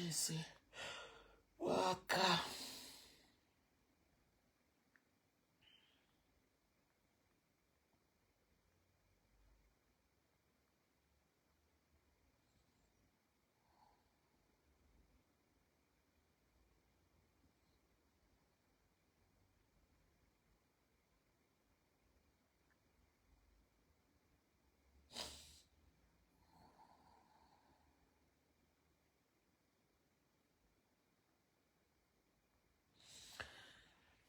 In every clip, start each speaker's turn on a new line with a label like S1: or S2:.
S1: je sais. Waka.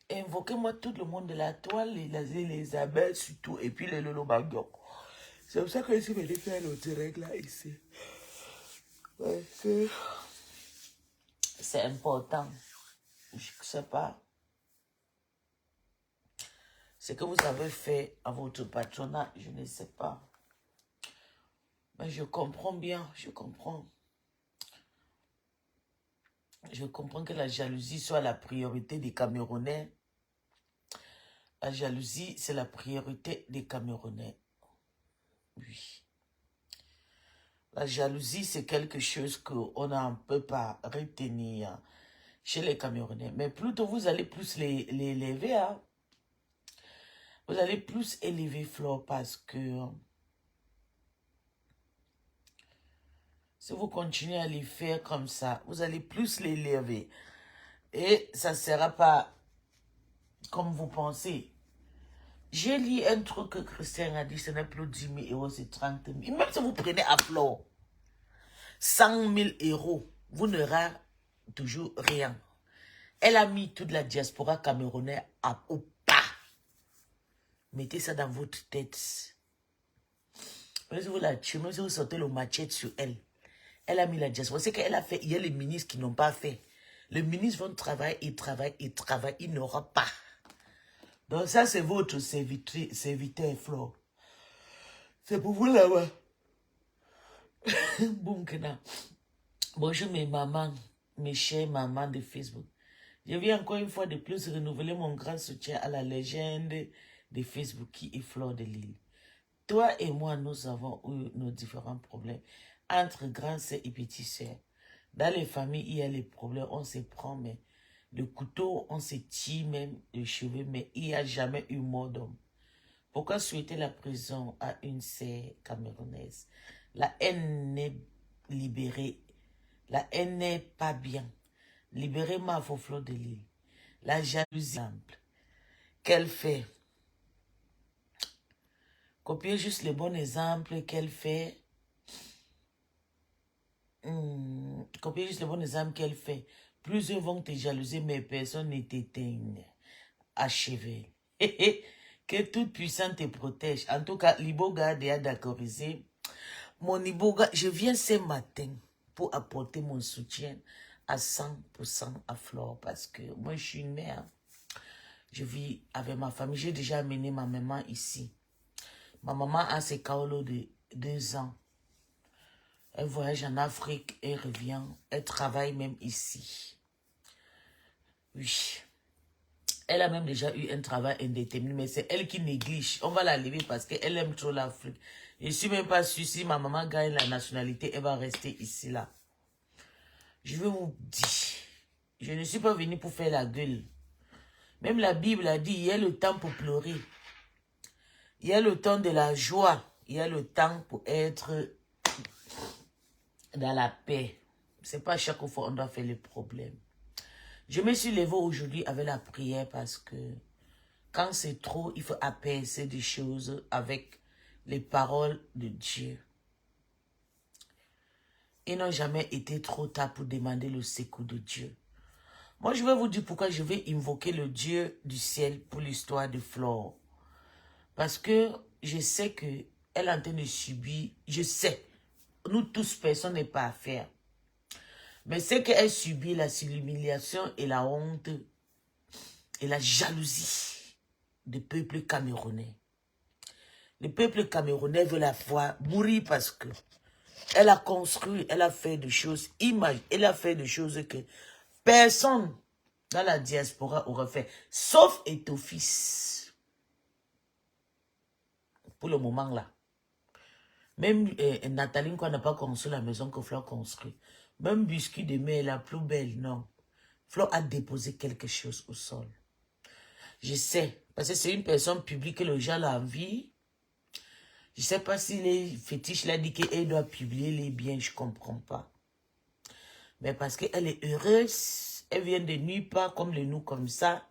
S1: Invoquez-moi tout le monde de la toile, les abeilles surtout, et puis les lolo bagyo. C'est pour ça que je suis venu faire le direct là, ici. Parce que c'est important. Je ne sais pas ce que vous avez fait à votre patronat, je ne sais pas. Mais je comprends bien, je comprends. Je comprends que la jalousie soit la priorité des Camerounais. La jalousie, c'est la priorité des Camerounais. Oui. La jalousie, c'est quelque chose qu'on ne peut pas retenir chez les Camerounais. Mais plutôt, vous allez plus les élever. Hein? Vous allez plus élever Flore parce que si vous continuez à les faire comme ça, vous allez plus les élever. Et ça ne sera pas comme vous pensez. J'ai lu un truc que Christian a dit, ce n'est plus 10 000 euros, c'est 30 000. Et même si vous prenez à Flore 100 000 euros, vous n'aurez toujours rien. Elle a mis toute la diaspora camerounaise au pas. Mettez ça dans votre tête. Même si vous la tuez, même si vous sortez le machette sur elle, elle a mis la diaspora. C'est qu'elle a fait, il y a les ministres qui n'ont pas fait. Les ministres vont travailler, ils n'auront pas. Donc ça, c'est votre serviteur, Flore. C'est pour vous là-bas. Bonjour mes mamans, mes chères mamans de Facebook. Je viens encore une fois de plus renouveler mon grand soutien à la légende de Facebook qui est Flore de Lille. Toi et moi, nous avons eu nos différents problèmes entre grands sœurs et petits sœurs. Dans les familles, il y a les problèmes, on se prend, mais le couteau, on se tire même les cheveux, mais il n'y a jamais eu mort d'homme. Pourquoi souhaiter la prison à une sœur camerounaise? La haine n'est libérée. La haine n'est pas bien. Libérez ma Flore de Lille. La jalousie, qu'elle fait. Copiez juste les bons exemples qu'elle fait. Copiez juste les bons exemples qu'elle fait. Plusieurs vont te jalouser, mais personne ne t'éteigne. Achevé. Que toute puissance te protège. En tout cas, Liboga a d'accordiser. Mon Liboga, je viens ce matin pour apporter mon soutien à 100% à Flore. Parce que moi, je suis une mère. Je vis avec ma famille. J'ai déjà amené ma maman ici. Ma maman a ses kaolos de 2 ans. Elle voyage en Afrique et revient. Elle travaille même ici. Oui. Elle a même déjà eu un travail indéterminé, mais c'est elle qui néglige. On va la lever parce qu'elle aime trop l'Afrique. Je ne suis même pas sûre si ma maman gagne la nationalité, elle va rester ici, là. Je veux vous dire, je ne suis pas venue pour faire la gueule. Même la Bible a dit, il y a le temps pour pleurer. Il y a le temps de la joie. Il y a le temps pour être dans la paix. C'est pas chaque fois on doit faire le problème. Je me suis levée aujourd'hui avec la prière parce que quand c'est trop, il faut apaiser des choses avec les paroles de Dieu. Ils n'ont jamais été trop tard pour demander le secours de Dieu. Moi, je vais vous dire pourquoi je vais invoquer le Dieu du ciel pour l'histoire de Flore. Parce que je sais qu'elle est en train de subir, je sais, nous tous, personne n'est pas à faire. Mais c'est qu'elle subit l'humiliation et la honte et la jalousie du peuple camerounais. Le peuple camerounais veut la voir mourir parce que elle a construit, elle a fait des choses, elle a fait des choses que personne dans la diaspora aurait fait, sauf Eto'o-Fils. Pour le moment là. Même Nathalie, quoi, n'a pas construit la maison que Flo a construit. Même Biscuit de mai, la plus belle, non. Flo a déposé quelque chose au sol. Je sais, parce que c'est une personne publique que le gens l'ont envie. Je ne sais pas si les fétiches l'ont dit qu'elle doit publier les biens, je ne comprends pas. Mais parce qu'elle est heureuse, elle vient de nulle part comme le nous comme ça.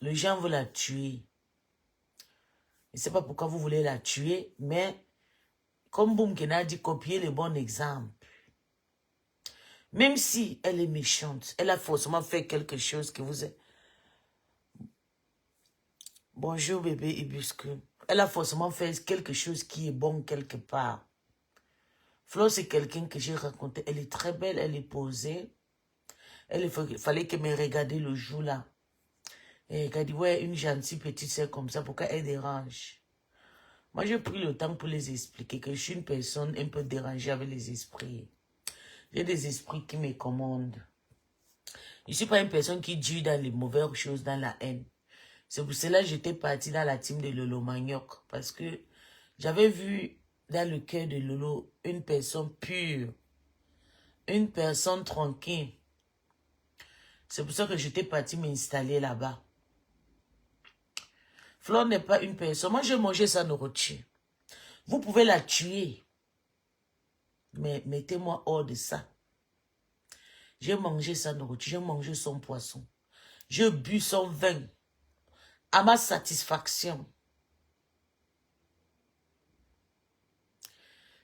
S1: Le gens veut la tuer. Je ne sais pas pourquoi vous voulez la tuer, mais comme Boumkena a dit, copier le bon exemple. Même si elle est méchante, elle a forcément fait quelque chose que vous êtes... Bonjour bébé Ibusque. Elle a forcément fait quelque chose qui est bon quelque part. Flo, c'est quelqu'un que j'ai raconté. Elle est très belle, elle est posée. Il fallait qu'elle me regarde le jour là. Et elle a dit, ouais, une gentille petite sœur comme ça, pourquoi elle dérange? Moi, j'ai pris le temps pour les expliquer que je suis une personne un peu dérangée avec les esprits. J'ai des esprits qui me commandent. Je ne suis pas une personne qui dure dans les mauvaises choses, dans la haine. C'est pour cela que j'étais partie dans la team de Lolo Manioc. Parce que j'avais vu dans le cœur de Lolo une personne pure. Une personne tranquille. C'est pour ça que j'étais partie m'installer là-bas. Flore n'est pas une personne. Moi, j'ai mangé sa nourriture. Vous pouvez la tuer. Mais mettez-moi hors de ça. J'ai mangé sa nourriture. J'ai mangé son poisson. J'ai bu son vin. À ma satisfaction.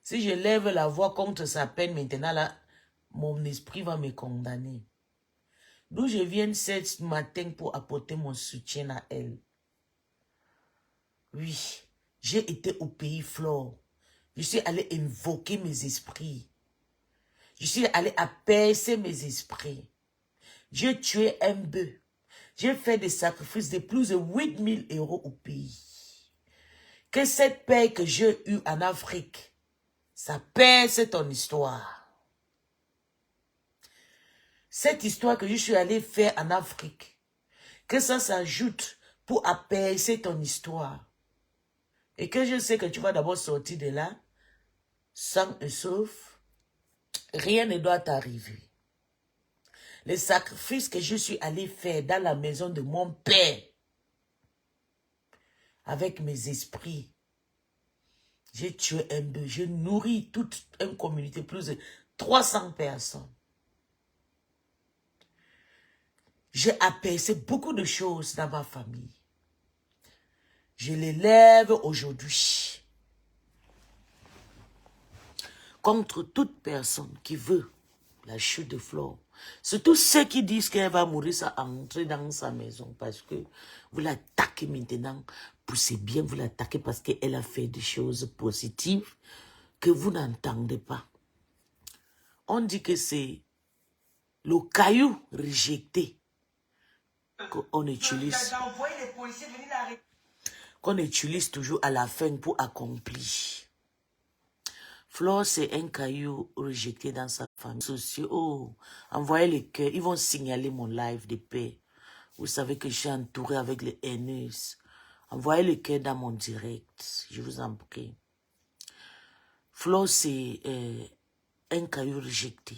S1: Si je lève la voix contre sa peine, maintenant, là, mon esprit va me condamner. D'où je viens ce matin pour apporter mon soutien à elle. Oui, j'ai été au pays Flore. Je suis allé invoquer mes esprits. Je suis allé apaiser mes esprits. J'ai tué un bœuf. J'ai fait des sacrifices de plus de 8 000 € au pays. Que cette paix que j'ai eue en Afrique, ça pèse ton histoire. Cette histoire que je suis allé faire en Afrique, que ça s'ajoute pour apaiser ton histoire. Et que je sais que tu vas d'abord sortir de là, sain et sauf, rien ne doit t'arriver. Les sacrifices que je suis allé faire dans la maison de mon père, avec mes esprits, j'ai tué un bœuf, j'ai nourri toute une communauté, plus de 300 personnes. J'ai apaisé beaucoup de choses dans ma famille. Je les lève aujourd'hui contre toute personne qui veut la chute de Flore. Surtout ceux qui disent qu'elle va mourir sans entrer dans sa maison parce que vous l'attaquez maintenant pour ses biens, vous l'attaquez parce qu'elle a fait des choses positives que vous n'entendez pas. On dit que c'est le caillou rejeté qu'on utilise toujours à la fin pour accomplir. Flore, c'est un caillou rejeté dans sa famille. Sociaux, oh, envoyez les cœurs. Ils vont signaler mon live de paix. Vous savez que je suis entouré avec les haineuses. Envoyez le cœur dans mon direct. Je vous en prie. Flore, c'est un caillou rejeté.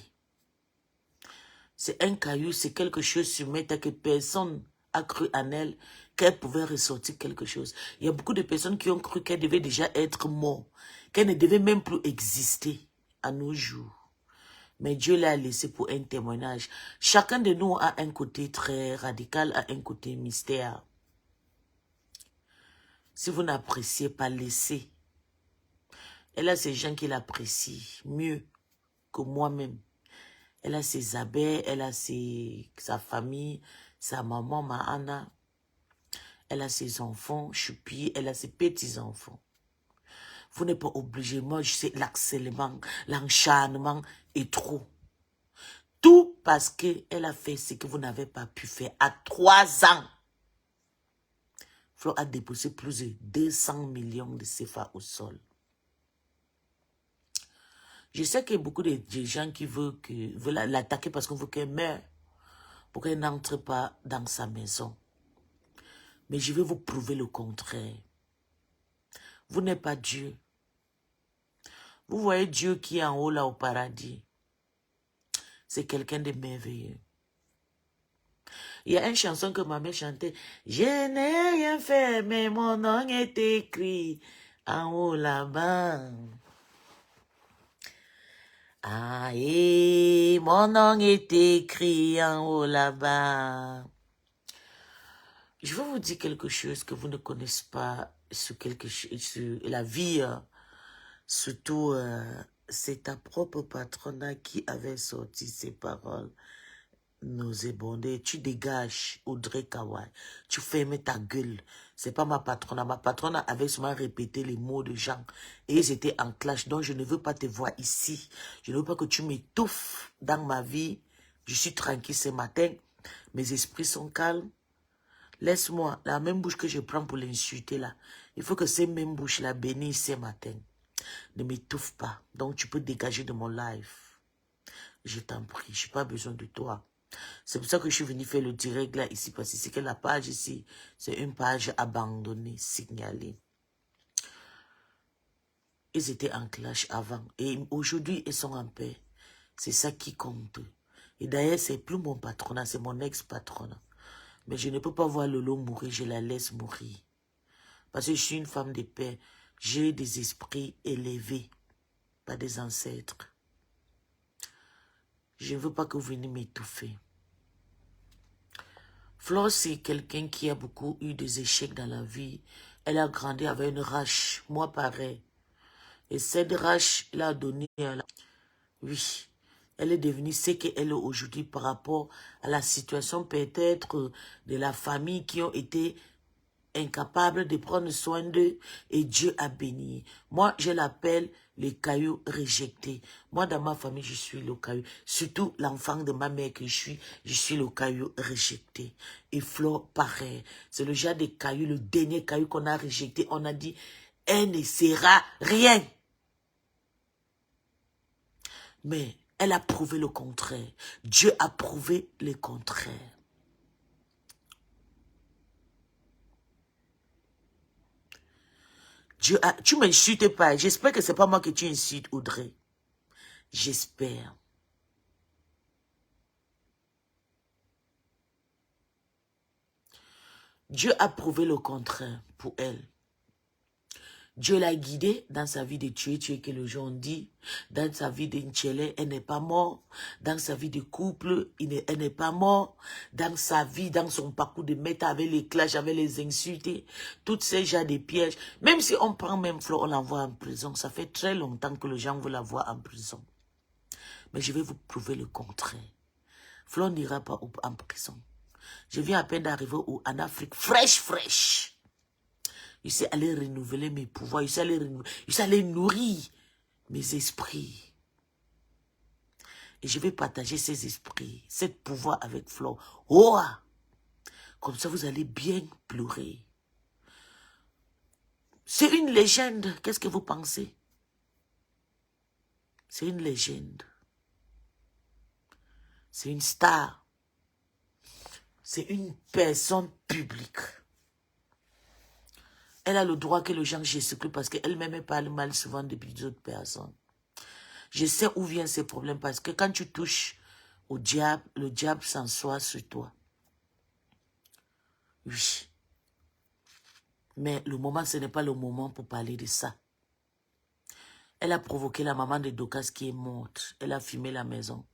S1: C'est un caillou, c'est quelque chose sur Meta que personne a cru en elle, qu'elle pouvait ressortir quelque chose. Il y a beaucoup de personnes qui ont cru qu'elle devait déjà être morte, qu'elle ne devait même plus exister à nos jours. Mais Dieu l'a laissé pour un témoignage. Chacun de nous a un côté très radical, a un côté mystère. Si vous n'appréciez pas, laissez. Elle a ces gens qui l'apprécient mieux que moi-même. Elle a ses abeilles, elle a sa famille, sa maman, Mahana. Elle a ses enfants, Choupi, elle a ses petits-enfants. Vous n'êtes pas obligé. Moi, je sais l'accellement, l'enchantement est trop. Tout parce qu'elle a fait ce que vous n'avez pas pu faire à 3 ans. Flore a déposé plus de 200 millions de CFA au sol. Je sais qu'il y a beaucoup de gens qui veulent l'attaquer parce qu'on veut qu'elle meure, pour qu'elle n'entre pas dans sa maison. Mais je vais vous prouver le contraire. Vous n'êtes pas Dieu. Vous voyez Dieu qui est en haut là au paradis. C'est quelqu'un de merveilleux. Il y a une chanson que ma mère chantait. Je n'ai rien fait, mais mon nom est écrit en haut là-bas. Ah, et mon nom est écrit en haut là-bas. Je vais vous dire quelque chose que vous ne connaissez pas sur la vie. Surtout, c'est ta propre patronat qui avait sorti ces paroles. Nauséabondé, tu dégages Audrey Kawai, tu fermes ta gueule. C'est pas ma patronne. Ma patronne avait souvent répété les mots de Jean et ils étaient en clash. Donc je ne veux pas te voir ici. Je ne veux pas que tu m'étouffes dans ma vie. Je suis tranquille ce matin. Mes esprits sont calmes. Laisse-moi, la même bouche que je prends pour l'insulter là. Il faut que ces mêmes bouches la bénissent ce matin. Ne m'étouffe pas. Donc tu peux dégager de mon live. Je t'en prie, je n'ai pas besoin de toi. C'est pour ça que je suis venu faire le direct là, ici, parce que c'est que la page ici, c'est une page abandonnée, signalée. Ils étaient en clash avant, et aujourd'hui, ils sont en paix. C'est ça qui compte. Et d'ailleurs, c'est plus mon patronat, c'est mon ex-patronat. Mais je ne peux pas voir Lolo mourir, je la laisse mourir. Parce que je suis une femme de paix. J'ai des esprits élevés, pas des ancêtres. Je ne veux pas que vous veniez m'étouffer. Flore, c'est quelqu'un qui a beaucoup eu des échecs dans la vie. Elle a grandi avec une rage, moi pareil. Et cette rage l'a donné à la... Oui, elle est devenue ce qu'elle est aujourd'hui par rapport à la situation peut-être de la famille qui ont été incapables de prendre soin d'eux et Dieu a béni. Moi, je l'appelle les cailloux rejetés. Moi, dans ma famille, je suis le caillou. Surtout l'enfant de ma mère que je suis le caillou rejeté. Et Flore, pareil. C'est le genre de caillou, le dernier caillou qu'on a rejeté. On a dit, elle ne sera rien. Mais elle a prouvé le contraire. Dieu a prouvé le contraire. Tu m'insultes pas. J'espère que c'est pas moi que tu insultes, Audrey. J'espère. Dieu a prouvé le contraire pour elle. Dieu l'a guidée dans sa vie de tuer que le jour on dit. Dans sa vie d'Inchele, elle n'est pas morte. Dans sa vie de couple, elle n'est pas morte. Dans sa vie, dans son parcours de maître avec les clashs, avec les insultes, toutes ces gens de pièges. Même si on prend même Flore, on l'envoie en prison. Ça fait très longtemps que les gens veulent la voir en prison. Mais je vais vous prouver le contraire. Flore n'ira pas en prison. Je viens à peine d'arriver en Afrique, fraîche. Je sais aller renouveler mes pouvoirs, je sais aller nourrir mes esprits. Et je vais partager ces esprits, ce pouvoir avec Flore. Oh! Comme ça, vous allez bien pleurer. C'est une légende. Qu'est-ce que vous pensez? C'est une légende. C'est une star. C'est une personne publique. Elle a le droit que les gens gesticulent parce qu'elle-même parle mal souvent depuis d'autres personnes. Je sais où viennent ces problèmes parce que quand tu touches au diable, le diable s'assoit sur toi. Oui. Mais le moment, ce n'est pas le moment pour parler de ça. Elle a provoqué la maman de Dokas qui est morte. Elle a fumé la maison.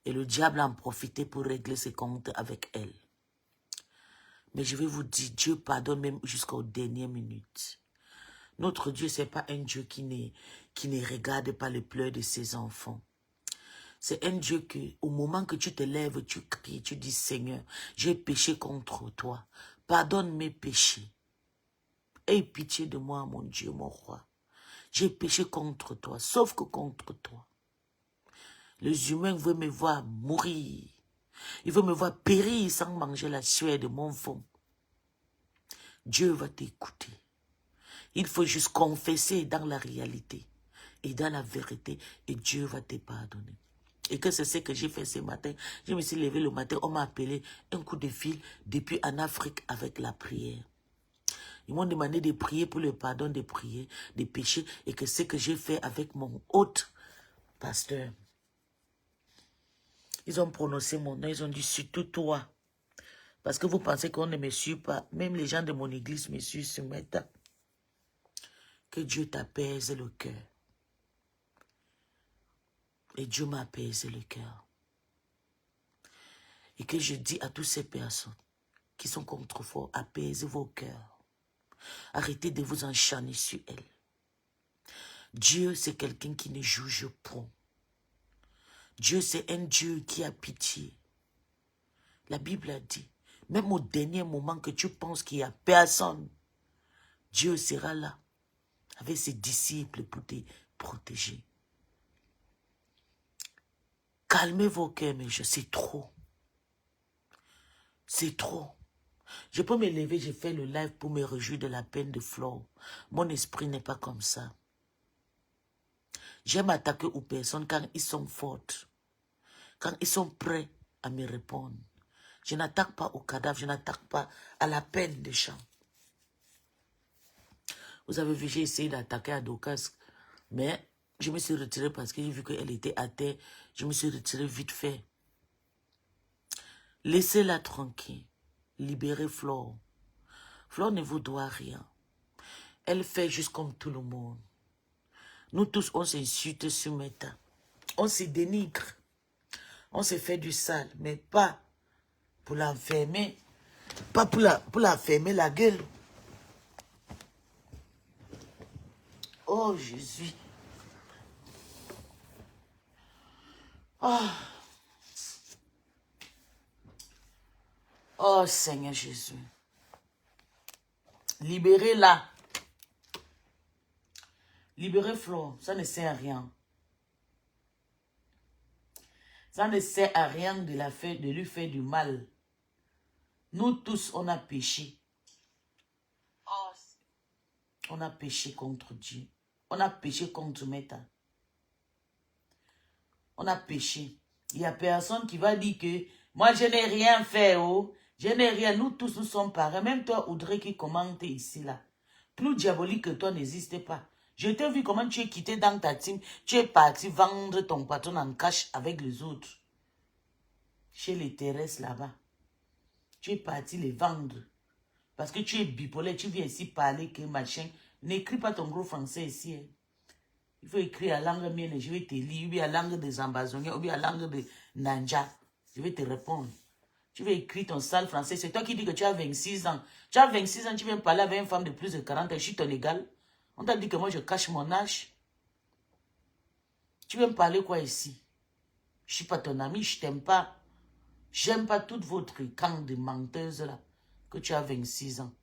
S1: Et le diable a en profité pour régler ses comptes avec elle. Mais je vais vous dire, Dieu pardonne même jusqu'aux dernières minutes. Notre Dieu, ce n'est pas un Dieu qui ne regarde pas les pleurs de ses enfants. C'est un Dieu que, au moment que tu te lèves, tu cries, tu dis, Seigneur, j'ai péché contre toi. Pardonne mes péchés. Aie pitié de moi, mon Dieu, mon roi. J'ai péché contre toi, sauf que contre toi. Les humains veulent me voir mourir. Ils veulent me voir périr sans manger la sueur de mon fond. Dieu va t'écouter. Il faut juste confesser dans la réalité et dans la vérité et Dieu va te pardonner. Et que c'est ce que j'ai fait ce matin. Je me suis levé le matin, on m'a appelé un coup de fil depuis en Afrique avec la prière. Ils m'ont demandé de prier pour le pardon des prières, des péchés, et que ce que j'ai fait avec mon hôte pasteur. Ils ont prononcé mon nom, ils ont dit surtout toi. Parce que vous pensez qu'on ne me suit pas. Même les gens de mon église me suivent sur Meta. Que Dieu t'apaise le cœur. Et Dieu m'apaise le cœur. Et que je dis à toutes ces personnes qui sont contreforts, apaisez vos cœurs. Arrêtez de vous encharner sur elles. Dieu, c'est quelqu'un qui ne juge point. Dieu, c'est un Dieu qui a pitié. La Bible a dit, même au dernier moment que tu penses qu'il n'y a personne, Dieu sera là avec ses disciples pour te protéger. Calmez vos cœurs, mais c'est trop. C'est trop. Je peux me lever, je fais le live pour me réjouir de la peine de Flore. Mon esprit n'est pas comme ça. J'aime attaquer aux personnes quand ils sont fortes. Quand ils sont prêts à me répondre. Je n'attaque pas au cadavre, je n'attaque pas à la peine des gens. Vous avez vu, j'ai essayé d'attaquer à Dorcas, mais je me suis retiré parce que j'ai vu qu'elle était à terre. Je me suis retiré vite fait. Laissez-la tranquille. Libérez Flore. Flore ne vous doit rien. Elle fait juste comme tout le monde. Nous tous, on s'insulte sur Meta. On se dénigre. On se fait du sale, mais pas pour l'enfermer. Pas pour la fermer la gueule. Oh, Jésus. Oh. Oh, Seigneur Jésus. Libérez-la. Libérez Flore. Ça ne sert à rien. Ça ne sert à rien de lui faire du mal. Nous tous, on a péché. On a péché contre Dieu. On a péché contre Meta. On a péché. Il n'y a personne qui va dire que moi, je n'ai rien fait. Oh. Je n'ai rien. Nous tous, nous sommes pareils. Même toi, Audrey, qui commente ici, là. Plus diabolique que toi n'existe pas. Je t'ai vu comment tu es quitté dans ta team. Tu es parti vendre ton patron en cash avec les autres. Chez les terrestres là-bas. Tu es parti les vendre. Parce que tu es bipolaire. Tu viens ici parler que machin. N'écris pas ton gros français ici. Hein. Il faut écrire à langue mienne. Je vais te lire. Ou bien à langue des ambazoniens. Ou bien à langue de Nanja. Je vais te répondre. Tu vas écrire ton sale français. C'est toi qui dis que tu as 26 ans. Tu as 26 ans, tu viens parler avec une femme de plus de 40 ans. Je suis ton égal. On t'a dit que moi, je cache mon âge. Tu viens me parler quoi ici? Je ne suis pas ton ami, je t'aime pas. J'aime pas toute votre camp de menteuses là. Que tu as 26 ans.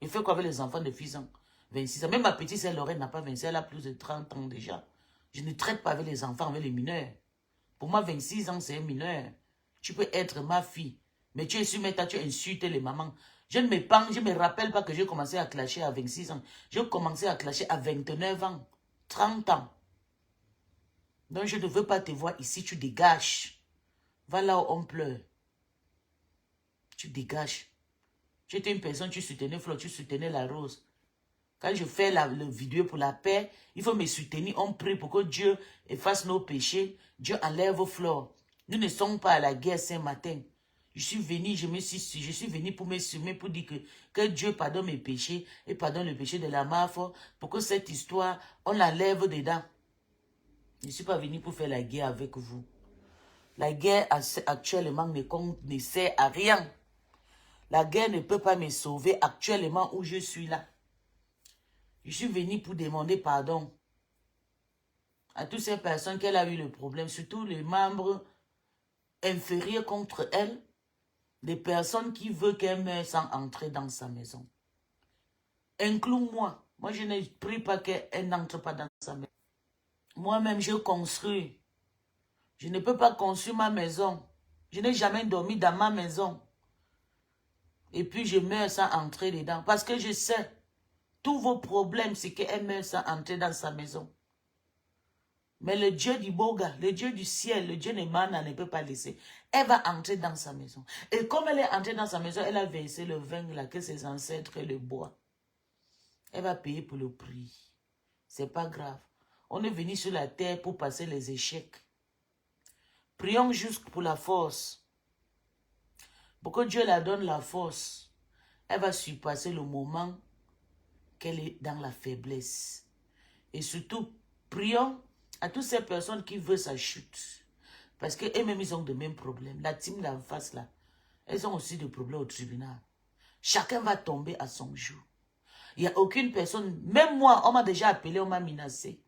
S1: Il fait quoi avec les enfants de fils ans? 26 ans. Même ma petite sœur Lorraine n'a pas 26 ans, elle a plus de 30 ans déjà. Je ne traite pas avec les enfants, avec les mineurs. Pour moi, 26 ans, c'est un mineur. Tu peux être ma fille. Mais tu es sur Meta, tu insultes les mamans. Je ne me rappelle pas que j'ai commencé à clasher à 26 ans. J'ai commencé à clasher à 29 ans. 30 ans. Donc je ne veux pas te voir ici, tu dégages. Va là où on pleure. Tu dégages. Tu étais une personne, tu soutenais Flore, tu soutenais la rose. Quand je fais la vidéo pour la paix, il faut me soutenir. On prie pour que Dieu efface nos péchés. Dieu enlève Flore. Nous ne sommes pas à la guerre ce matin. Je suis venu pour me soumettre, pour dire que Dieu pardonne mes péchés et pardonne le péché de la MAFO, pour que cette histoire, on l'enlève dedans. Je ne suis pas venu pour faire la guerre avec vous. La guerre actuellement ne sert à rien. La guerre ne peut pas me sauver actuellement où je suis là. Je suis venu pour demander pardon à toutes ces personnes qu'elle a eu le problème, surtout les membres inférieurs contre elle, des personnes qui veulent qu'elle meure sans entrer dans sa maison. Inclus-moi. Moi, je ne prie pas qu'elle n'entre pas dans sa maison. Moi-même, je construis. Je ne peux pas construire ma maison. Je n'ai jamais dormi dans ma maison. Et puis, je meurs sans entrer dedans. Parce que je sais, tous vos problèmes, c'est qu'elle meurt sans entrer dans sa maison. Mais le Dieu du Boga, le Dieu du ciel, le Dieu de Mana ne peut pas laisser. Elle va entrer dans sa maison. Et comme elle est entrée dans sa maison, elle a versé le vin là que ses ancêtres le boivent. Elle va payer pour le prix. C'est pas grave. On est venu sur la terre pour passer les échecs. Prions juste pour la force. Pour que Dieu la donne la force. Elle va surpasser le moment qu'elle est dans la faiblesse. Et surtout, prions à toutes ces personnes qui veulent sa chute. Parce qu'eux-mêmes, ils ont de mêmes problèmes. La team d'en face, là, elles ont aussi des problèmes au tribunal. Chacun va tomber à son jour. Il n'y a aucune personne, même moi, on m'a déjà appelé, on m'a menacé.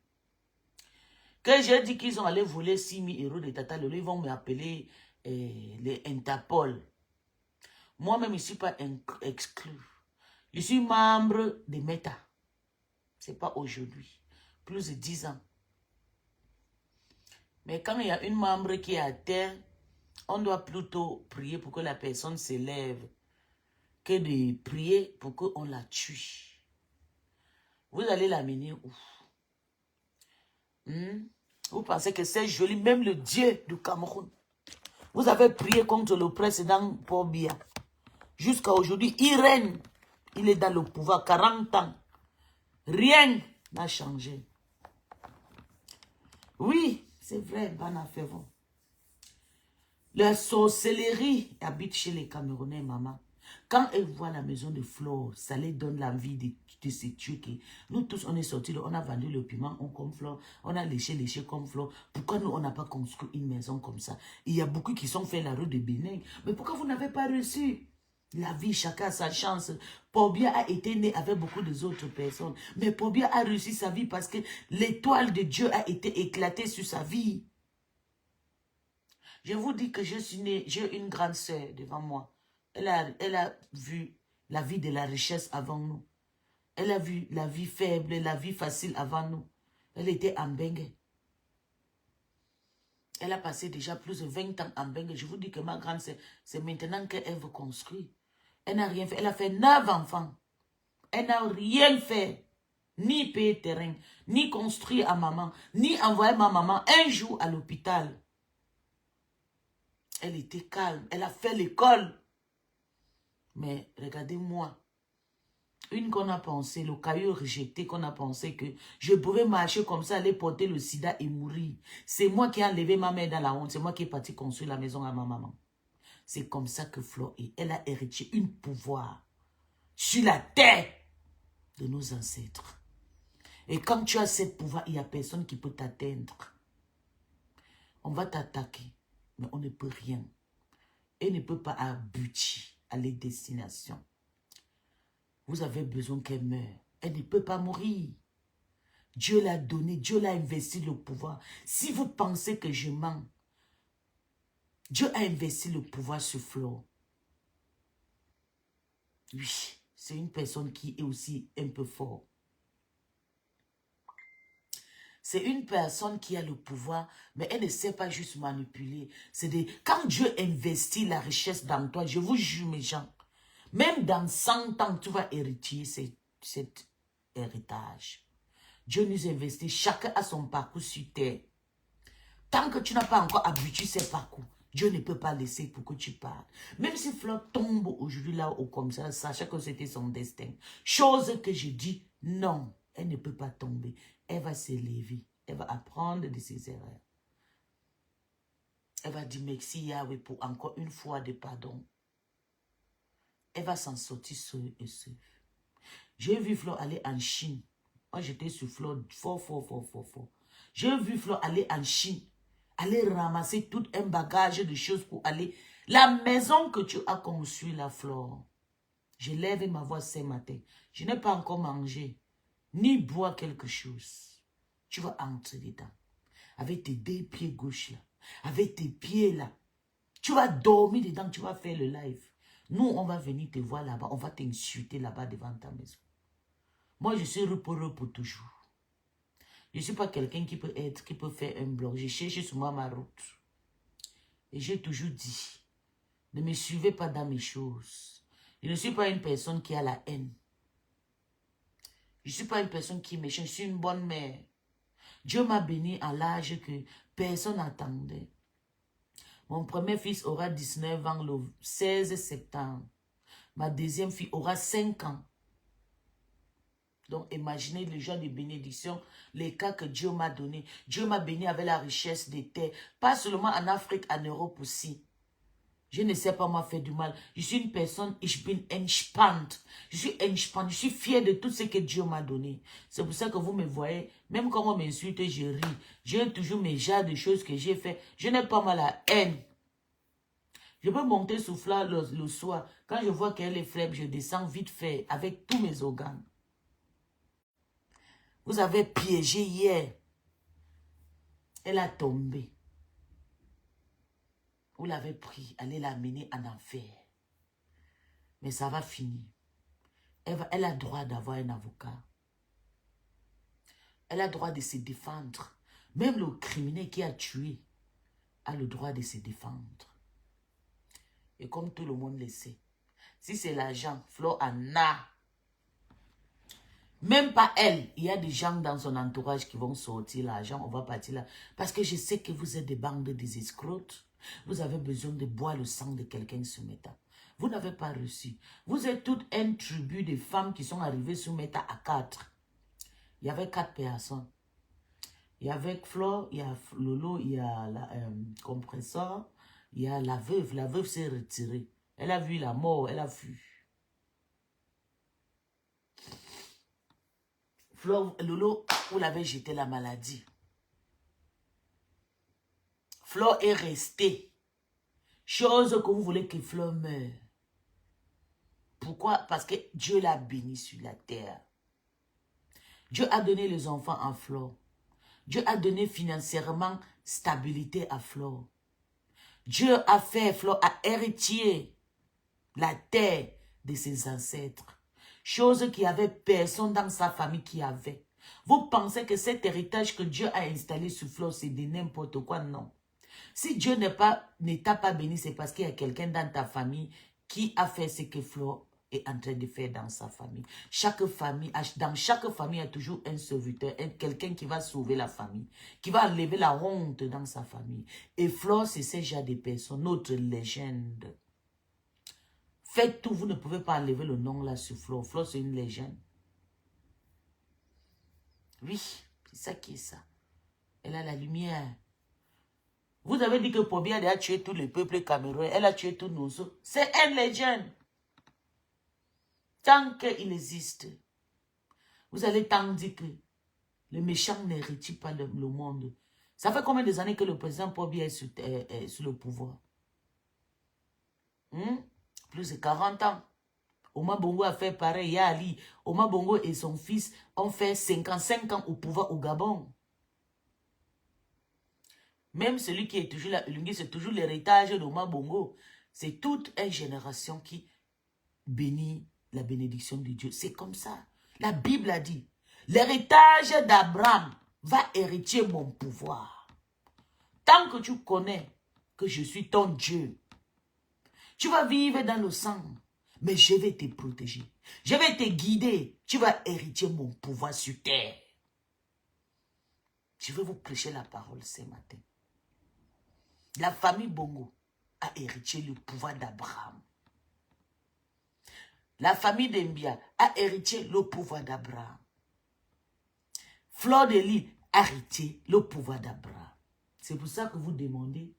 S1: Quand j'ai dit qu'ils ont allé voler 6 000 € de Tata Lolo, ils vont m'appeler les Interpol. Moi-même, je ne suis pas exclu. Je suis membre de Meta. Ce n'est pas aujourd'hui. Plus de 10 ans. Mais quand il y a une membre qui est à terre, on doit plutôt prier pour que la personne s'élève que de prier pour qu'on la tue. Vous allez l'amener où? Vous pensez que c'est joli, même le Dieu du Cameroun. Vous avez prié contre le président Paul Biya. Jusqu'à aujourd'hui, il règne. Il est dans le pouvoir 40 ans. Rien n'a changé. Oui, c'est vrai, Banafévon. La sorcellerie habite chez les Camerounais, maman. Quand elle voit la maison de Flore, ça les donne l'envie de se tuer. Nous tous, on est sortis, on a vendu le piment, on comme Flore, on a léché comme Flore. Pourquoi nous, on n'a pas construit une maison comme ça? Il y a beaucoup qui sont fait la rue de Bénin. Mais pourquoi vous n'avez pas reçu? La vie, chacun a sa chance. Paul Biya a été né avec beaucoup d'autres personnes. Mais Paul Biya a réussi sa vie parce que l'étoile de Dieu a été éclatée sur sa vie. Je vous dis que je suis née, j'ai une grande sœur devant moi. Elle a vu la vie de la richesse avant nous. Elle a vu la vie faible, la vie facile avant nous. Elle était en Bengue. Elle a passé déjà plus de 20 ans en Bengue. Je vous dis que ma grande sœur, c'est maintenant qu'elle veut construire. Elle n'a rien fait. Elle a fait 9 enfants. Elle n'a rien fait. Ni payer terrain, ni construire à maman, ni envoyer ma maman un jour à l'hôpital. Elle était calme. Elle a fait l'école. Mais regardez-moi. Une qu'on a pensé, le caillou rejeté, qu'on a pensé que je pouvais marcher comme ça, aller porter le sida et mourir. C'est moi qui ai enlevé ma mère dans la honte. C'est moi qui ai parti construire la maison à ma maman. C'est comme ça que Flore est. Elle a hérité un pouvoir sur la terre de nos ancêtres. Et quand tu as ce pouvoir, il n'y a personne qui peut t'atteindre. On va t'attaquer, mais on ne peut rien. Elle ne peut pas aboutir à les destinations. Vous avez besoin qu'elle meure. Elle ne peut pas mourir. Dieu l'a donné, Dieu l'a investi le pouvoir. Si vous pensez que je mens, Dieu a investi le pouvoir sur Flore. Oui, c'est une personne qui est aussi un peu fort. C'est une personne qui a le pouvoir, mais elle ne sait pas juste manipuler. Quand Dieu investit la richesse dans toi, je vous jure mes gens, même dans 100 ans, tu vas hériter cet héritage. Dieu nous investit, chacun a son parcours sur terre. Tant que tu n'as pas encore habitué ces parcours, Dieu ne peut pas laisser pour que tu parles. Même si Flore tombe aujourd'hui là ou comme ça, sachant que c'était son destin. Chose que je dis, non, elle ne peut pas tomber. Elle va s'élever, elle va apprendre de ses erreurs. Elle va dire merci Yahweh pour encore une fois de pardon. Elle va s'en sortir seule et seule. J'ai vu Flore aller en Chine. Moi, j'étais sur Flore fort. J'ai vu Flore aller en Chine. Aller ramasser tout un bagage de choses pour aller. La maison que tu as construite, la Flore. Je lève ma voix ce matin. Je n'ai pas encore mangé. Ni boire quelque chose. Tu vas entrer dedans. Avec tes 2 pieds gauche là. Avec tes pieds là. Tu vas dormir dedans. Tu vas faire le live. Nous, on va venir te voir là-bas. On va t'insulter là-bas devant ta maison. Moi, je suis repos pour toujours. Je ne suis pas quelqu'un qui peut faire un blog. J'ai cherché sur moi ma route. Et j'ai toujours dit, ne me suivez pas dans mes choses. Je ne suis pas une personne qui a la haine. Je ne suis pas une personne qui est méchante. Je suis une bonne mère. Dieu m'a béni à l'âge que personne n'attendait. Mon premier fils aura 19 ans le 16 septembre. Ma deuxième fille aura 5 ans. Donc, imaginez le genre de bénédiction, les cas que Dieu m'a donné. Dieu m'a béni avec la richesse des terres. Pas seulement en Afrique, en Europe aussi. Je ne sais pas moi faire du mal. Je suis une personne, ich bin entspannt. Je suis entspannt. Je suis fier de tout ce que Dieu m'a donné. C'est pour ça que vous me voyez, même quand on m'insulte, je ris. J'ai toujours mes genres de choses que j'ai fait. Je n'ai pas mal la haine. Je peux monter souffler le soir. Quand je vois qu'elle est faible, je descends vite fait avec tous mes organes. Vous avez piégé hier. Elle a tombé. Vous l'avez pris, allez l'amener en enfer. Mais ça va finir. Elle a droit d'avoir un avocat. Elle a droit de se défendre. Même le criminel qui a tué a le droit de se défendre. Et comme tout le monde le sait, si c'est l'argent, Flo en a. Même pas elle. Il y a des gens dans son entourage qui vont sortir l'argent. On va partir là. Parce que je sais que vous êtes des bandes de escrocs. Vous avez besoin de boire le sang de quelqu'un sur Meta. Vous n'avez pas reçu. Vous êtes toute un tribu de femmes qui sont arrivées sur Meta à 4. Il y avait 4 personnes. Il y avait Flo, il y a Lolo, il y a la compresseur, il y a la veuve. La veuve s'est retirée. Elle a vu la mort, elle a fui. Flo, Lolo, vous l'avez jeté la maladie. Flo est resté. Chose que vous voulez que Flo meure. Pourquoi? Parce que Dieu l'a béni sur la terre. Dieu a donné les enfants à Flo. Dieu a donné financièrement stabilité à Flo. Dieu a fait Flo à héritier la terre de ses ancêtres. Chose qu'il n'y avait personne dans sa famille qui avait. Vous pensez que cet héritage que Dieu a installé sur Flo, c'est de n'importe quoi? Non. Si Dieu ne t'a pas béni, c'est parce qu'il y a quelqu'un dans ta famille qui a fait ce que Flo est en train de faire dans sa famille. Dans chaque famille, il y a toujours un serviteur, quelqu'un qui va sauver la famille, qui va enlever la honte dans sa famille. Et Flo, c'est ce genre de personne, notre légende. Faites tout, vous ne pouvez pas enlever le nom là sur Flo. Flo, c'est une légende. Oui, c'est ça qui est ça. Elle a la lumière. Vous avez dit que Pobia a tué tous les peuples camerounais. Elle a tué tous nos autres. C'est une légende. Tant qu'il existe, vous allez tant dire que le méchant n'hérite pas le monde. Ça fait combien d'années que le président Pobia est sur le pouvoir? Plus de 40 ans. Oma Bongo a fait pareil. Yali, Oma Bongo et son fils ont fait 55 ans au pouvoir au Gabon. Même celui qui est toujours là, c'est toujours l'héritage d'Oma Bongo. C'est toute une génération qui bénit la bénédiction de Dieu. C'est comme ça. La Bible a dit, l'héritage d'Abraham va hériter mon pouvoir. Tant que tu connais que je suis ton Dieu, tu vas vivre dans le sang, mais je vais te protéger. Je vais te guider. Tu vas hériter mon pouvoir sur terre. Je vais vous prêcher la parole ce matin. La famille Bongo a hérité le pouvoir d'Abraham. La famille d'Embia a hérité le pouvoir d'Abraham. Fleur de Lys a hérité le pouvoir d'Abraham. C'est pour ça que vous demandez,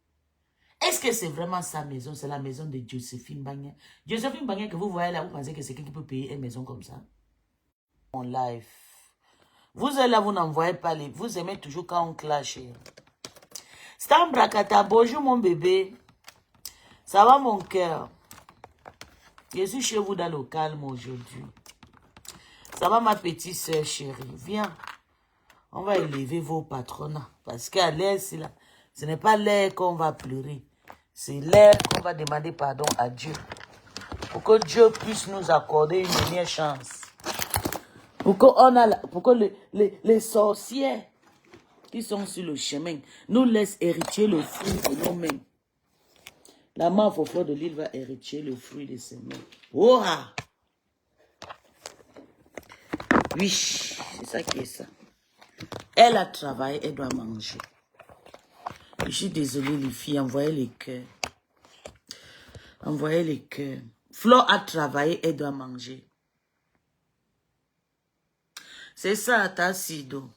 S1: est-ce que c'est vraiment sa maison? C'est la maison de Joséphine Bagné. Joséphine Bagné que vous voyez là, vous pensez que c'est quelqu'un qui peut payer une maison comme ça? En live. Vous êtes là, vous n'envoyez pas les... Vous aimez toujours quand on clash. Stan Brakata, bonjour mon bébé. Ça va mon cœur? Je suis chez vous dans le calme aujourd'hui. Ça va ma petite soeur chérie? Viens. On va élever vos patronats. Parce qu'à l'air, c'est là. Ce n'est pas l'air qu'on va pleurer. C'est l'air qu'on va demander pardon à Dieu. Pour que Dieu puisse nous accorder une dernière chance. Pour que les sorcières qui sont sur le chemin nous laissent hériter le fruit de nos mains. La main au Fleur de Lys va hériter le fruit de ses mains. Oh! Oui, c'est ça qui est ça. Elle a travaillé, elle doit manger. Je suis désolée les filles, envoyez les cœurs. Envoyez les cœurs. Fleur a travaillé, elle doit manger. C'est ça, Tassido.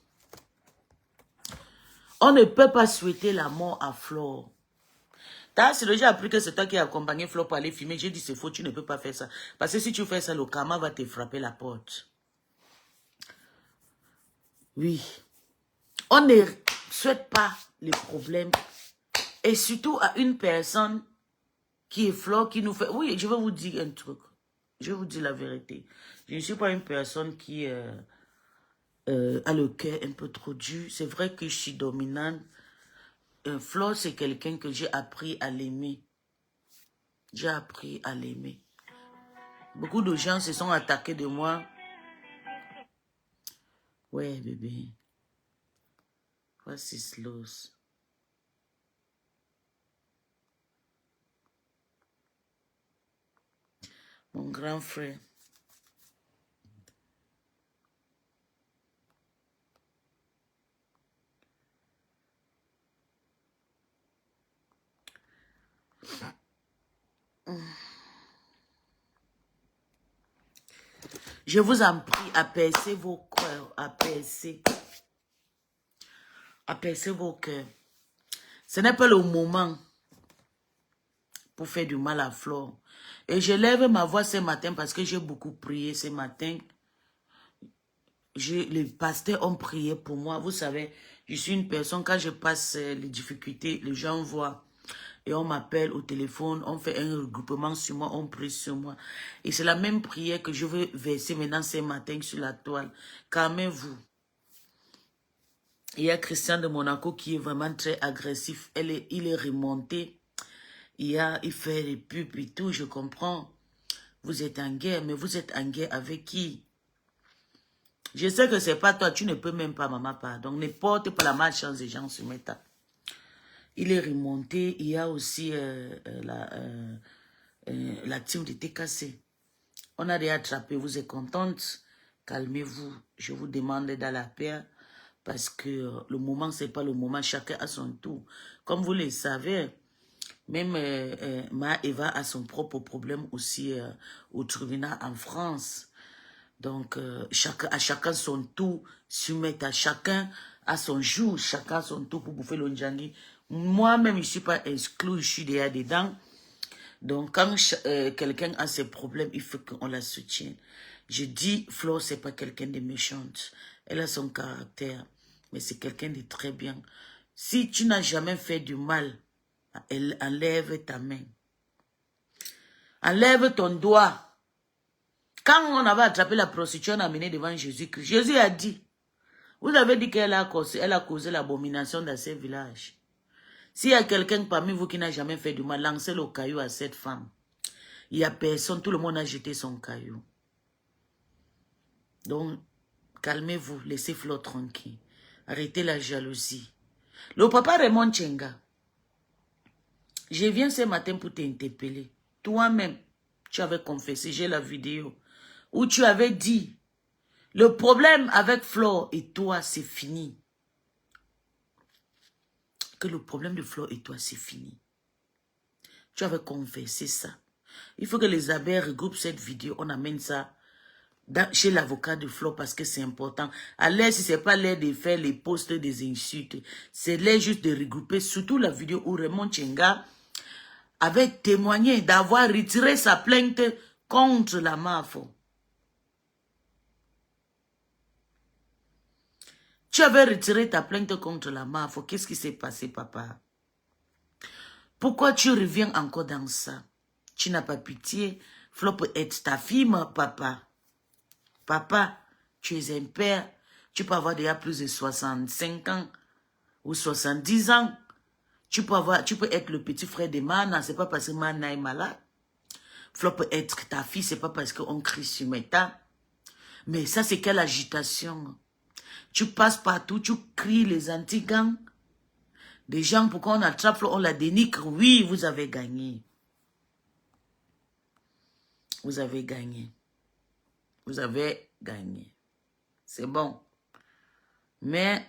S1: On ne peut pas souhaiter la mort à Flore. Tassido, j'ai appris que c'est toi qui as accompagné Flore pour aller filmer. J'ai dit, c'est faux, tu ne peux pas faire ça. Parce que si tu fais ça, le karma va te frapper la porte. Oui. On ne souhaite pas les problèmes. Et surtout à une personne qui est Flore, qui nous fait... Oui, je vais vous dire un truc. Je vais vous dire la vérité. Je ne suis pas une personne qui a le cœur un peu trop dur. C'est vrai que je suis dominante. Flore, c'est quelqu'un que j'ai appris à l'aimer. J'ai appris à l'aimer. Beaucoup de gens se sont attaqués de moi. Ouais, bébé. Voici slow. Mon grand frère. Je vous en prie, apaisez vos cœurs, apaisez vos cœurs. Ce n'est pas le moment pour faire du mal à Flore. Et je lève ma voix ce matin parce que j'ai beaucoup prié ce matin. Les pasteurs ont prié pour moi. Vous savez, je suis une personne, quand je passe les difficultés, les gens voient. Et on m'appelle au téléphone, on fait un regroupement sur moi, on prie sur moi. Et c'est la même prière que je veux verser maintenant ce matin sur la toile. Calmez-vous. Il y a Christian de Monaco qui est vraiment très agressif. Il est remonté. Il fait les pubs et tout, je comprends. Vous êtes en guerre, mais vous êtes en guerre avec qui? Je sais que c'est pas toi, tu ne peux même pas, maman, pardon. Ne porte pas la malchance des gens sur mes tas. Il est remonté. Il y a aussi la team de TKC. On a déjà attrapé. Vous êtes contente? Calmez-vous. Je vous demande dans la paix. Parce que le moment, c'est pas le moment. Chacun a son tour. Comme vous le savez, même Eva a son propre problème aussi au tribunal en France. Donc, à chacun son tour. Soumettre à chacun à son jour. Chacun a son tour pour bouffer le njangui. Moi-même, je ne suis pas exclu, je suis déjà dedans. Donc, quand quelqu'un a ses problèmes, il faut qu'on la soutienne. Je dis, Flore, c'est pas quelqu'un de méchante. Elle a son caractère, mais c'est quelqu'un de très bien. Si tu n'as jamais fait du mal, elle enlève ta main. Enlève ton doigt. Quand on avait attrapé la prostituée, on a amené devant Jésus-Christ. Jésus a dit, vous avez dit qu'elle a causé l'abomination dans ces villages. S'il y a quelqu'un parmi vous qui n'a jamais fait du mal, lancez le caillou à cette femme. Il n'y a personne, tout le monde a jeté son caillou. Donc, calmez-vous, laissez Flore tranquille. Arrêtez la jalousie. Le papa Raymond Tchenga, je viens ce matin pour t'interpeller. Toi-même, tu avais confessé, j'ai la vidéo, où tu avais dit, le problème avec Flore et toi, c'est fini. Que le problème de Flore et toi, c'est fini. Tu avais confessé ça. Il faut que les abbés regroupent cette vidéo, on amène ça chez l'avocat de Flore parce que c'est important. À l'air, si ce n'est pas l'air de faire les posts des insultes, c'est l'air juste de regrouper, surtout la vidéo où Raymond Tchenga avait témoigné d'avoir retiré sa plainte contre la MAFO. Tu avais retiré ta plainte contre la MAFO. Qu'est-ce qui s'est passé, papa? Pourquoi tu reviens encore dans ça? Tu n'as pas pitié. Flore peut être ta fille, papa. Papa, tu es un père. Tu peux avoir déjà plus de 65 ans ou 70 ans. Tu peux être le petit frère de Mana. Ce n'est pas parce que Mana est malade. Flore peut être ta fille. Ce n'est pas parce qu'on crie sur Meta. Mais ça, c'est quelle agitation? Tu passes partout, tu cries les anti-gangs. Des gens, pourquoi on attrape Flore, on la dénigre. Oui, vous avez gagné. Vous avez gagné. Vous avez gagné. C'est bon. Mais,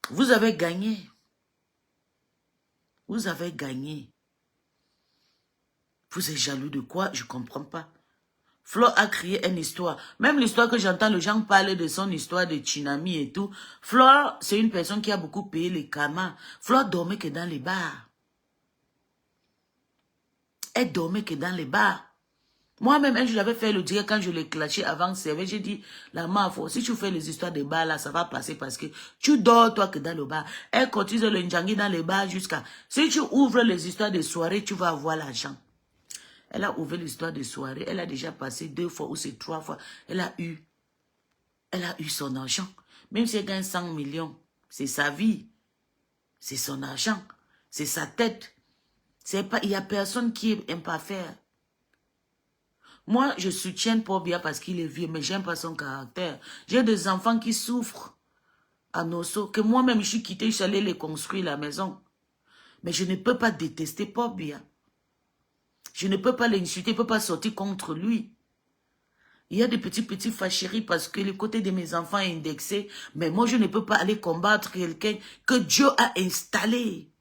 S1: vous avez gagné. Vous avez gagné. Vous êtes jaloux de quoi? Je ne comprends pas. Flo a créé une histoire. Même l'histoire que j'entends, les gens parler de son histoire de Chinami et tout. Flo, c'est une personne qui a beaucoup payé les camas. Flo dormait que dans les bars. Elle dormait que dans les bars. Moi-même, un jour, j'avais fait le direct quand je l'ai clashé avant servir. J'ai dit, la mafia, si tu fais les histoires de bars là, ça va passer parce que tu dors toi que dans le bar. Elle cotise le njangui dans les bars jusqu'à... Si tu ouvres les histoires de soirée, tu vas avoir l'argent. Elle a ouvert l'histoire de soirée. Elle a déjà passé 2 fois ou c'est 3 fois. Elle a eu son argent. Même si elle gagne 100 millions, c'est sa vie. C'est son argent. C'est sa tête. Il n'y a personne qui n'aime pas faire. Moi, je soutiens Paul Biya parce qu'il est vieux, mais j'aime pas son caractère. J'ai des enfants qui souffrent à Nosso, que moi-même, je suis quitté, je suis allé les construire la maison. Mais je ne peux pas détester Paul Biya. Je ne peux pas l'insulter, je ne peux pas sortir contre lui. Il y a des petits fâcheries parce que le côté de mes enfants est indexé. Mais moi, je ne peux pas aller combattre quelqu'un que Dieu a installé.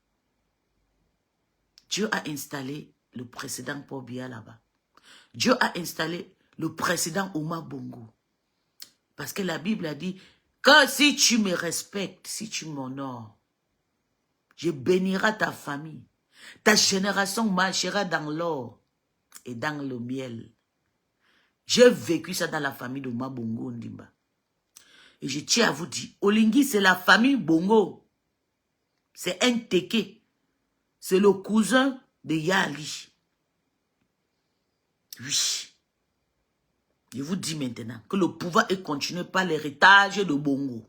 S1: Dieu a installé le précédent Paul Biya là-bas. Dieu a installé le précédent Omar Bongo. Parce que la Bible a dit que si tu me respectes, si tu m'honores, je bénirai ta famille. Ta génération marchera dans l'or et dans le miel. J'ai vécu ça dans la famille d'Omar Bongo Ndimba. Et je tiens à vous dire, Olingi, c'est la famille Bongo. C'est un Teke. C'est le cousin de Yali. Oui. Je vous dis maintenant que le pouvoir est continué par l'héritage de Bongo.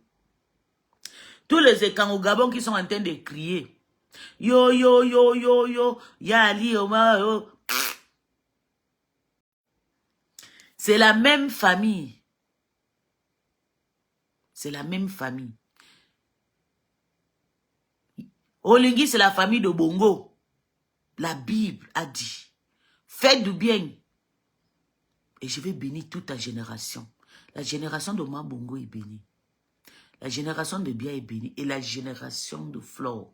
S1: Tous les écans au Gabon qui sont en train de crier. Yo, yo, yo, yo, yo, Yali, Omar, yo. C'est la même famille. C'est la même famille. Olingi, c'est la famille de Bongo. La Bible a dit, faites du bien. Et je vais bénir toute ta génération. La génération de Omar Bongo est bénie. La génération de Biya est bénie. Et la génération de Flore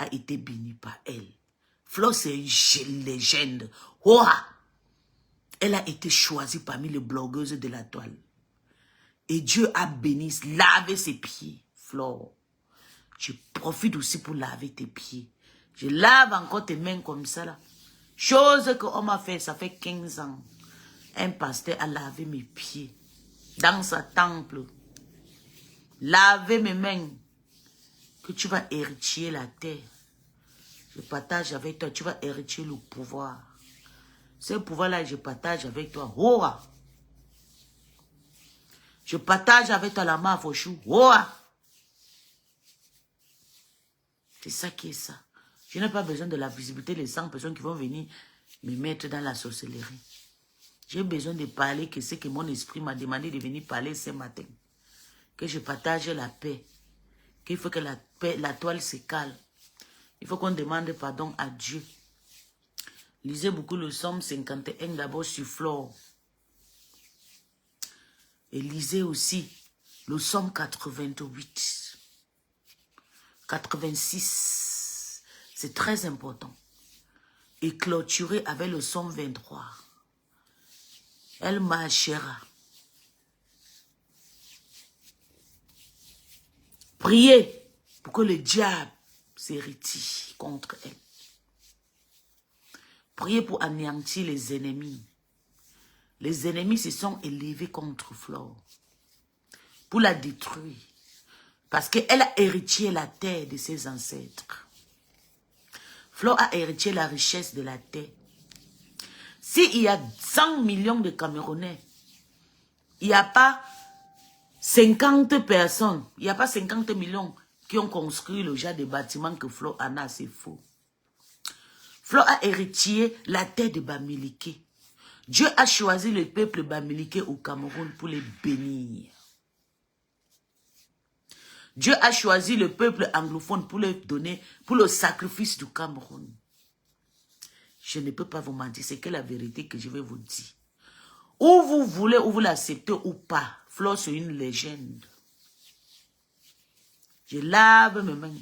S1: a été bénie par elle. Flore, c'est une légende. Ouah! Elle a été choisie parmi les blogueuses de la toile. Et Dieu a béni, lavé ses pieds, Flore. Je profite aussi pour laver tes pieds. Je lave encore tes mains comme ça là. Chose qu'on m'a fait, ça fait 15 ans. Un pasteur a lavé mes pieds dans sa temple. Laver mes mains. Que tu vas hériter la terre. Je partage avec toi. Tu vas hériter le pouvoir. Ce pouvoir-là, je partage avec toi. Ouah! Je partage avec toi la main à Fochou. Ouah! C'est ça qui est ça. Je n'ai pas besoin de la visibilité des 100 personnes qui vont venir me mettre dans la sorcellerie. J'ai besoin de parler que c'est que mon esprit m'a demandé de venir parler ce matin. Que je partage la paix. Qu'il faut que la paix, la toile se calme. Il faut qu'on demande pardon à Dieu. Lisez beaucoup le Somme 51 d'abord sur Flore. Et lisez aussi le Somme 88. 86. C'est très important. Et clôturez avec le Somme 23. Elle marchera. Priez pour que le diable s'hérite contre elle. Priez pour anéantir les ennemis. Les ennemis se sont élevés contre Flore. Pour la détruire. Parce qu'elle a hérité la terre de ses ancêtres. Flore a hérité la richesse de la terre. S'il y a 100 millions de Camerounais, il n'y a pas 50 personnes, il n'y a pas 50 millions qui ont construit le genre de bâtiments que Flore en a, c'est faux. Flore a hérité la terre de Bamileke. Dieu a choisi le peuple Bamileke au Cameroun pour les bénir. Dieu a choisi le peuple anglophone pour leur donner, pour le sacrifice du Cameroun. Je ne peux pas vous mentir, c'est que la vérité que je vais vous dire. Ou vous voulez, ou vous l'acceptez ou pas. Flore, c'est une légende. Je lave mes mains.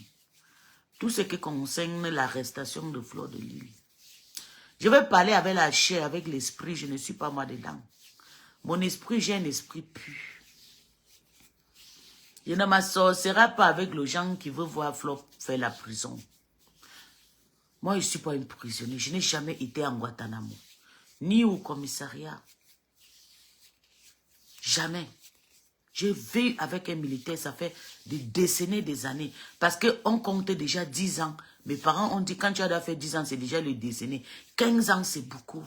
S1: Tout ce qui concerne l'arrestation de Flore de Lille. Je vais parler avec la chair, avec l'esprit. Je ne suis pas moi dedans. Mon esprit, j'ai un esprit pur. Je ne m'associerai pas avec les gens qui veulent voir Flo faire la prison. Moi, je ne suis pas une prisonnière. Je n'ai jamais été en Guantanamo. Ni au commissariat. Jamais. J'ai vécu avec un militaire, ça fait des décennies, des années. Parce qu'on comptait déjà 10 ans. Mes parents ont dit, quand tu as fait 10 ans, c'est déjà le décennie. 15 ans, c'est beaucoup.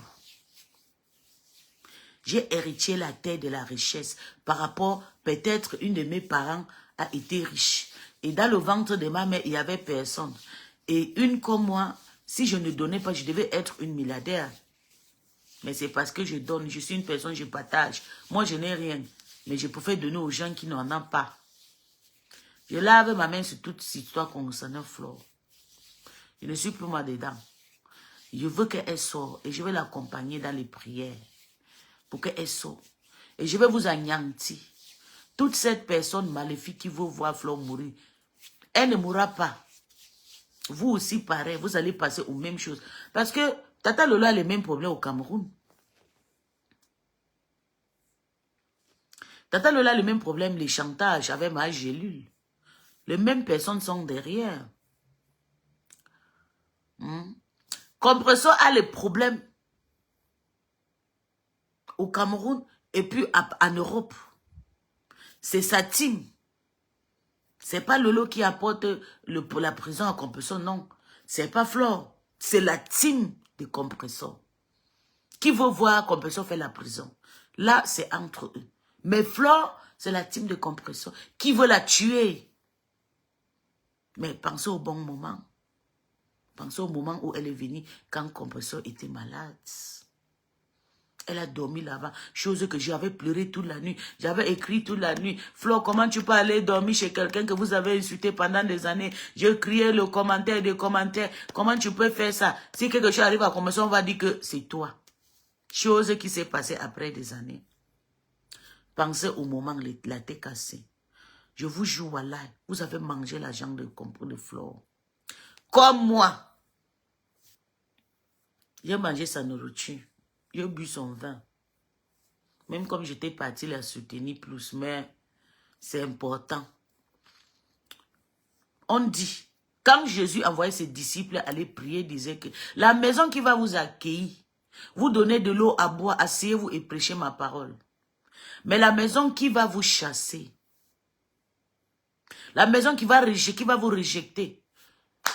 S1: J'ai hérité la terre de la richesse. Par rapport, peut-être, une de mes parents a été riche. Et dans le ventre de ma mère, il n'y avait personne. Et une comme moi, si je ne donnais pas, je devais être une milliardaire. Mais c'est parce que je donne. Je suis une personne, je partage. Moi, je n'ai rien. Mais je préfère donner aux gens qui n'en ont pas. Je lave ma main sur toute cette histoire concernant Flo. Je ne suis plus moi dedans. Je veux qu'elle sorte et je vais l'accompagner dans les prières pour qu'elle sorte. Et je vais vous anéantir. Toute cette personne maléfique qui veut voir Flo mourir, elle ne mourra pas. Vous aussi, pareil, vous allez passer aux mêmes choses. Parce que Tata Lola a les mêmes problèmes au Cameroun. Tata Lola a le même problème, les chantages avec ma gélule. Les mêmes personnes sont derrière. Compressor a les problèmes au Cameroun et puis en Europe. C'est sa team. C'est pas Lolo qui apporte la prison à Compressor, non. C'est pas Flore. C'est la team de Compressor. Qui veut voir Compressor faire la prison? Là, c'est entre eux. Mais Flore, c'est la team de Compressor. Qui veut la tuer? Mais pensez au bon moment. Pensez au moment où elle est venue quand Compressor était malade. Elle a dormi là-bas, chose que j'avais pleuré toute la nuit. J'avais écrit toute la nuit. Flo, comment tu peux aller dormir chez quelqu'un que vous avez insulté pendant des années? Je criais le commentaire des commentaires. Comment tu peux faire ça? Si quelque chose arrive à Compressor, on va dire que c'est toi. Chose qui s'est passée après des années. Pensez au moment où la tête cassée. Je vous jure, voilà, vous avez mangé l'argent de Flo. Comme moi. J'ai mangé sa nourriture. J'ai bu son vin. Même comme j'étais partie la soutenir plus, mais c'est important. On dit, quand Jésus envoyait ses disciples aller prier, il disait que la maison qui va vous accueillir, vous donner de l'eau à boire, asseyez-vous et prêchez ma parole. Mais la maison qui va vous chasser, la maison qui va vous rejeter,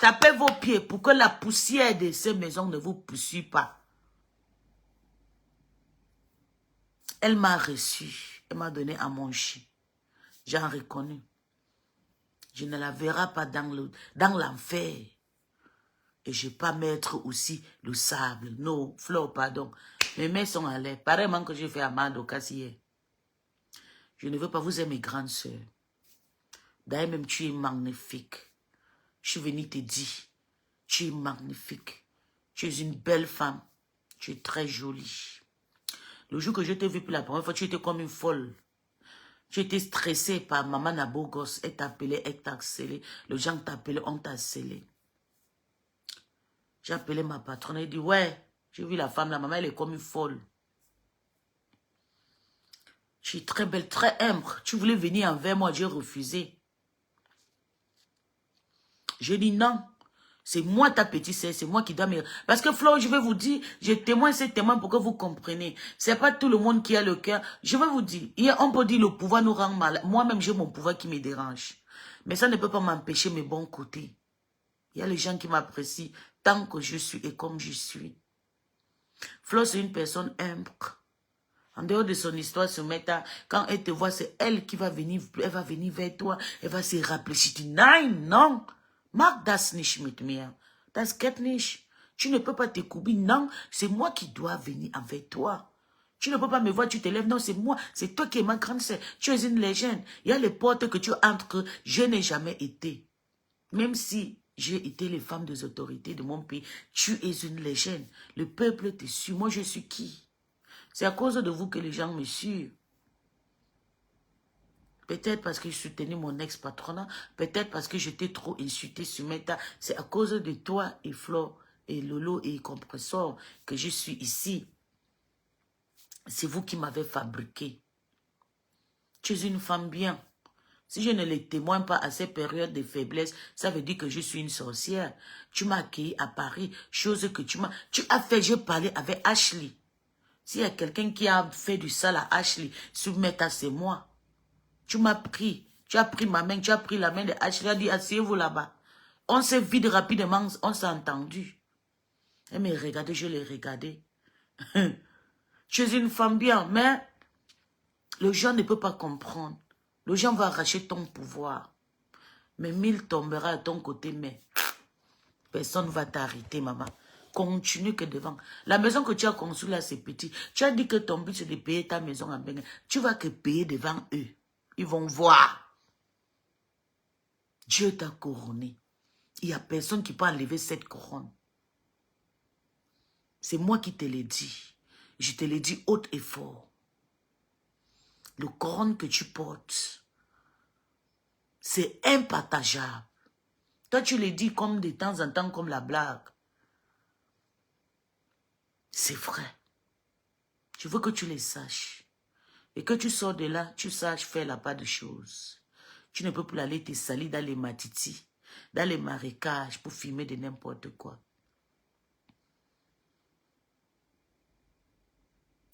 S1: tapez vos pieds pour que la poussière de ces maisons ne vous poursuive pas. Elle m'a reçu, elle m'a donné à manger. J'en reconnais. Je ne la verrai pas dans l'enfer. Et je ne vais pas mettre aussi le sable. Non, Flo, pardon. Mes mains sont à l'air. Pareillement que j'ai fait à Mado Cassier. Je ne veux pas, vous êtes mes grandes sœurs. D'ailleurs, même tu es magnifique. Je suis venue te dire, tu es magnifique. Tu es une belle femme. Tu es très jolie. Le jour que je t'ai vu pour la première fois, tu étais comme une folle. Tu étais stressée par maman Nabogos. Elle t'appelait, elle t'a harcelé. Les gens t'appelaient, on t'a harcelé. J'ai appelé ma patronne, elle dit, ouais, j'ai vu la femme, la maman, elle est comme une folle. Je suis très belle, très humble. Tu voulais venir envers moi, j'ai refusé. J'ai dit non. C'est moi ta petite sœur, c'est moi qui dois me... Parce que Flo, je vais vous dire, je témoigne ces témoins pour que vous compreniez. C'est pas tout le monde qui a le cœur. Je vais vous dire, on peut dire le pouvoir nous rend mal. Moi-même, j'ai mon pouvoir qui me dérange. Mais ça ne peut pas m'empêcher mes bons côtés. Il y a les gens qui m'apprécient tant que je suis et comme je suis. Flo, c'est une personne humble. En dehors de son histoire sur Meta, quand elle te voit, c'est elle qui va venir, elle va venir vers toi, elle va se rappeler. Je dis, non. Mag das nicht mit mir. Das geht nicht. Tu ne peux pas te couper. Non, c'est moi qui dois venir avec toi. Tu ne peux pas me voir, tu te lèves. Non, c'est moi. C'est toi qui es ma grande sœur. Tu es une légende. Il y a les portes que tu entres que je n'ai jamais été. Même si j'ai été les femmes des autorités de mon pays, tu es une légende. Le peuple te suit. Moi, je suis qui? C'est à cause de vous que les gens me suivent. Peut-être parce que je soutenais mon ex-patronat. Peut-être parce que j'étais trop insultée sur Meta. C'est à cause de toi et Flo et Lolo et Compressor que je suis ici. C'est vous qui m'avez fabriqué. Tu es une femme bien. Si je ne les témoigne pas à ces périodes de faiblesse, ça veut dire que je suis une sorcière. Tu m'as accueilli à Paris, chose que tu as fait, j'ai parlé avec Ashley. S'il y a quelqu'un qui a fait du sale à Ashley, Soumeta, c'est moi. Tu m'as pris, tu as pris ma main, tu as pris la main de Ashley, tu as dit, asseyez-vous là-bas. On s'est vide rapidement, on s'est entendu. Elle m'a regardé, je l'ai regardé. Tu es une femme bien, mais le gens ne peut pas comprendre. Le gens va arracher ton pouvoir. Mais mille tombera à ton côté, mais personne ne va t'arrêter, maman. Continue que devant. La maison que tu as construite là, c'est petit. Tu as dit que ton but, c'est de payer ta maison en Bénin. Tu vas que payer devant eux. Ils vont voir. Dieu t'a couronné. Il n'y a personne qui peut enlever cette couronne. C'est moi qui te l'ai dit. Je te l'ai dit haut et fort. Le couronne que tu portes, c'est impartageable. Toi, tu le dis comme de temps en temps, comme la blague. C'est vrai. Je veux que tu les saches. Et que tu sors de là, tu saches faire la part de choses. Tu ne peux plus aller te salir dans les matitis, dans les marécages pour filmer de n'importe quoi.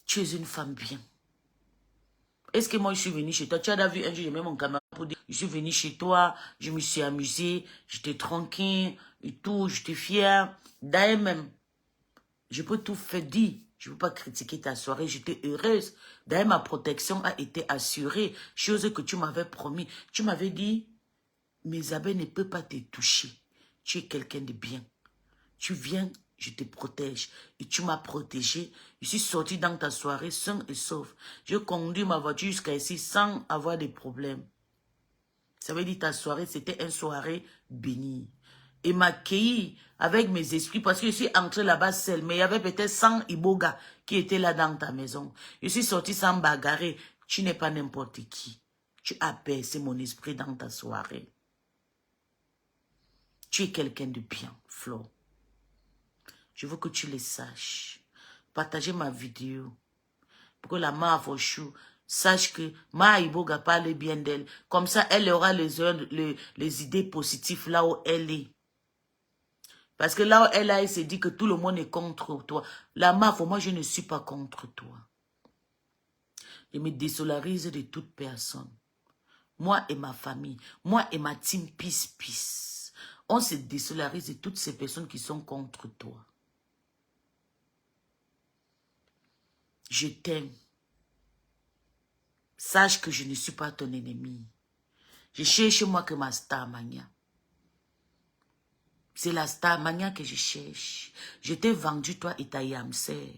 S1: Tu es une femme bien. Est-ce que moi je suis venue chez toi? Tu as vu un jour, j'ai mis mon caméra pour dire, je suis venue chez toi, je me suis amusée, j'étais tranquille et tout, j'étais fière. D'ailleurs même, je peux tout faire dire. Je ne peux pas critiquer ta soirée, j'étais heureuse. D'ailleurs, ma protection a été assurée, chose que tu m'avais promis. Tu m'avais dit, mes abeilles ne peuvent pas te toucher. Tu es quelqu'un de bien. Tu viens, je te protège. Et tu m'as protégé. Je suis sortie dans ta soirée sain et sauf. Je conduis ma voiture jusqu'à ici sans avoir de problème. Ça veut dire ta soirée, c'était une soirée bénie. Et m'accueillir avec mes esprits parce que je suis entrée là-bas seule. Mais il y avait peut-être 100 Iboga qui étaient là dans ta maison. Je suis sortie sans bagarrer. Tu n'es pas n'importe qui. Tu as percé mon esprit dans ta soirée. Tu es quelqu'un de bien, Flo. Je veux que tu le saches. Partagez ma vidéo. Pour que la Mafouchou sache que Ma Iboga parle bien d'elle. Comme ça, elle aura les idées positives là où elle est. Parce que là où elle s'est dit que tout le monde est contre toi. La Mafou, moi je ne suis pas contre toi. Je me désolarise de toute personne. Moi et ma famille. Moi et ma team Peace Peace. On se désolarise de toutes ces personnes qui sont contre toi. Je t'aime. Sache que je ne suis pas ton ennemi. Je cherche moi que ma star mania. C'est la star mania que je cherche. Je t'ai vendu toi et ta Yamser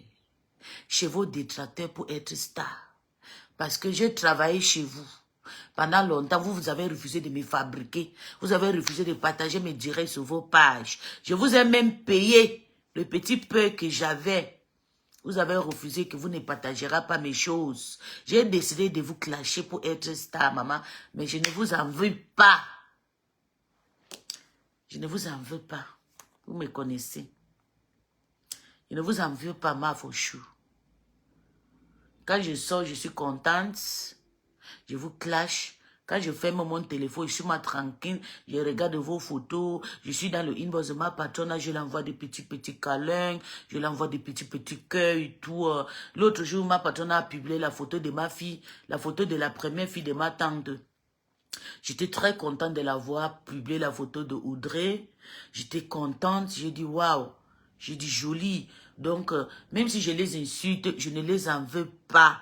S1: chez vos détracteurs pour être star. Parce que j'ai travaillé chez vous. Pendant longtemps, vous avez refusé de me fabriquer. Vous avez refusé de partager mes directs sur vos pages. Je vous ai même payé le petit peu que j'avais. Vous avez refusé que vous ne partagerez pas mes choses. J'ai décidé de vous clasher pour être star, maman. Mais je ne vous en veux pas. Je ne vous en veux pas. Vous me connaissez. Je ne vous en veux pas, ma fauchou. Quand je sors, je suis contente. Je vous clash. Quand je ferme mon téléphone, je suis tranquille. Je regarde vos photos. Je suis dans le inbox de ma patronne. Je l'envoie des petits câlins. Je l'envoie des petits cœurs et tout. L'autre jour, ma patronne a publié la photo de ma fille. La photo de la première fille de ma tante. J'étais très contente de la voir publier la photo de Audrey. J'étais contente. J'ai dit, waouh. J'ai dit, joli. Donc, même si je les insulte, je ne les en veux pas.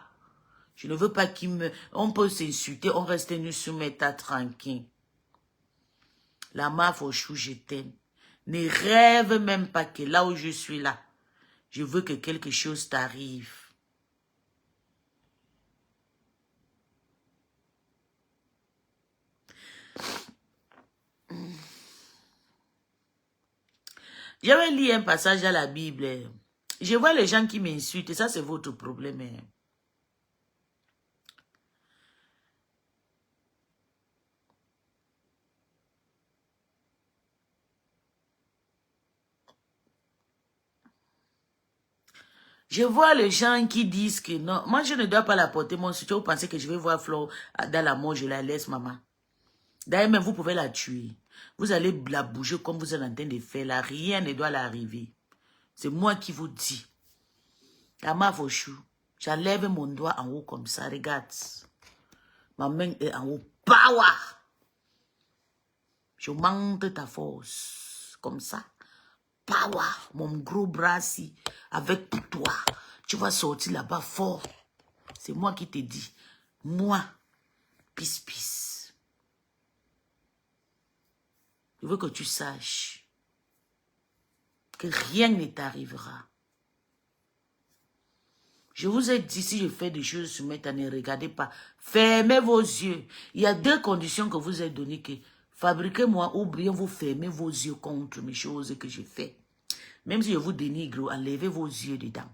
S1: Je ne veux pas qu'ils me... On peut s'insulter, on reste nous soumettre tranquille. La maf au chou, je t'aime. Ne rêve même pas que là où je suis là, je veux que quelque chose t'arrive. J'avais lu un passage dans la Bible. Je vois les gens qui m'insultent, et ça c'est votre problème. Je vois les gens qui disent que non, moi je ne dois pas la porter mon soutien. Vous pensez que je vais voir Flore dans la mort, je la laisse, maman. D'ailleurs, même vous pouvez la tuer. Vous allez la bouger comme vous êtes en train de faire là. Rien ne doit l'arriver. C'est moi qui vous dis. La main vos choux. J'enlève mon doigt en haut comme ça. Regarde. Ma main est en haut. Power! Je monte ta force. Comme ça. Power. Mon gros bras ici. Avec toi. Tu vas sortir là-bas fort. C'est moi qui te dis. Moi. Peace, peace. Je veux que tu saches que rien ne t'arrivera. Je vous ai dit, si je fais des choses sur mes ne regardez pas. Fermez vos yeux. Il y a deux conditions que vous avez données. Que fabriquez-moi ou bien vous fermez vos yeux contre mes choses que je fais. Même si je vous dénigre, enlevez vos yeux dedans.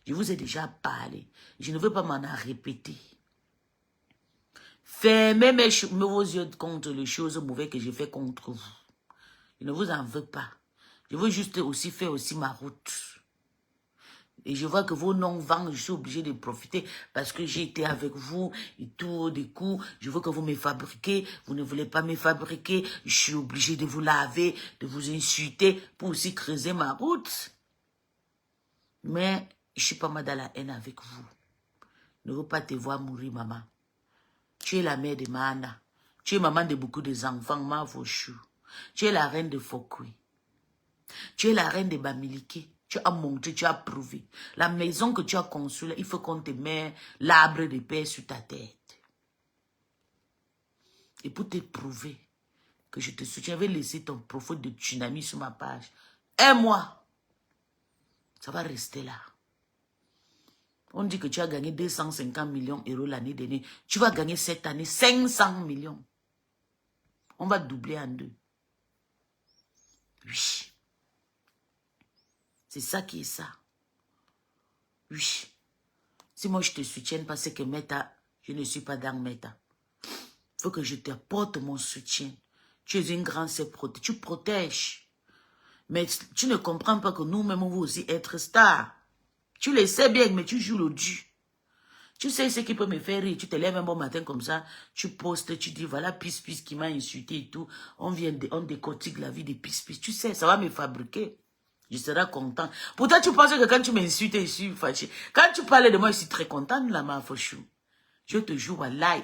S1: Je vous ai déjà parlé. Je ne veux pas m'en répéter. Fermez vos yeux contre les choses mauvaises que je fais contre vous. Je ne vous en veux pas. Je veux juste aussi faire aussi ma route. Et je vois que vos noms vendent, je suis obligé de profiter parce que j'ai été avec vous et tout, du coup, je veux que vous me fabriquez, vous ne voulez pas me fabriquer, je suis obligé de vous laver, de vous insulter pour aussi creuser ma route. Mais je ne suis pas mal dans la haine avec vous. Je ne veux pas te voir mourir, maman. Tu es la mère de Mahana. Tu es maman de beaucoup d'enfants, Mavochou. Tu es la reine de Fokui. Tu es la reine de Bamileke. Tu as montré, tu as prouvé. La maison que tu as conçue, il faut qu'on te mette l'arbre de paix sur ta tête. Et pour te prouver que je te soutiens, je vais laisser ton profil de tsunami sur ma page. Un mois, ça va rester là. On dit que tu as gagné 250 millions d'euros l'année dernière. Tu vas gagner cette année 500 millions. On va doubler en deux. Oui. C'est ça qui est ça. Oui. Si moi je te soutiens parce que Meta, je ne suis pas dans Meta. Il faut que je t'apporte mon soutien. Tu es une grande protège. Tu protèges. Mais tu ne comprends pas que nous-mêmes, on veut aussi être stars. Tu le sais bien, mais tu joues le dû. Tu sais ce qui peut me faire rire. Tu te lèves un bon matin comme ça, tu postes, tu dis, voilà, Peace qui m'a insulté et tout. On décortique la vie de Peace. Tu sais, ça va me fabriquer. Je serai content. Pourtant, tu penses que quand tu m'insultes, je suis fâché. Quand tu parles de moi, je suis très content, la ma fauchou. Je te joue à l'ail.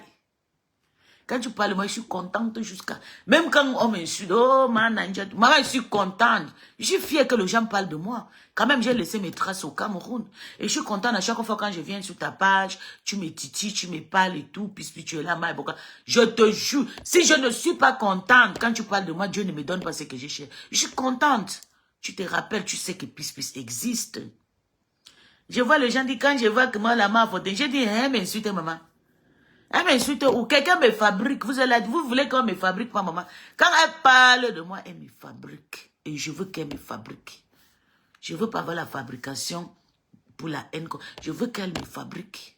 S1: Quand tu parles de moi, je suis contente jusqu'à... Même quand on m'insulte, oh, maman, je suis contente. Je suis fière que les gens parlent de moi. Quand même, j'ai laissé mes traces au Cameroun. Et je suis contente à chaque fois quand je viens sur ta page, tu me titilles, tu me parles et tout, puis tu es là, je te jure, si je ne suis pas contente, quand tu parles de moi, Dieu ne me donne pas ce que j'ai cher. Je suis contente. Tu te rappelles, tu sais que Peace existe. Je vois les gens dire, quand je vois que moi, la main a fauté, je dis, hein, m'insulte, maman. Elle m'insulte ou quelqu'un me fabrique. Vous voulez qu'on me fabrique, pas maman. Quand elle parle de moi, elle me fabrique. Et je veux qu'elle me fabrique. Je veux pas avoir la fabrication pour la haine. Je veux qu'elle me fabrique.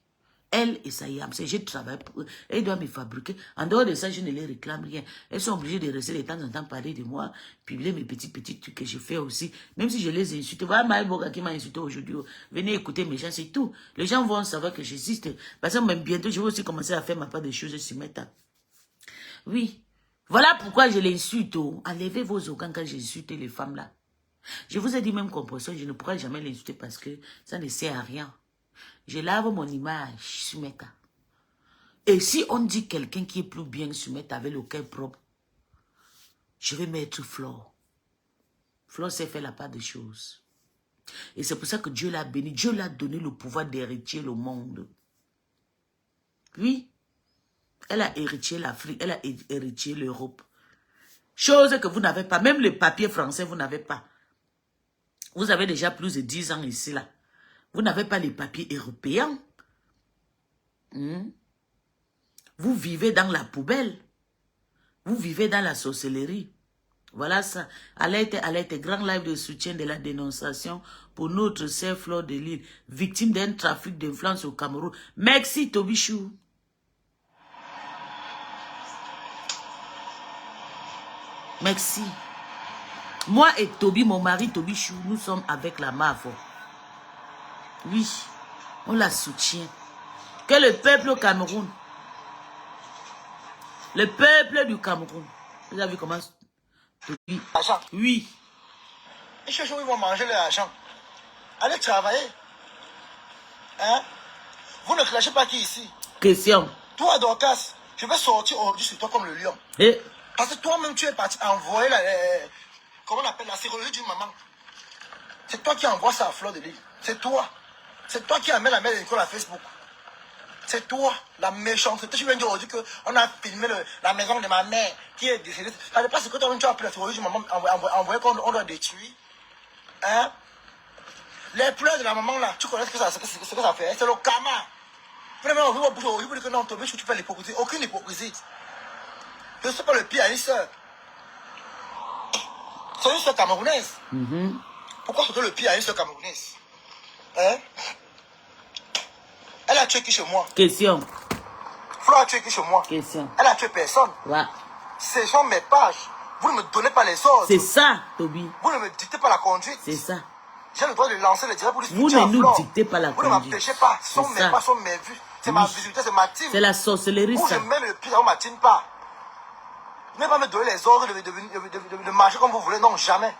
S1: Elle et sa yam, je travaille pour eux. Elle doit me fabriquer. En dehors de ça, je ne les réclame rien. Elles sont obligées de rester de temps en temps parler de moi, publier mes petits trucs que je fais aussi. Même si je les insulte. Voilà Maël qui m'a insulté aujourd'hui. Venez écouter mes gens, c'est tout. Les gens vont savoir que j'existe. Parce que même bientôt, je vais aussi commencer à faire ma part de choses sur Meta. Oui. Voilà pourquoi je l'insulte. Enlevez vos organes quand j'insulte les femmes là. Je vous ai dit même composition, je ne pourrai jamais l'insulter parce que ça ne sert à rien. Je lave mon image sur Meta. Et si on dit quelqu'un qui est plus bien sur Meta avec le cœur propre, je vais mettre Flore. Flore sait faire la part des choses. Et c'est pour ça que Dieu l'a béni. Dieu l'a donné le pouvoir d'hériter le monde. Oui, elle a hérité l'Afrique, elle a hérité l'Europe. Chose que vous n'avez pas. Même le papier français, vous n'avez pas. Vous avez déjà plus de 10 ans ici, là. Vous n'avez pas les papiers européens. Vous vivez dans la poubelle. Vous vivez dans la sorcellerie. Voilà ça. Alerte, grand live de soutien de la dénonciation pour notre sœur Flore de Lille, victime d'un trafic d'influence au Cameroun. Merci, Tobichou. Merci. Moi et Toby, mon mari Tobichou, nous sommes avec la MAFO. Oui, on la soutient. Que le peuple au Cameroun, le peuple du Cameroun, vous avez vu comment... Oui.
S2: Argent.
S1: Oui.
S2: Et chaque jour, ils vont manger leur argent. Allez travailler. Hein? Vous ne clashez pas qui ici?
S1: Question.
S2: Toi, Dorcas, je vais sortir aujourd'hui sur toi comme le lion.
S1: Et
S2: Parce que toi-même, tu es parti envoyer comment on appelle la sérologie d'une maman. C'est toi qui envoie ça à Fleur de Lys. C'est toi. C'est toi qui amène la mère de l'école à Facebook. C'est toi, la méchanceté. Tu viens de dire aujourd'hui qu'on a filmé la maison de ma mère qui est décédée. Ça n'est pas ce que toi-même tu as appelé la sérologie d'une maman, envoyé qu'on doit détruire. Hein? Les pleurs de la maman là, tu connais ce que ça fait. C'est le karma. Vraiment, on veut dire que non, tu fais l'hypocrisie. Aucune hypocrisie. Je ne sais pas le pire à une soeur. C'est une soeur camerounaise. Pourquoi c'est le pire à une soeur camerounaise? Hein? Elle a tué qui chez moi?
S1: question.
S2: Flo a tué qui chez moi?
S1: Question.
S2: Elle a tué personne.
S1: Ouais.
S2: Ce sont mes pages. Vous ne me donnez pas les ordres.
S1: C'est ça, Toby.
S2: Vous ne me dictez pas la conduite.
S1: C'est ça.
S2: J'ai le droit de lancer le direct pour
S1: Vous ne nous dictez pas la
S2: conduite. Vous ne
S1: conduite.
S2: m'empêchez pas. Ce sont mes pas, ce sont mes vues. C'est ma visibilité, c'est ma team.
S1: C'est la sorcellerie,
S2: Vous,
S1: ça.
S2: je mets le pied dans ma team pas. Ne pas me donner les ordres de marcher comme vous voulez. Non, jamais.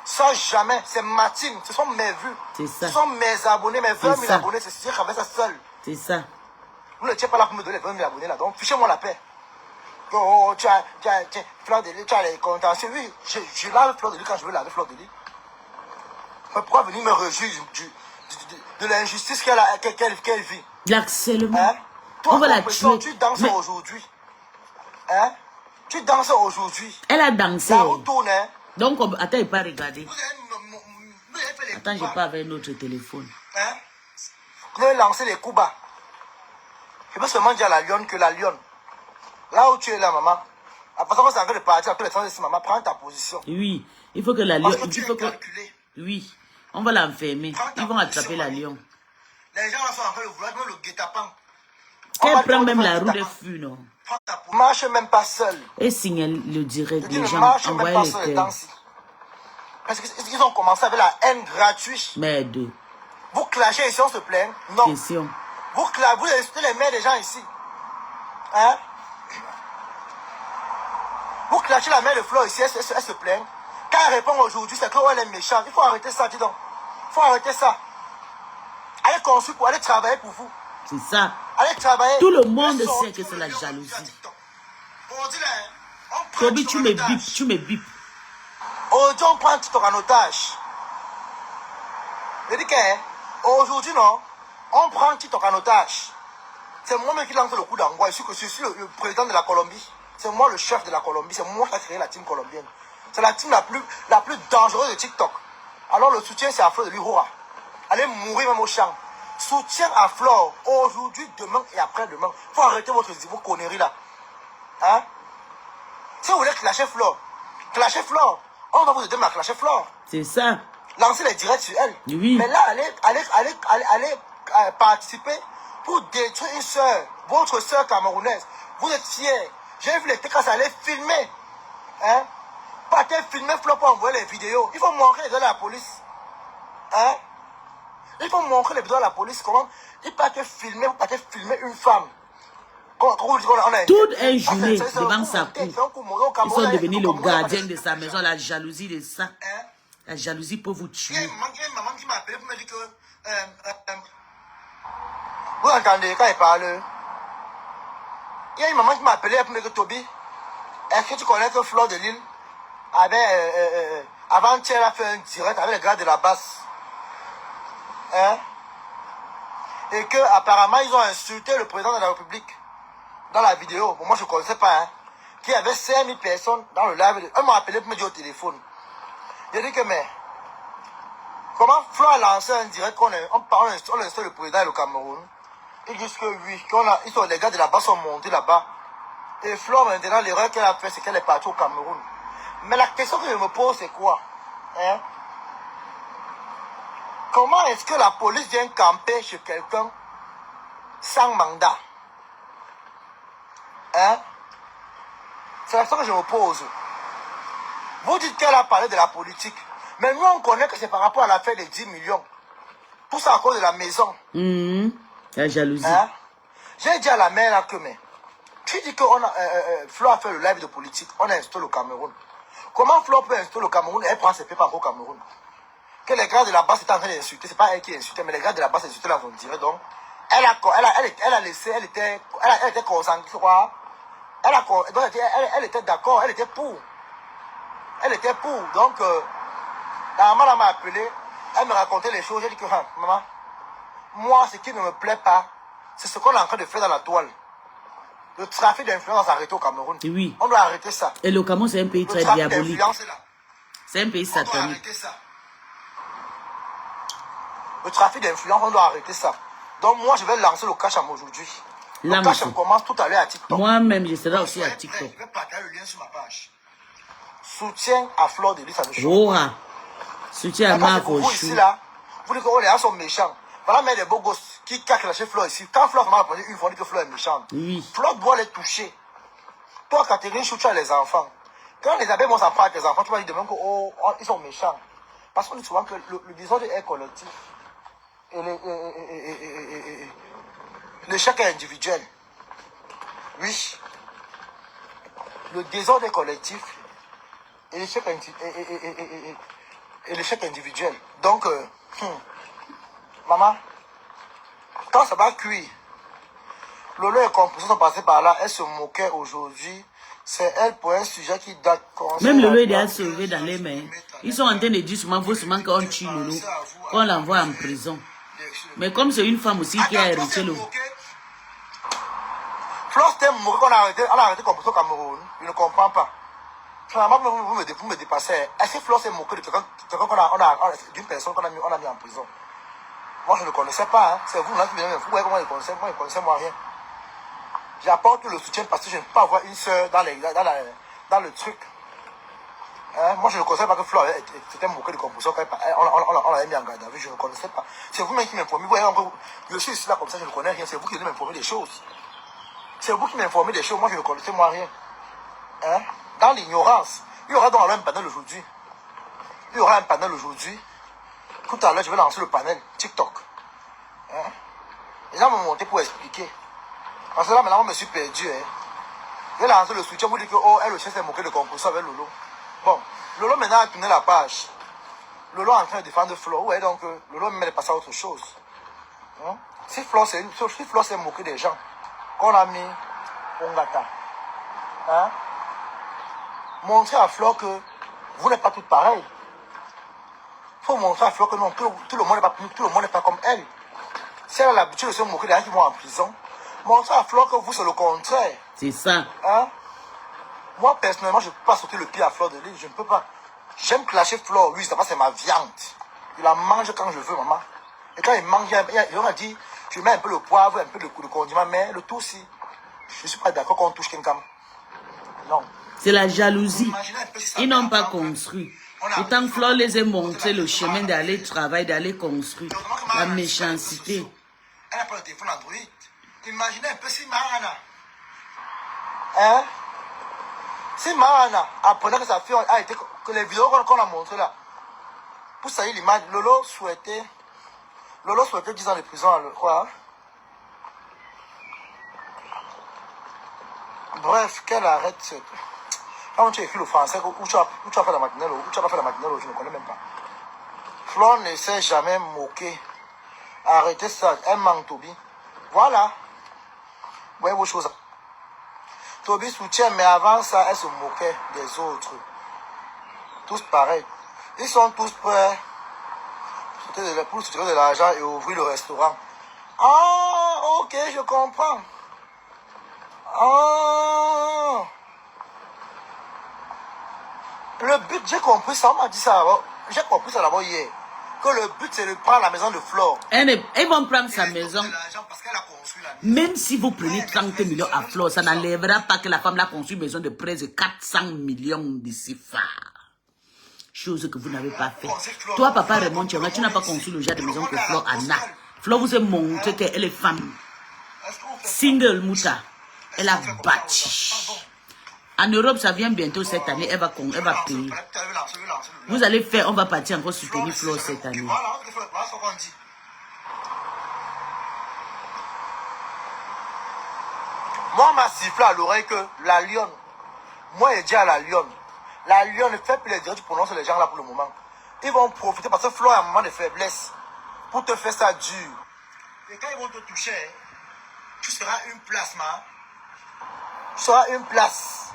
S2: Ça, jamais. C'est ma team. Ce sont mes vues.
S1: C'est ça.
S2: Ce sont mes abonnés, mes 20 000 abonnés. C'est sûr qu'avec ça seul.
S1: C'est ça.
S2: Vous ne tiens pas là pour me donner les 20 000 abonnés là. Donc, fichez-moi la paix. Oh, tu as Fleur de Lys, tu as les contentieux. Oui, je lave Fleur de Lys quand je veux laver Fleur de Lys. Mais pourquoi venir me réjouir de l'injustice qu'elle vit?
S1: L'harcèlement.
S2: Hein? Toi,
S1: On va la tuer.
S2: Tu danses aujourd'hui. Hein? Tu danses aujourd'hui.
S1: Elle a dansé.
S2: La route tourne. Hein?
S1: Donc, attends, il pas regarder.
S2: Vous avez fait les
S1: Attends,
S2: coups
S1: je
S2: bas.
S1: pas avec notre téléphone.
S2: Hein? Vous avez lancé les coups bas. Je peux seulement dire à la lionne que la lionne, là où tu es là, maman, après ça, on s'en va de partir, après le temps de dire, maman, prends ta position.
S1: Oui, il faut que la
S2: Parce
S1: lion...
S2: que tu es calculé.
S1: Oui, on va l'enfermer. Ils vont attraper la lion.
S2: Les gens là sont en train de vouloir même le guet-apens.
S1: Qu'elle prend même la roue des fûts, non?
S2: Marche même pas seul.
S1: Et signale le direct,
S2: Je dis,
S1: les
S2: ne
S1: gens
S2: marche même
S1: envoient
S2: pas
S1: les
S2: seul les
S1: cœurs.
S2: temps-ci. Parce qu'ils ont commencé avec la haine gratuite.
S1: Merde.
S2: Vous clashez ici, on se plaint. Non.
S1: Question.
S2: Vous insultez les mères des gens ici. Hein? Vous clashez la mère de Fleur ici, elle se plaint. Quand elle répond aujourd'hui, c'est qu'elle est méchante. Il faut arrêter ça, dis donc. Il faut arrêter ça. Allez construire pour aller travailler pour vous.
S1: C'est ça.
S2: Allez travailler.
S1: Tout le monde sait que c'est la jalousie.
S2: Aujourd'hui, là, on prend
S1: Toby,
S2: TikTok
S1: tu
S2: en
S1: me
S2: otage.
S1: bipes, tu me bipes.
S2: Aujourd'hui, on prend TikTok en otage. Je dis qu'aujourd'hui, non, on prend TikTok en otage. C'est moi-même qui lance le coup d'envoi. Je suis le président de la Colombie. C'est moi le chef de la Colombie. C'est moi qui ai créé la team colombienne. C'est la team la plus dangereuse de TikTok. Alors le soutien, c'est à Fleur de Lys. Allez mourir même au champ. Soutien à Fleur. Aujourd'hui, demain et après-demain. Il faut arrêter vos conneries là. Hein? Si vous voulez clasher Fleur, on va vous aider à clasher Fleur.
S1: C'est ça.
S2: Lancer les directs sur elle.
S1: Oui.
S2: Mais là, allez participer pour détruire une soeur, votre soeur camerounaise. Vous êtes fiers. J'ai vu les TKS aller filmer. Hein? Partez filmer Fleur pour envoyer les vidéos. Il faut montrer les vidéos à la police. Hein? Il faut montrer les vidéos à la police. Comment il partez filmer une femme.
S1: Toute injurée devant sa cour. Ils sont devenus le gardien de sa maison. La jalousie de ça.
S2: Hein?
S1: La jalousie peut vous tuer.
S2: Il y a une maman qui m'a appelé pour me dire que... vous entendez quand il parle? Il y a une maman qui m'a appelé pour me dire que Toby, est-ce que tu connais que Fleur de Lys avait... avant-hier, elle a fait un direct avec les gars de la basse. Hein? Et que apparemment ils ont insulté le président de la République dans la vidéo. Bon, moi je ne connaissais pas. Hein? Qu'il y avait 5000 personnes dans le live. Eux m'ont appelé pour me dire au téléphone. J'ai dit que mais comment Fleur a lancé un direct qu'on insulte le président et le Cameroun. Ils disent que oui, les gars de là-bas sont montés là-bas. Et Fleur maintenant l'erreur qu'elle a fait c'est qu'elle est partie au Cameroun. Mais la question que je me pose c'est quoi? Hein? Comment est-ce que la police vient camper chez quelqu'un sans mandat? Hein? C'est la question que je me pose. Vous dites qu'elle a parlé de la politique. Mais nous, on connaît que c'est par rapport à l'affaire des 10 millions. Tout ça à cause de la maison.
S1: La jalousie.
S2: Hein? J'ai dit à la mère là que, mais, tu dis que Flo a fait le live de politique, on a installé le Cameroun. Comment Flo peut installer le Cameroun et elle prend ses papers au Cameroun? Que les gars de la base étaient en train d'insulter, c'est pas elle qui insultait, mais les gars de la base insultaient dans son direct. Donc, elle a laissé, elle était concentrée, quoi. Elle était d'accord, elle était pour. Elle était pour. Donc, la maman m'a appelé, elle me racontait les choses. J'ai dit que, maman, moi, ce qui ne me plaît pas, c'est ce qu'on est en train de faire dans la toile. Le trafic d'influence a arrêté au Cameroun.
S1: Oui.
S2: On doit arrêter ça.
S1: Et le Cameroun, c'est un pays très diabolique. C'est un pays satanique.
S2: On doit arrêter ça. Le trafic d'influence, on doit arrêter ça. Donc, moi, je vais lancer le Cacham aujourd'hui. Le Cacham commence tout à l'heure à TikTok.
S1: Moi-même, je serai aussi à TikTok.
S2: Je vais partager le lien sur ma page. Soutien à Fleur de Lys, ça me choque.
S1: Oh, soutien à Marco.
S2: Vous ici, là, vous dites que les gens sont méchants. Voilà, mais des beaux gosses qui cachent lâcher Fleur ici. Quand Fleur m'a répondu une fois, on dit que Fleur est méchante.
S1: Oui.
S2: Fleur doit les toucher. Toi, Catherine Chou, tu as les enfants. Quand les abeilles vont s'en prendre à tes enfants, tu vas dire demain qu'ils sont méchants. Parce qu'on dit souvent que le désordre est collectif. Et l'échec est individuel. Oui. Le désordre est collectif. Et l'échec individuel. Donc, maman, quand ça va cuire, Lolo et Composition sont passés par là, elle se moquait aujourd'hui. C'est elle pour un sujet qui date.
S1: Même Lolo est déjà sauvé dans les mains. Ils sont en train de dire souvent, qu'on tue Lolo, qu'on l'envoie en prison. Mais comme c'est une femme aussi qui a hérité Lolo.
S2: Flore t'es moqué qu'on a arrêté Composition au Cameroun. Je ne comprends pas. Finalement, vous me dépassez. Est-ce que Flore s'est moqué de quelqu'un d'une personne qu'on a mis en prison? Moi, je ne connaissais pas. Hein. C'est vous là qui venez me foutre. Moi, je ne connaissais moi rien. J'apporte le soutien parce que je ne peux pas avoir une soeur dans le truc. Hein? Moi, je ne connaissais pas que Flore était moqué de Composition. On l'avait mis en garde à vue. Je ne connaissais pas. C'est vous-même qui m'informez. Vous voyez, je suis ici là comme ça, je ne connais rien. C'est vous qui venez m'informer des choses. C'est vous qui m'informez des choses. Moi, je ne connaissais moi rien. Hein? Dans l'ignorance. Il y aura donc un panel aujourd'hui. Tout à l'heure, je vais lancer le panel TikTok. Hein? Les gens m'ont monté pour expliquer. Parce que là, maintenant, je me suis perdu. Hein? Je vais lancer le soutien. Vous dites que, elle aussi s'est moquée de Composition avec Lolo. Bon, Lolo maintenant a tourné la page. Lolo est en train de défendre Flo. Ouais, donc, Lolo me met passer à autre chose. Hein? Si Flo s'est moqué des gens, qu'on a mis Ongata. Hein? Montrer à Flo que vous n'êtes pas toutes pareilles. Il faut montrer à Flo que non, tout le monde n'est pas comme elle. Si elle a l'habitude de se moquer des gens qui vont en prison, montrer à Flo que vous, c'est le contraire.
S1: C'est ça.
S2: Hein? Moi, personnellement, je ne peux pas sauter le pied à Fleur de Lys. Je ne peux pas. J'aime clasher Fleur. Lui, c'est ma viande. Il la mange quand je veux, maman. Et quand il mange, il m'a dit, je mets un peu le poivre, un peu de condiment, mais le tout, si. Je ne suis pas d'accord qu'on touche quelqu'un. Non.
S1: C'est la jalousie. Ils n'ont pas construit. Autant que Flore les a montré le chemin d'aller travailler, d'aller construire. La méchanceté.
S2: Elle a pas le téléphone Android. Imaginez un peu si Mahana. Hein? Si Mahana apprenait que sa fille a été. Que les vidéos qu'on a montrées là. Pour salir l'image, Lolo souhaitait 10 ans de prison, je crois. Bref, qu'elle arrête cette. Quand tu écris le français, où tu as fait la matinale, où tu as pas fait la matinale, je ne connais même pas. Flore ne s'est jamais moqué. Arrêtez ça, elle manque Toby. Voilà. Vous voyez vos choses. Toby soutient, mais avant ça, elle se moquait des autres. Tous pareils. Ils sont tous prêts pour se tirer de l'argent et ouvrir le restaurant. Ah, ok, je comprends. Ah. Le but, j'ai compris ça, on m'a dit ça d'abord. J'ai compris ça d'abord hier. Que le but, c'est de prendre la maison de Flore.
S1: Ils vont prendre sa maison. Même si vous prenez 30 millions à Flore, ça n'enlèvera pas que la femme l'a construit une maison de près de 400 millions de CFA. Chose que vous n'avez pas fait. Toi, papa Raymond, tu n'as pas construit le genre de maison que Flore en a. Flore vous a montré qu'elle est femme. Single Mouta. Elle a bâti. En Europe, ça vient bientôt cette année. Elle va payer. Vous allez faire, on va partir encore soutenir Flore cette année.
S2: Moi, on m'a sifflé à l'oreille que la lionne, moi, j'ai dit à la lionne fait plaisir, tu prononces les gens là pour le moment. Ils vont profiter parce que Flo a un moment de faiblesse pour te faire ça dur. Et quand ils vont te toucher, tu seras une place, ma. Tu seras une place.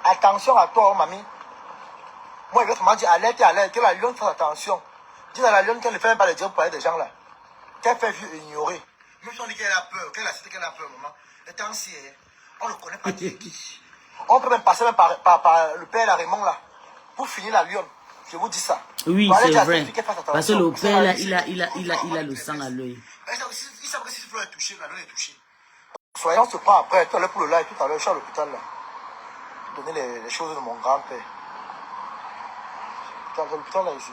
S2: Attention à toi, mamie. Moi, je vais te dire alerte et alerte, que la lionne fasse attention. Dis à la lionne qu'elle ne fait même pas le dire pour parler des gens là. Qu'elle fait ignorer. Même si on dit qu'elle a peur, qu'elle a cité qu'elle a peur, maman. Le temps si on ne connaît pas qui. On peut même passer même par le père la Raymond là. Pour finir la lionne. Je vous dis ça.
S1: Oui, c'est vrai. Parce que le père là, il a le sang à l'œil.
S2: Il savent que si Flo est touché, la lionne est touchée. Soyons se prend après, tout à l'heure pour le live, tout à l'heure, je suis à l'hôpital là. Donner les choses de mon grand-père. Dans l'hôpital là ici.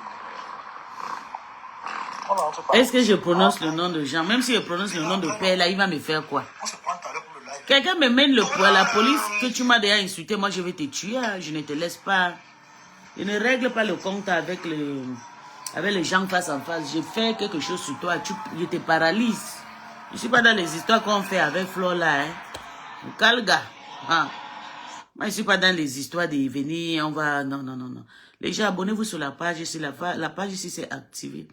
S1: Est-ce que je prononce le nom de Jean? Même si je prononce le nom de père, là, il va me faire quoi? Quelqu'un me mène le poids à la police que tu m'as déjà insulté, moi je vais te tuer. Hein. Je ne te laisse pas. Je ne règle pas le compte avec les gens face en face. Je fais quelque chose sur toi, je te paralyse. Je ne suis pas dans les histoires qu'on fait avec Flo là. Hein. Calga. Hein. Moi, je ne suis pas dans les histoires de venir, on va... Non, non, non, non. Les gens, abonnez-vous sur la page. Ici, la page ici, c'est activé.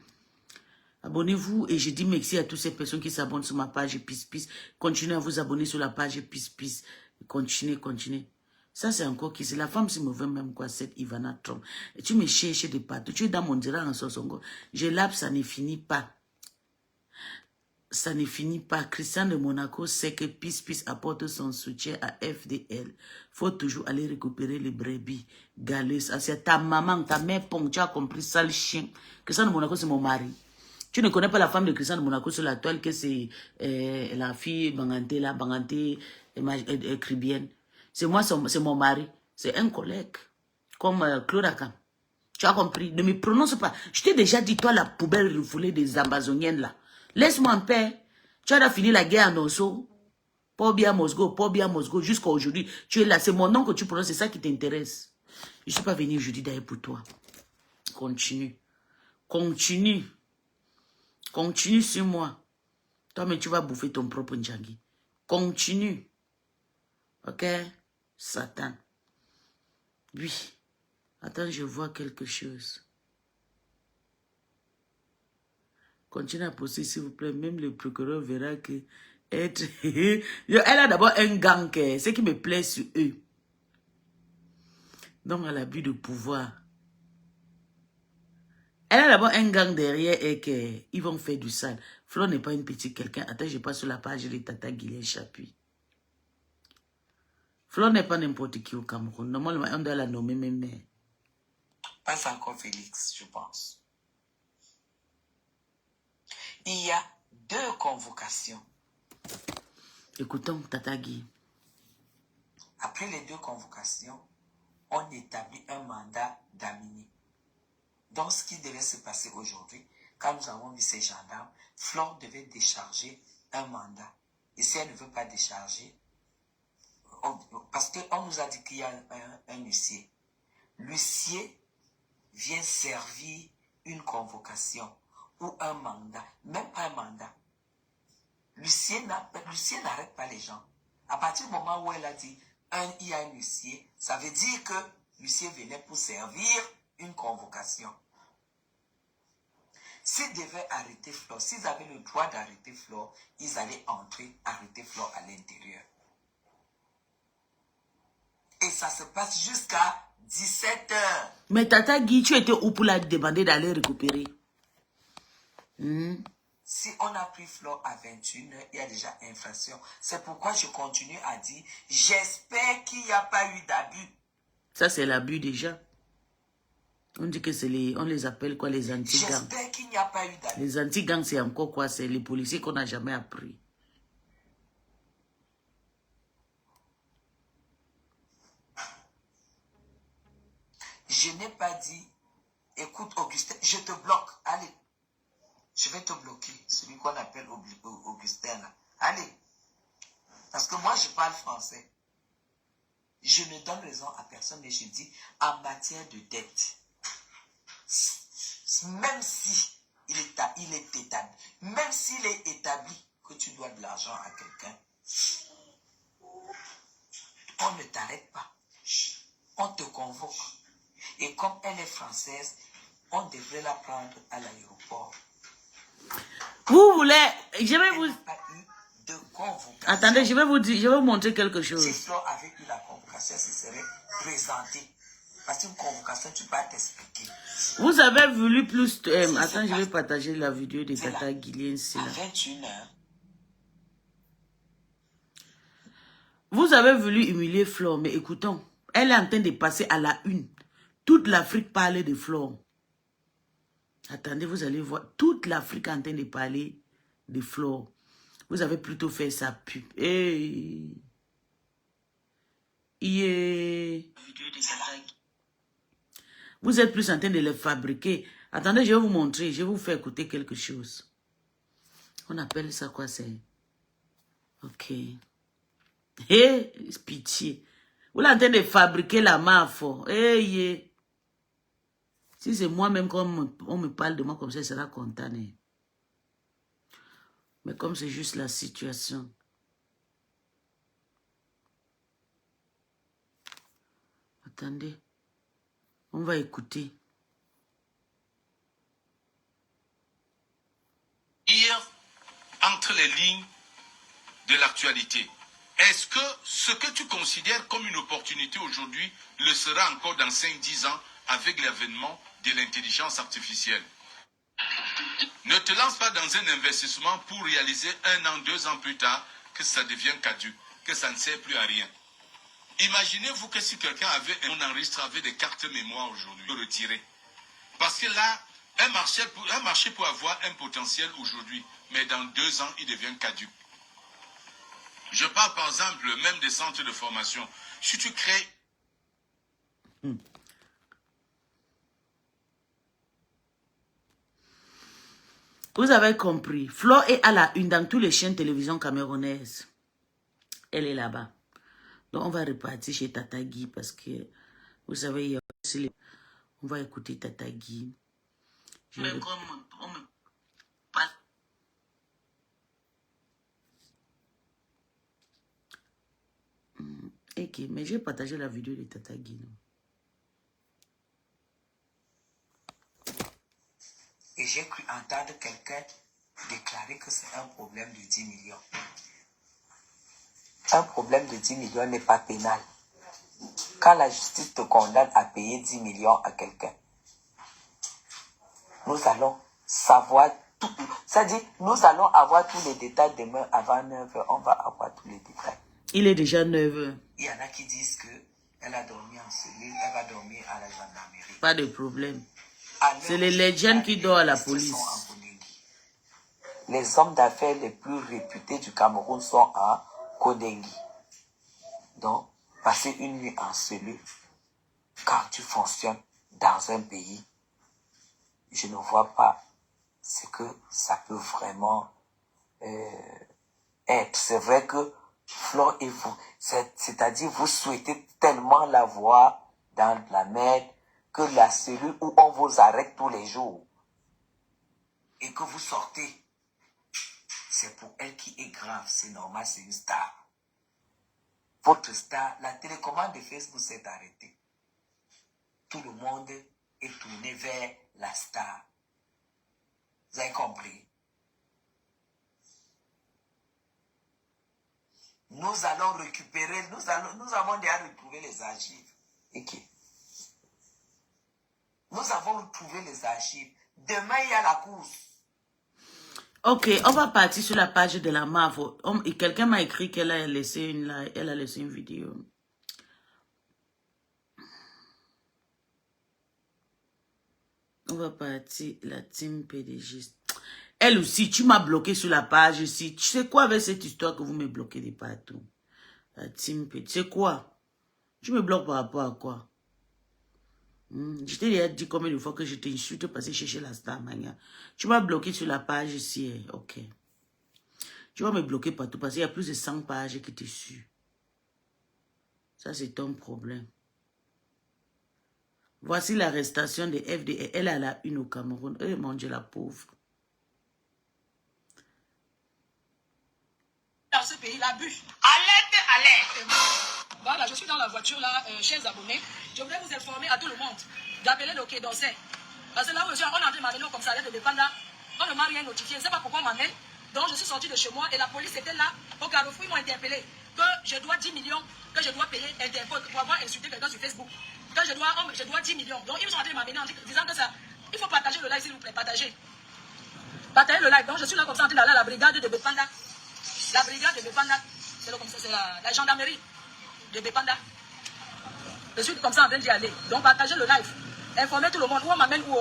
S1: Abonnez-vous et je dis merci à toutes ces personnes qui s'abonnent sur ma page Peace. Continuez à vous abonner sur la page Peace. Continuez. Ça, c'est encore qui? C'est la femme si mauvais même quoi, cette Ivana Trump. Et tu me cherches de partout. Tu es dans mon direct en Sosongo. Je lappe, ça ne finit pas. Ça ne finit pas. Christian de Monaco sait que Peace apporte son soutien à FDL. Faut toujours aller récupérer les brebis galeuses. C'est ta maman, ta mère, tu as compris ça, le chien. Christian de Monaco, c'est mon mari. Tu ne connais pas la femme de Christian de Monaco sur la toile que c'est la fille Banganté, la Banganté Cribienne. C'est moi, c'est mon mari. C'est un collègue. Comme Claude Akam. Tu as compris? Ne me prononce pas. Je t'ai déjà dit, toi, la poubelle refoulée des Amazoniennes là. Laisse-moi en paix. Tu as fini la guerre en Osso. Pobia Mosgo, jusqu'à aujourd'hui. Tu es là. C'est mon nom que tu prononces. C'est ça qui t'intéresse. Je ne suis pas venu aujourd'hui d'ailleurs pour toi. Continue. Continue sur moi. Toi, mais tu vas bouffer ton propre Ndjangi. Continue. Ok? Satan. Oui. Attends, je vois quelque chose. Continue à poster, s'il vous plaît. Même le procureur verra que être... Elle a d'abord un gang. Ce qui me plaît sur eux. Donc, elle a l'abus de pouvoir. Elle a d'abord un gang derrière et qu'ils vont faire du sale. Flo n'est pas une petite quelqu'un. Attends, je passe sur la page de Tata Guylaine Chapuis. Flo n'est pas n'importe qui au Cameroun. Normalement, on doit la nommer même mère.
S3: Pas encore Félix, je pense. Il y a 2 convocations.
S1: Écoutons Tata Guy.
S3: Après les 2 convocations, on établit un mandat d'amener. Donc, ce qui devait se passer aujourd'hui, quand nous avons vu ces gendarmes, Flore devait décharger un mandat. Et si elle ne veut pas décharger, parce qu'on nous a dit qu'il y a un huissier. L'huissier vient servir une convocation ou un mandat, même pas un mandat. L'huissier n'arrête pas les gens. À partir du moment où elle a dit il y a un huissier, ça veut dire que l'huissier venait pour servir une convocation. S'ils devaient arrêter Flore, s'ils avaient le droit d'arrêter Flore, ils allaient entrer, arrêter Flore à l'intérieur. Et ça se passe jusqu'à 17h.
S1: Mais Tata Guy, tu étais où pour la demander d'aller récupérer?
S3: Si on a pris Flore à 21h, il y a déjà infraction. C'est pourquoi je continue à dire, j'espère qu'il n'y a pas eu d'abus.
S1: Ça, c'est l'abus déjà. On dit que c'est on les appelle quoi, les anti-gangs.
S3: J'espère qu'il n'y a pas eu d'abus.
S1: Les anti-gangs, c'est encore quoi? C'est les policiers qu'on n'a jamais appris.
S3: Je n'ai pas dit, écoute Augustin, je te bloque, allez. Je vais te bloquer, celui qu'on appelle Augustin là. Allez. Parce que moi, je parle français. Je ne donne raison à personne, mais je dis, en matière de dette, même si il est établi, même s'il est établi que tu dois de l'argent à quelqu'un, on ne t'arrête pas. On te convoque. Et comme elle est française, on devrait la prendre à l'aéroport.
S1: Vous voulez... Je vais
S3: Elle
S1: vous...
S3: n'a pas eu de convocation.
S1: Attendez, je vais vous dire, je vais vous montrer quelque
S3: Si
S1: chose.
S3: Flore avait eu la convocation, ce serait présenté. Parce qu'une convocation, tu peux t'expliquer.
S1: Vous avez voulu plus... attends, je vais partager la vidéo de Tata Guilien.
S3: À 21h.
S1: Vous avez voulu humilier Flore, mais écoutons. Elle est en train de passer à la une. Toute l'Afrique parlait de Flore. Attendez, vous allez voir. Toute l'Afrique est en train de parler de Flore. Vous avez plutôt fait sa pub. Hey. Yeah. Vous êtes plus en train de les fabriquer. Attendez, je vais vous montrer. Je vais vous faire écouter quelque chose. On appelle ça quoi, c'est? Ok. Hé, pitié. Vous êtes en train de fabriquer la mafia. Hey, yeah. Si c'est moi-même, comme on me parle de moi comme ça, je serai content. Mais comme c'est juste la situation. Attendez. On va écouter.
S4: Lire entre les lignes de l'actualité. Est-ce que ce que tu considères comme une opportunité aujourd'hui le sera encore dans 5-10 ans avec l'avènement de l'intelligence artificielle? Ne te lance pas dans un investissement pour réaliser 1 an, 2 ans plus tard que ça devient caduc, que ça ne sert plus à rien. Imaginez-vous que si quelqu'un avait un enregistré avec des cartes mémoire aujourd'hui, retiré. Parce que là, un marché peut avoir un potentiel aujourd'hui, mais dans 2 ans, il devient caduc. Je parle par exemple même des centres de formation. Si tu crées...
S1: Vous avez compris. Flore est à la une dans tous les chaînes de télévision camerounaises. Elle est là-bas. Donc, on va repartir chez Tata Guy parce que, vous savez, il y a aussi les... On va écouter Tata Guy. Ok, mais j'ai partagé la vidéo de Tata Guy. Non?
S3: Et j'ai cru entendre quelqu'un déclarer que c'est un problème de 10 millions. Un problème de 10 millions n'est pas pénal. Quand la justice te condamne à payer 10 millions à quelqu'un, nous allons savoir tout. C'est-à-dire, nous allons avoir tous les détails demain avant 9h. On va avoir tous les détails.
S1: Il est déjà 9h.
S3: Il y en a qui disent qu'elle a dormi en cellule, elle va dormir à la gendarmerie.
S1: Pas de problème. C'est les légendes qui dorment à la police.
S3: Les hommes d'affaires les plus réputés du Cameroun sont à Kodengi. Donc, passer une nuit en cellule, quand tu fonctionnes dans un pays, je ne vois pas ce que ça peut vraiment être. C'est vrai que Flore et vous, c'est-à-dire vous souhaitez tellement la voir dans la mer que la cellule où on vous arrête tous les jours et que vous sortez, c'est pour elle qui est grave, c'est normal, c'est une star. Votre star, la télécommande de Facebook s'est arrêtée. Tout le monde est tourné vers la star. Vous avez compris? Nous allons récupérer, nous avons déjà retrouvé les archives. Okay. Nous avons retrouvé les archives. Demain, il y a la course.
S1: Ok, on va partir sur la page de la MAF. Quelqu'un m'a écrit qu'elle a laissé une vidéo. On va partir la team PDG. Elle aussi, tu m'as bloqué sur la page ici. Tu sais quoi avec cette histoire que vous me bloquez de partout? La team PDG. C'est quoi? Tu me bloques par rapport à quoi? Je t'ai déjà dit combien de fois que je t'insulte parce que je cherchais la star mania. Tu m'as bloqué sur la page ici. Ok. Tu vas me bloquer partout parce qu'il y a plus de 100 pages qui te suivent. Ça, c'est ton problème. Voici l'arrestation de FDE. Elle a la une au Cameroun. Eh mon Dieu, la pauvre.
S3: Dans ce
S5: pays, l'abus.
S3: Alerte, alerte.
S5: Voilà, je suis dans la voiture là, chers abonnés. Je voudrais vous informer à tout le monde d'appeler le Quai d'Orsay. Parce que là où je suis, on est en train de m'amener au commissariat de Bépanda. On ne m'a rien notifié. Je ne sais pas pourquoi on m'amène. Donc je suis sortie de chez moi et la police était là. Au carrefour, ils m'ont interpellé. Que je dois 10 millions, que je dois payer Interpol pour avoir insulté quelqu'un sur Facebook. Que je dois 10 millions. Donc ils sont en train de m'amener en disant que ça. Il faut partager le live, s'il vous plaît, partager. Partager le live. Donc je suis là comme ça en train d'aller à la brigade de Bépanda. La brigade de Bépanda. C'est la gendarmerie de Bépanda. Je suis comme ça en train d'y aller. Donc partagez le live. Informez tout le monde où on m'amène où.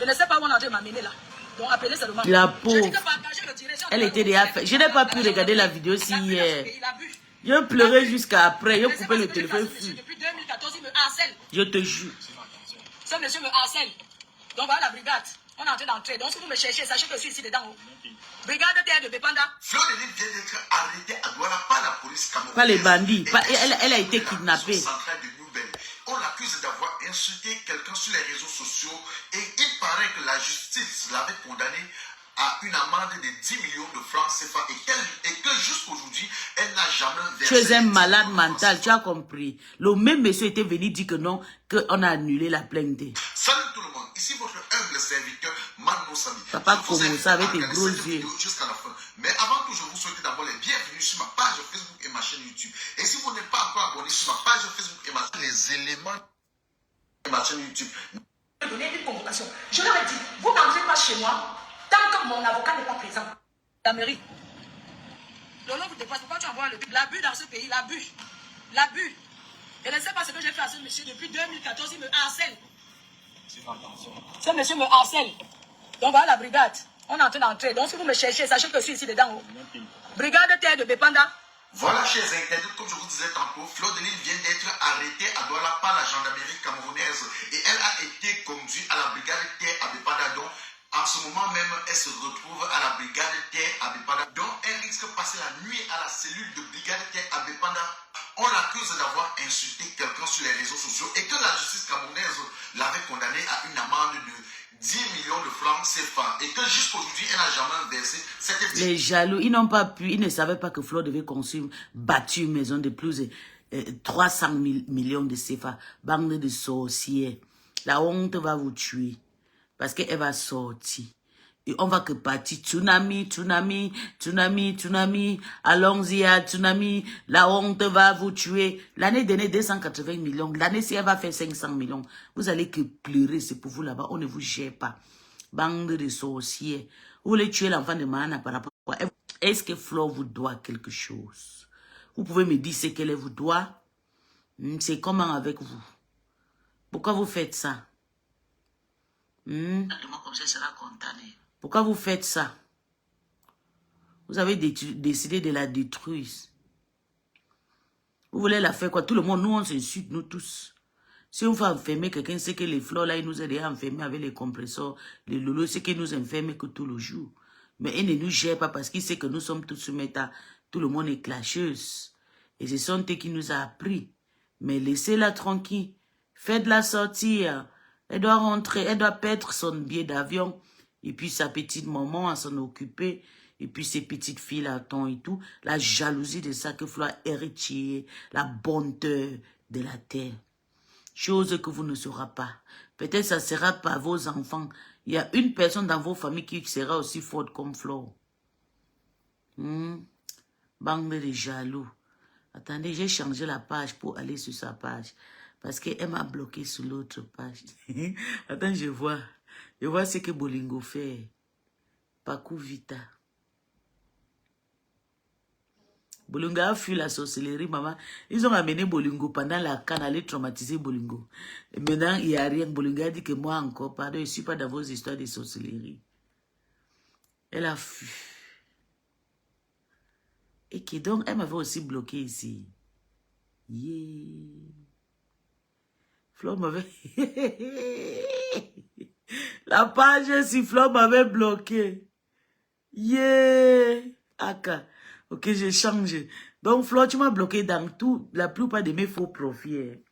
S5: Je ne sais pas où on est en train de m'amener là. Donc appelez seulement.
S1: La pauvre. Elle était déjà faite. Je n'ai pas pu regarder la vidéo si hier. Je pleurais jusqu'à après. Je coupais le téléphone.
S5: Depuis 2014, il me harcèle.
S1: Je te jure.
S5: Ce monsieur me harcèle. Donc voilà la brigade. On est en train d'entrer. Donc si vous me cherchez, sachez que je suis ici dedans. Brigade de terre de Bépanda.
S4: Fleur de Lille vient d'être arrêtée à Douala par la police camerounaise.
S1: Pas les bandits. Elle a été kidnappée.
S4: On l'accuse d'avoir insulté quelqu'un sur les réseaux sociaux et il paraît que la justice l'avait condamné à une amende de 10 millions de francs CFA et que jusqu'aujourd'hui, elle n'a jamais versé.
S1: Tu es un malade mental, tu as compris. Le même monsieur était venu dire que non, qu'on a annulé la plainte.
S4: Salut tout le monde, ici votre humble serviteur Mano Sami.
S1: Papa commence avec tes gros yeux.
S4: Jusqu'à la fin. Mais avant tout, je vous souhaite d'abord les bienvenus sur ma page Facebook et ma chaîne YouTube. Et si vous n'êtes pas encore abonné sur ma page Facebook et ma chaîne, les éléments de ma chaîne YouTube.
S5: Je vais donner une convocation. Je leur ai dit, vous n'entrez pas chez moi tant que mon avocat n'est pas présent. La mairie. Lolo vous dépasse. Pourquoi tu envoies le but? L'abus dans ce pays, l'abus. L'abus. Je ne sais pas ce que j'ai fait à ce monsieur depuis 2014. Il me harcèle. Ce monsieur me harcèle. Donc voilà la brigade. On est en train d'entrer. Donc si vous me cherchez, sachez que je suis ici dedans. Brigade de terre de Bépanda.
S4: Voilà, chers internautes, comme je vous disais tantôt, Fleur de Lille vient d'être arrêtée à Douala par la gendarmerie camerounaise et elle a été conduite à la brigade de terre à Bépanda. Donc, en ce moment même, elle se retrouve à la brigade de terre à Bépanda. Donc, elle risque de passer la nuit à la cellule de brigade de terre à Bépanda. On l'accuse d'avoir insulté quelqu'un sur les réseaux sociaux et que la justice camerounaise l'avait condamné à une amende de 10 millions de francs CFA et que jusqu'aujourd'hui, elle n'a jamais versé cette...
S1: Les jaloux, ils n'ont pas pu, ils ne savaient pas que Fleur devait construire, bâtir une maison de plus de 300 millions de CFA. Bande de sorciers. La honte va vous tuer parce qu'elle va sortir. Et on va que partir. Tsunami, tsunami, tsunami, tsunami. Allons-y à tsunami. La honte va vous tuer. L'année dernière, 280 millions. L'année ci, elle va faire 500 millions. Vous allez que pleurer. C'est pour vous là-bas. On ne vous gère pas. Bande de sorciers. Vous voulez tuer l'enfant de Mahana par rapport à quoi? Est-ce que Fleur vous doit quelque chose? Vous pouvez me dire ce qu'elle vous doit? C'est comment avec vous? Pourquoi vous faites ça? Comme ça, sera condamné. Pourquoi vous faites ça? Vous avez décidé de la détruire. Vous voulez la faire quoi? Tout le monde, nous, on s'insulte, nous tous. Si on fait enfermer quelqu'un, c'est que les Fleurs là, ils nous ont déjà enfermés avec les compresseurs. Les lolos, c'est qu'ils nous enferment que tout le jour. Mais ils ne nous gèrent pas parce qu'ils savent que nous sommes tous soumis à... Tout le monde est clasheuse. Et ce sont eux qui nous ont appris. Mais laissez-la tranquille. Faites-la sortir. Elle doit rentrer, elle doit perdre son billet d'avion. Et puis sa petite maman à s'en occuper. Et puis ses petites filles là-dedans et tout. La jalousie de ça que Fleur héritier. La bonté de la terre. Chose que vous ne saurez pas. Peut-être ça sera pas vos enfants. Il y a une personne dans vos familles qui sera aussi forte comme Fleur. Bande de jaloux. Attendez, j'ai changé la page pour aller sur sa page. Parce qu'elle m'a bloqué sur l'autre page. Attends, je vois. Je vois ce que Bolingo fait. Pakou Vita. Bolingo a fui la sorcellerie, maman. Ils ont amené Bolingo pendant la canne, aller traumatiser Bolingo. Et maintenant, il n'y a rien. Bolingo a dit que moi encore, pardon, je ne suis pas dans vos histoires de sorcellerie. Elle a fui. Et qui donc, elle m'avait aussi bloqué ici. Yeah. Fleur m'avait... La page si Fleur m'avait bloqué. Yeah. Aka. Ok, je change. Donc, Fleur, tu m'as bloqué dans tout, la plupart de mes faux profils.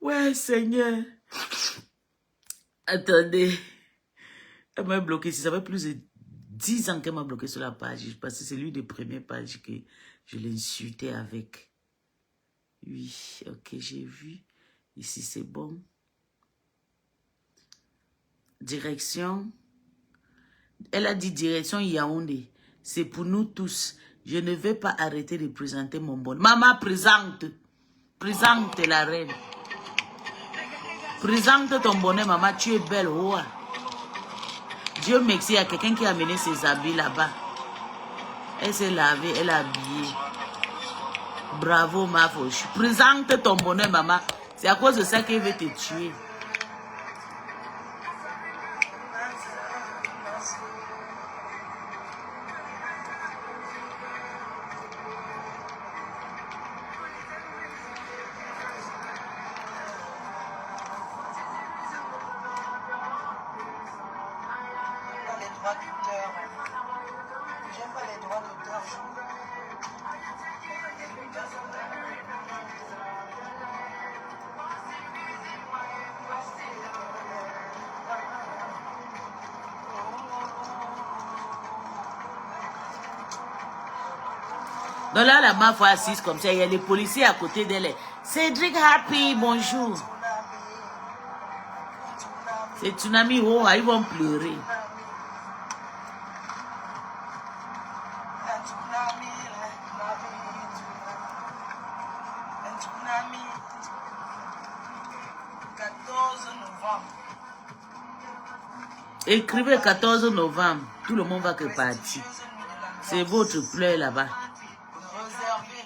S1: Ouais, Seigneur. Attendez. Elle m'a bloqué. Ça fait plus de 10 ans qu'elle m'a bloqué sur la page. Parce que c'est l'une des premières pages que je l'ai insulté avec. Oui, ok, j'ai vu. Ici, c'est bon. Direction. Elle a dit direction Yaoundé. C'est pour nous tous. Je ne vais pas arrêter de présenter mon bonnet. Maman, présente. Présente la reine. Présente ton bonnet, maman. Tu es belle. Oh. Dieu merci, il y a quelqu'un qui a amené ses habits là-bas. Elle s'est lavée, elle a habillé. Bravo, ma fauche. Présente ton bonnet, maman. C'est à cause de ça qu'il veut te tuer.
S2: J'aime pas les droits d'auteur.
S1: Donc là, la meuf est assise comme ça. Il y a les policiers à côté d'elle. Cédric Happy, bonjour. C'est Tsunami. Oh, ils vont pleurer. Écrivez 14 novembre. Tout le monde va que partir. C'est votre pleur là-bas.
S2: Réservé.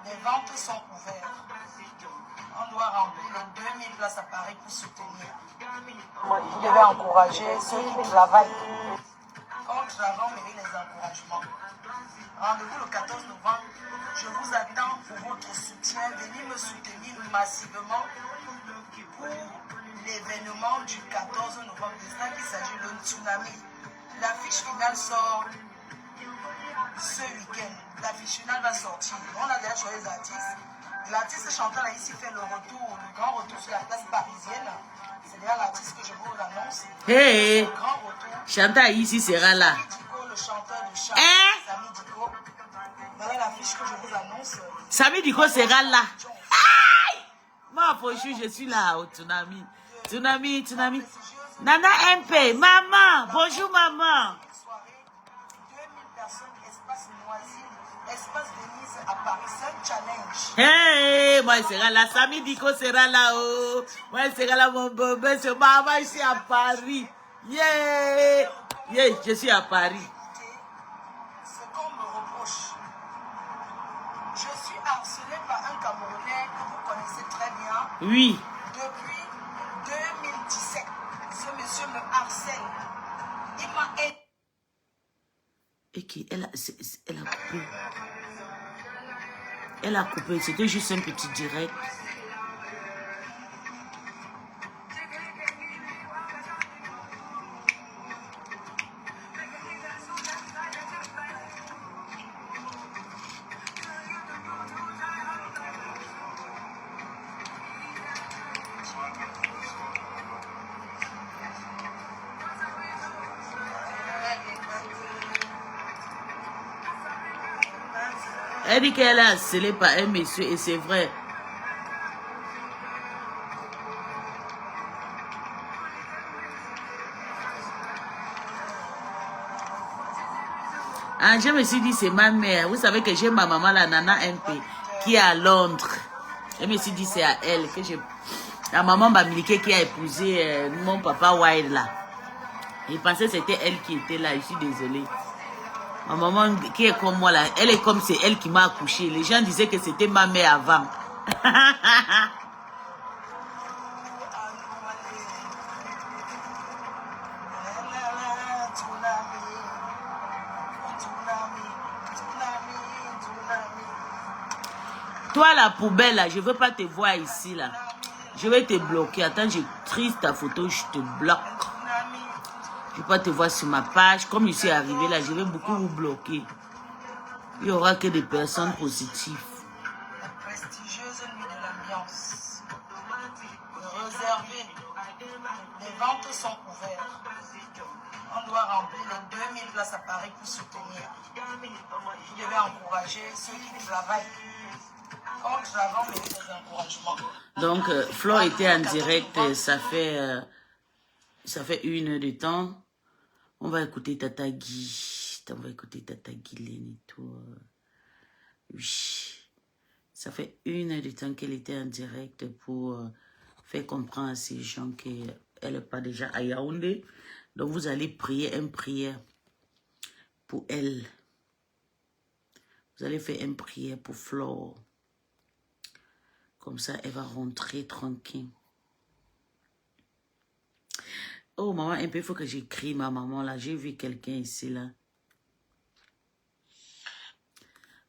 S2: Les ventes sont ouvertes. On doit remplir les 2000 places à Paris pour soutenir. Vous devez encourager ceux qui travaillent. Quand on travaille, on mérite les encouragements. Rendez-vous le 14 novembre. Je vous attends pour votre soutien. Venez me soutenir massivement pour l'événement du 14 novembre. C'est ça qu'il s'agit, le tsunami. L'affiche finale sort ce week-end. L'affiche finale va sortir. On a déjà choisi les artistes. L'artiste chantant là ici fait le retour, le grand retour sur la place parisienne. C'est déjà l'artiste que je vous annonce.
S1: Hey,
S2: Le grand retour.
S1: Chantal ici sera là.
S2: Sami Diko, le chanteur de chant.
S1: Hein?
S2: Sami Diko. Voilà l'affiche que je vous annonce.
S1: Sami Diko sera là. Aïe! Moi, Fauchou, je suis là au Tsunami. Tsunami, Tsunami. Nana MP, maman. Bonjour, maman.
S2: Soirée, 2000 personnes, espace Noisy, espace Denise à Paris. C'est un challenge.
S1: Hey, moi, il sera là. Sami Diko sera là. Oh. Moi, il sera là, mon bébé. C'est maman ici à Paris. Yeah. Yeah, je suis à Paris.
S2: Ce qu'on me reproche, je suis harcelé par un Camerounais que vous connaissez très bien.
S1: Oui.
S2: Depuis 2017, ce monsieur me harcèle. Il m'a aidé.
S1: Et qui, elle a coupé. Elle a coupé. C'était juste un petit direct. Elle dit qu'elle est harcelée par un monsieur et c'est vrai. Ah, je me suis dit, c'est ma mère. Vous savez que j'ai ma maman, la Nana MP, qui est à Londres. Je me suis dit, c'est à elle que je... La maman Bamilike qui a épousé mon papa Wild là. Je pensais que c'était elle qui était là. Je suis désolée. Ma maman qui est comme moi là, elle est comme c'est elle qui m'a accouché. Les gens disaient que c'était ma mère avant. Toi la poubelle là, je veux pas te voir ici là. Je vais te bloquer. Attends, je trie ta photo, je te bloque. Je ne vais pas te voir sur ma page. Comme je suis arrivé là, je vais beaucoup vous bloquer. Il n'y aura que des personnes positives.
S2: La prestigieuse nuit de l'ambiance.
S5: réservé. Les ventes sont ouvertes. On doit remplir les 2000 places à Paris pour soutenir. Vous devez encourager ceux qui travaillent. Quand on travaille, on met des encouragements.
S1: Donc, Flo était en direct, ça fait 1 heure de temps. On va écouter Tata Guy. On va écouter Tata Guylaine et tout. Oui. Ça fait 1 heure de temps qu'elle était en direct pour faire comprendre à ces gens qu'elle n'est pas déjà à Yaoundé. Donc, vous allez prier une prière pour elle. Vous allez faire une prière pour Flore. Comme ça, elle va rentrer tranquille. Oh, maman, un peu, il faut que j'écris ma maman là. J'ai vu quelqu'un ici là.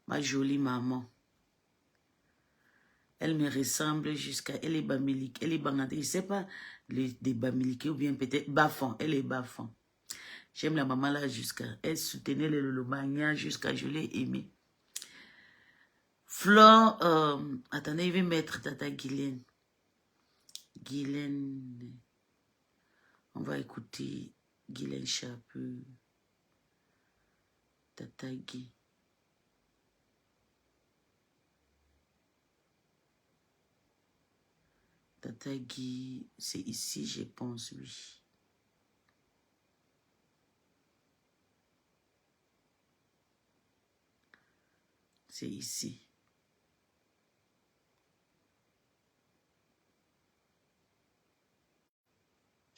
S1: Ma jolie maman. Elle me ressemble jusqu'à... Elle est bamilique. Elle est bangade. Je ne sais pas des bamiliques ou bien peut-être bafon. Elle est bafon. J'aime la maman là jusqu'à... Elle soutenait le lomagna jusqu'à... Je l'ai aimé. Flore... attendez, il va mettre Tata Guylaine. Guylaine... On va écouter Guylaine Chapeux. Tata Guy. Tata Guy, c'est ici, je pense, oui. C'est ici.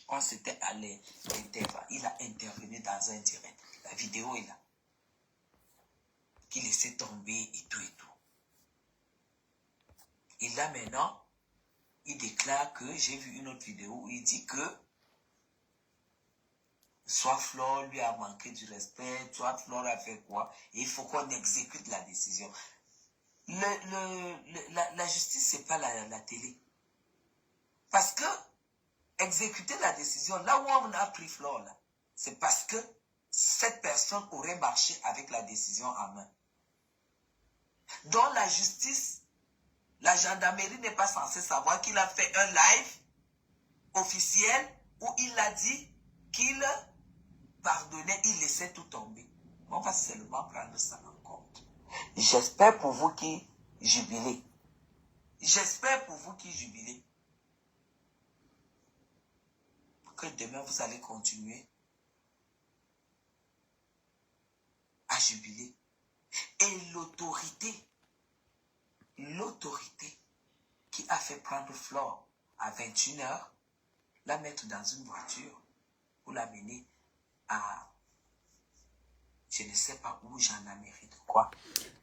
S3: Quand c'était à l'intervalle, il a intervenu dans un direct. La vidéo est là. Qu'il laissait tomber et tout et tout. Et là maintenant, il déclare que, j'ai vu une autre vidéo où il dit que soit Flore lui a manqué du respect, soit Flore a fait quoi, et il faut qu'on exécute la décision. La justice, c'est pas la télé. Parce que exécuter la décision, là où on a pris Flore, là, c'est parce que cette personne aurait marché avec la décision en main. Dans la justice, la gendarmerie n'est pas censée savoir qu'il a fait un live officiel où il a dit qu'il pardonnait, il laissait tout tomber. On va seulement prendre ça en compte. J'espère pour vous qui jubilez. J'espère pour vous qui jubilez que demain vous allez continuer à jubiler. Et l'autorité qui a fait prendre Flore à 21h, la mettre dans une voiture pour l'amener à, je ne sais pas où, gendarmerie de quoi.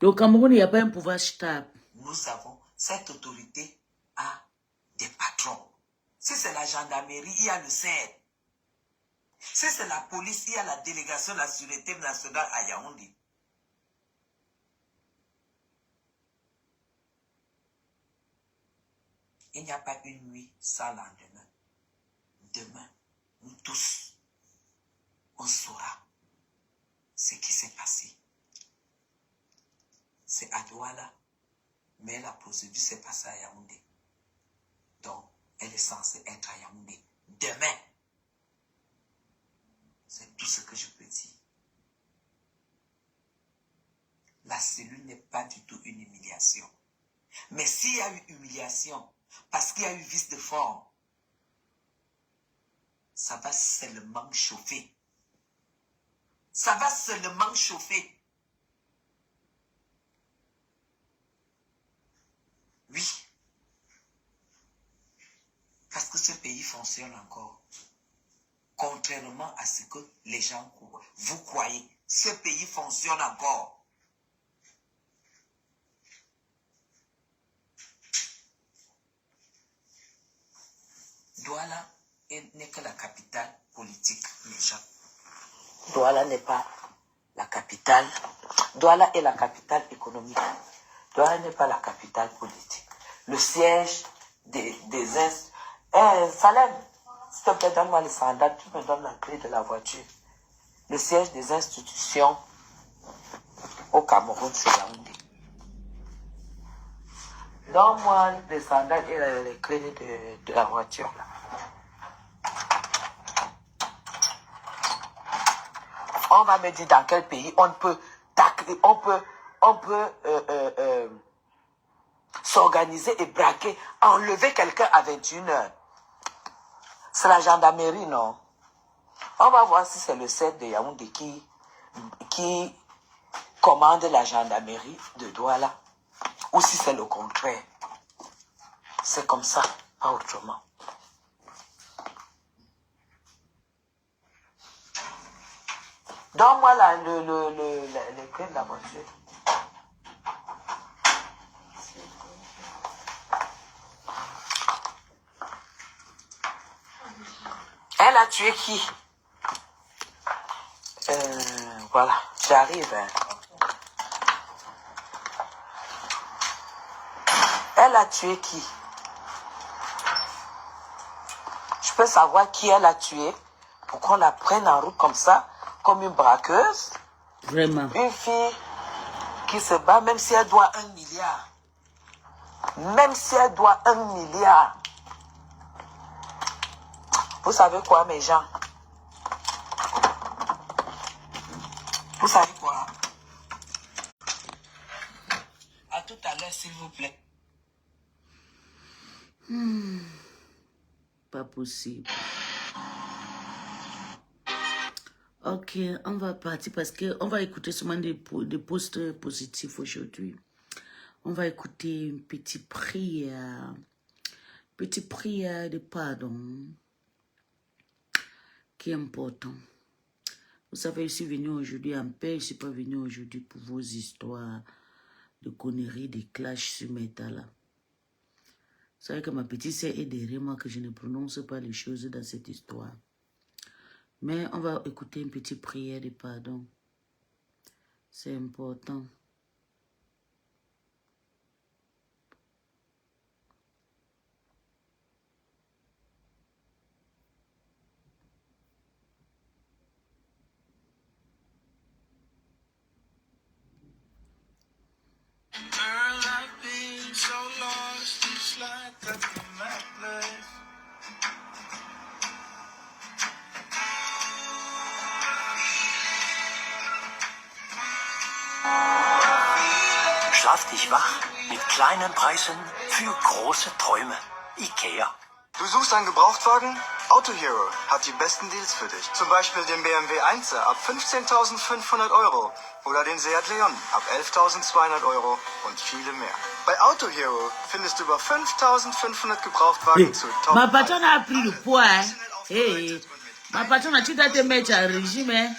S1: Au Cameroun, il n'y a pas un pouvoir stable.
S3: Nous avons, cette autorité a des patrons. Si c'est la gendarmerie, il y a le CED. Si c'est la police, il y a la délégation de la sûreté nationale à Yaoundé. Il n'y a pas une nuit sans lendemain. Demain, nous tous, on saura ce qui s'est passé. C'est à Douala, mais la procédure s'est passée à Yaoundé. Donc, elle est censée être à Yaoundé. Demain, c'est tout ce que je peux dire. La cellule n'est pas du tout une humiliation. Mais s'il y a eu humiliation, parce qu'il y a eu vice de forme, ça va seulement chauffer. Ça va seulement chauffer. Oui. Parce que ce pays fonctionne encore. Contrairement à ce que les gens vous croyez, ce pays fonctionne encore. Douala n'est que la capitale politique, les gens. Douala n'est pas la capitale. Douala est la capitale économique. Douala n'est pas la capitale politique. Le siège des Salem, s'il te plaît, donne-moi le sandal, tu me donnes la clé de la voiture. Le siège des institutions au Cameroun, c'est Yaoundé. Donne-moi les sandales et les clés de la voiture. Là. On va me dire dans quel pays on peut s'organiser et braquer, enlever quelqu'un à 21h. C'est la gendarmerie, non? On va voir si c'est le CED de Yaoundé qui commande la gendarmerie de Douala ou si c'est le contraire. C'est comme ça, pas autrement. Donne-moi les clés de la voiture. Elle a tué qui? Voilà, j'arrive. Hein. Elle a tué qui? Je peux savoir qui elle a tué pour qu'on la prenne en route comme ça, comme une braqueuse?
S1: Vraiment.
S3: Une fille qui se bat même si elle doit 1 milliard. Même si elle doit 1 milliard. Vous savez quoi, mes gens? Vous savez quoi? À tout à l'heure, s'il vous plaît.
S1: Pas possible. Ok, on va partir parce qu'on va écouter seulement des posts positifs aujourd'hui. On va écouter une petite prière de pardon qui est important. Vous savez, je suis venu aujourd'hui en paix, je ne suis pas venu aujourd'hui pour vos histoires de conneries, de clashs sur métal. Vous savez que ma petite sœur est derrière moi, que je ne prononce pas les choses dans cette histoire. Mais on va écouter une petite prière de pardon. C'est important.
S6: Schlaf dich wach mit kleinen Preisen für große Träume. IKEA.
S2: Du suchst einen Gebrauchtwagen? Auto Hero hat die besten Deals für dich. Zum Beispiel den BMW 1er ab 15.500 € oder den Seat Leon ab 11.200 € und viele mehr. Bei Auto Hero findest du über 5.500 Gebrauchtwagen zu Top.
S1: Ma patronne a pris le poids, hein. Hey, ma patronne, tu dois te mettre à régime, hein.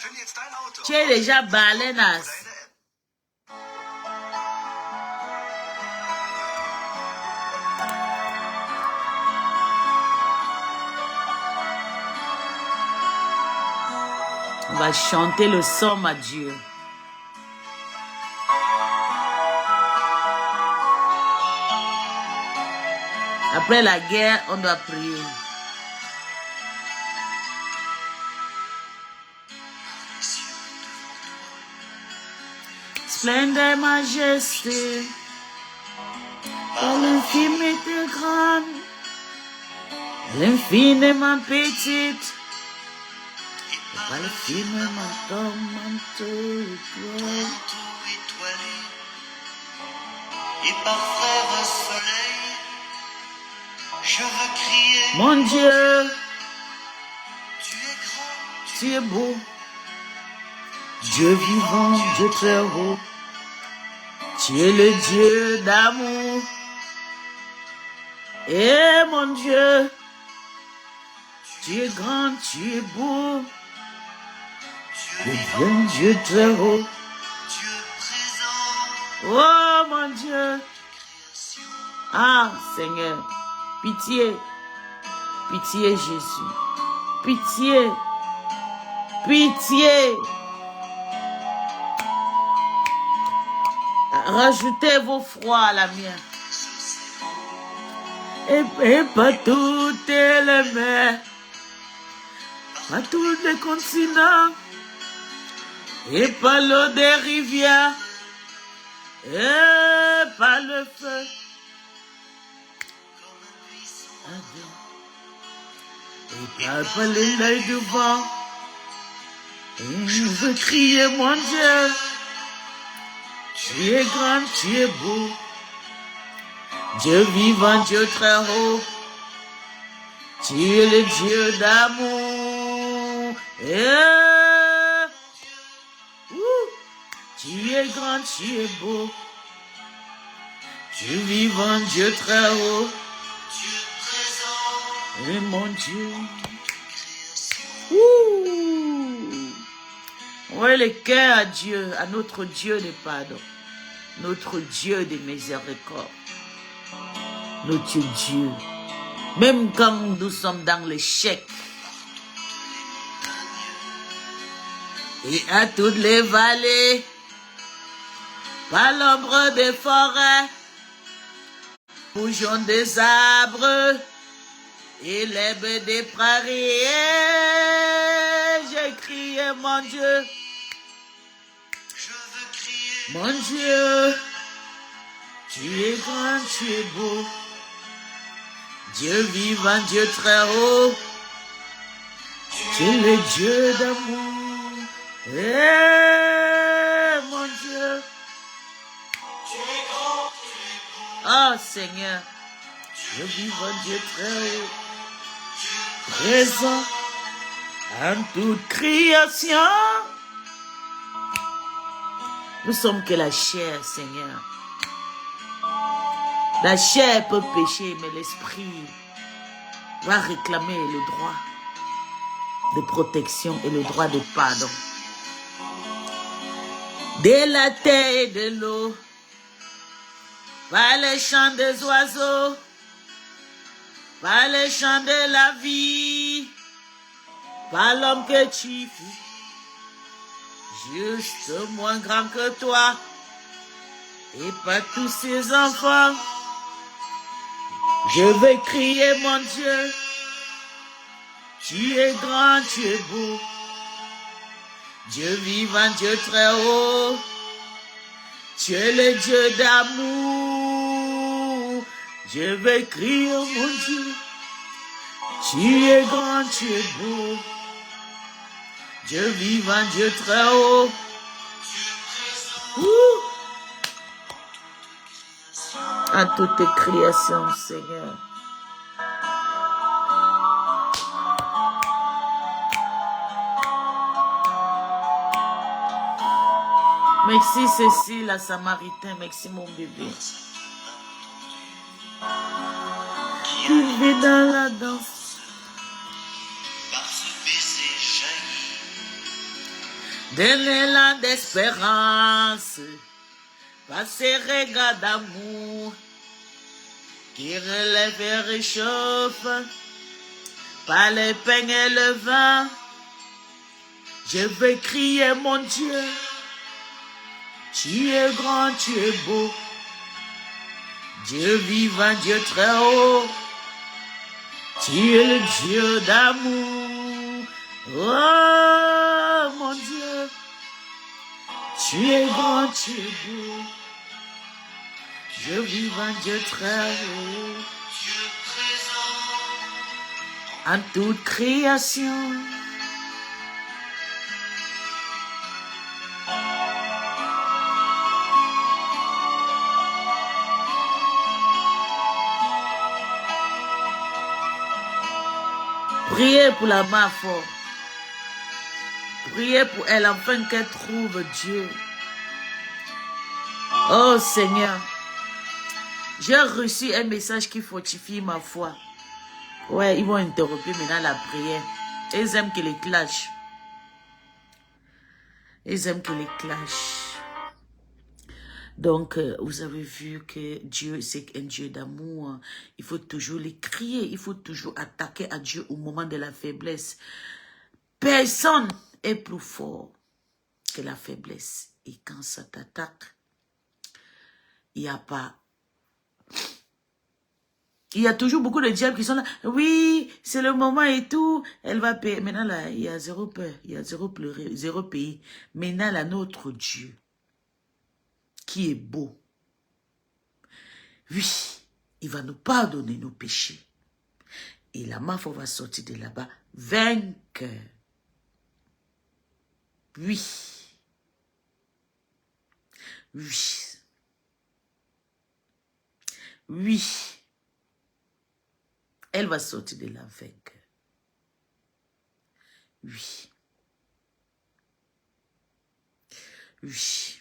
S1: Tu es déjà balenasse. On va chanter le somme à Dieu. Après la guerre, on doit prier. Splendeur, majesté, l'infinité grande, l'infiniment petite. Pas le film, ton manteau étoilé.
S6: Et parfait le soleil, je veux crier.
S1: Mon Dieu,
S6: Tu es grand,
S1: tu es beau. Dieu vivant, Dieu très haut. Tu es le Dieu d'amour. Et mon Dieu, tu es grand, tu es beau.
S6: Dieu
S1: Viens, Dieu très haut.
S6: Dieu présent,
S1: Oh mon Dieu.
S6: création.
S1: Ah Seigneur, pitié. Pitié Jésus. Pitié. Pitié. Rajoutez vos froids à la mienne. Et pas toutes les mers. Pas tous les continents. Et pas l'eau des rivières. Et pas le feu. et palpe l'œil du vent. Et je veux crier, mon Dieu, tu es grand, tu es beau. Dieu vivant, Dieu très haut, tu es le Dieu d'amour. Tu es grand, tu es beau. Dieu vivant, Dieu très haut. Et mon Dieu. Ouais, le cœur à Dieu, à notre Dieu de pardon. Notre Dieu de miséricorde. Notre Dieu. Même quand nous sommes dans l'échec. Et à toutes les vallées. Par l'ombre des forêts. Bougeons des arbres. Et l'herbe des prairies. J'ai crié, mon Dieu. Mon Dieu, tu es grand, tu es beau. Dieu vivant, Dieu très haut. Tu es le Dieu d'amour. Mon Dieu. Oh Seigneur, Dieu vivant, Dieu très haut. Présent en toute création. Nous sommes que la chair, Seigneur. La chair peut pécher, mais l'esprit va réclamer le droit de protection et le droit de pardon. De la terre et de l'eau, par les chants des oiseaux, par les chants de la vie, par l'homme que tu fus. Juste moins grand que toi, et pas tous ces enfants. Je vais crier, mon Dieu, tu es grand, tu es beau. Dieu vivant, Dieu très haut, tu es le Dieu d'amour. Je vais crier, mon Dieu, tu es grand, tu es beau. Dieu vivant, Dieu très haut. À toutes tes créations, Seigneur. Merci Cécile, la Samaritain. Merci mon bébé. Il vit dans la danse. D'un élan d'espérance, par ces regards d'amour qui relèvent et réchauffent, par les peines et le vin, je vais crier, mon Dieu, tu es grand, tu es beau, Dieu vivant, Dieu très haut, tu es le Dieu d'amour. Oh mon Dieu, tu es grand, tu es beau, Dieu vivant, Dieu très haut, en toute création. Priez pour la main forte. Priez pour elle afin qu'elle trouve Dieu. Oh Seigneur, j'ai reçu un message qui fortifie ma foi. Ouais, ils vont interrompre maintenant la prière. Ils aiment que les clashs. Ils aiment que les clashs. Donc, vous avez vu que Dieu, c'est un Dieu d'amour. Il faut toujours les crier. Il faut toujours attaquer à Dieu au moment de la faiblesse. Personne est plus fort que la faiblesse. Et quand ça t'attaque, il n'y a pas... Il y a toujours beaucoup de diables qui sont là. Oui, c'est le moment et tout. Elle va payer. Maintenant, là, il y a zéro peur. Il y a zéro pleurer, zéro pays. Maintenant, là, notre Dieu, qui est beau, oui, il va nous pardonner nos péchés. Et la Mafo va sortir de là-bas vainqueur. Oui. Oui. Oui. Elle va sortir de là vainqueur. Oui. Oui.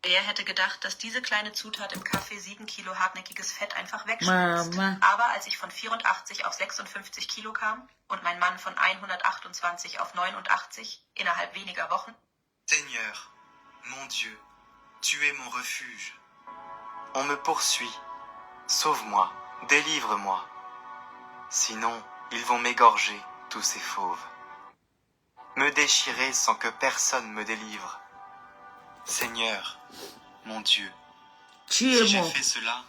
S7: Wer hätte gedacht, dass diese kleine Zutat im Kaffee 7 Kilo hartnäckiges Fett einfach wegschmilzt?
S1: Mama.
S7: Aber als ich von 84 auf 56 Kilo kam und mein Mann von 128 auf 89 innerhalb weniger Wochen.
S8: Seigneur, mon Dieu, tu es mon refuge. On me poursuit. Sauve-moi, délivre-moi. Sinon, ils vont m'égorger, tous ces fauves. Me déchirer sans que personne me délivre. Seigneur, mon Dieu,
S1: Tu
S8: si
S1: es
S8: j'ai
S1: mon...
S8: fait cela,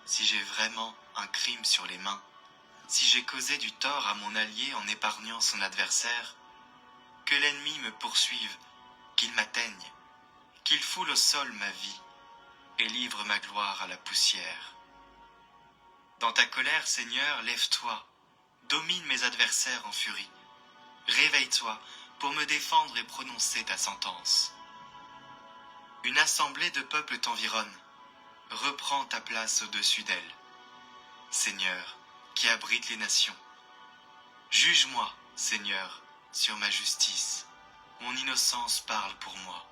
S8: si j'ai vraiment un crime sur les mains, si j'ai causé du tort à mon allié en épargnant son adversaire, que l'ennemi me poursuive, qu'il m'atteigne, qu'il foule au sol ma vie et livre ma gloire à la poussière. Dans ta colère, Seigneur, lève-toi, domine mes adversaires en furie. Réveille-toi pour me défendre et prononcer ta sentence. Une assemblée de peuples t'environne. Reprends ta place au-dessus d'elle. Seigneur, qui abrite les nations. Juge-moi, Seigneur, sur ma justice. Mon innocence parle pour moi.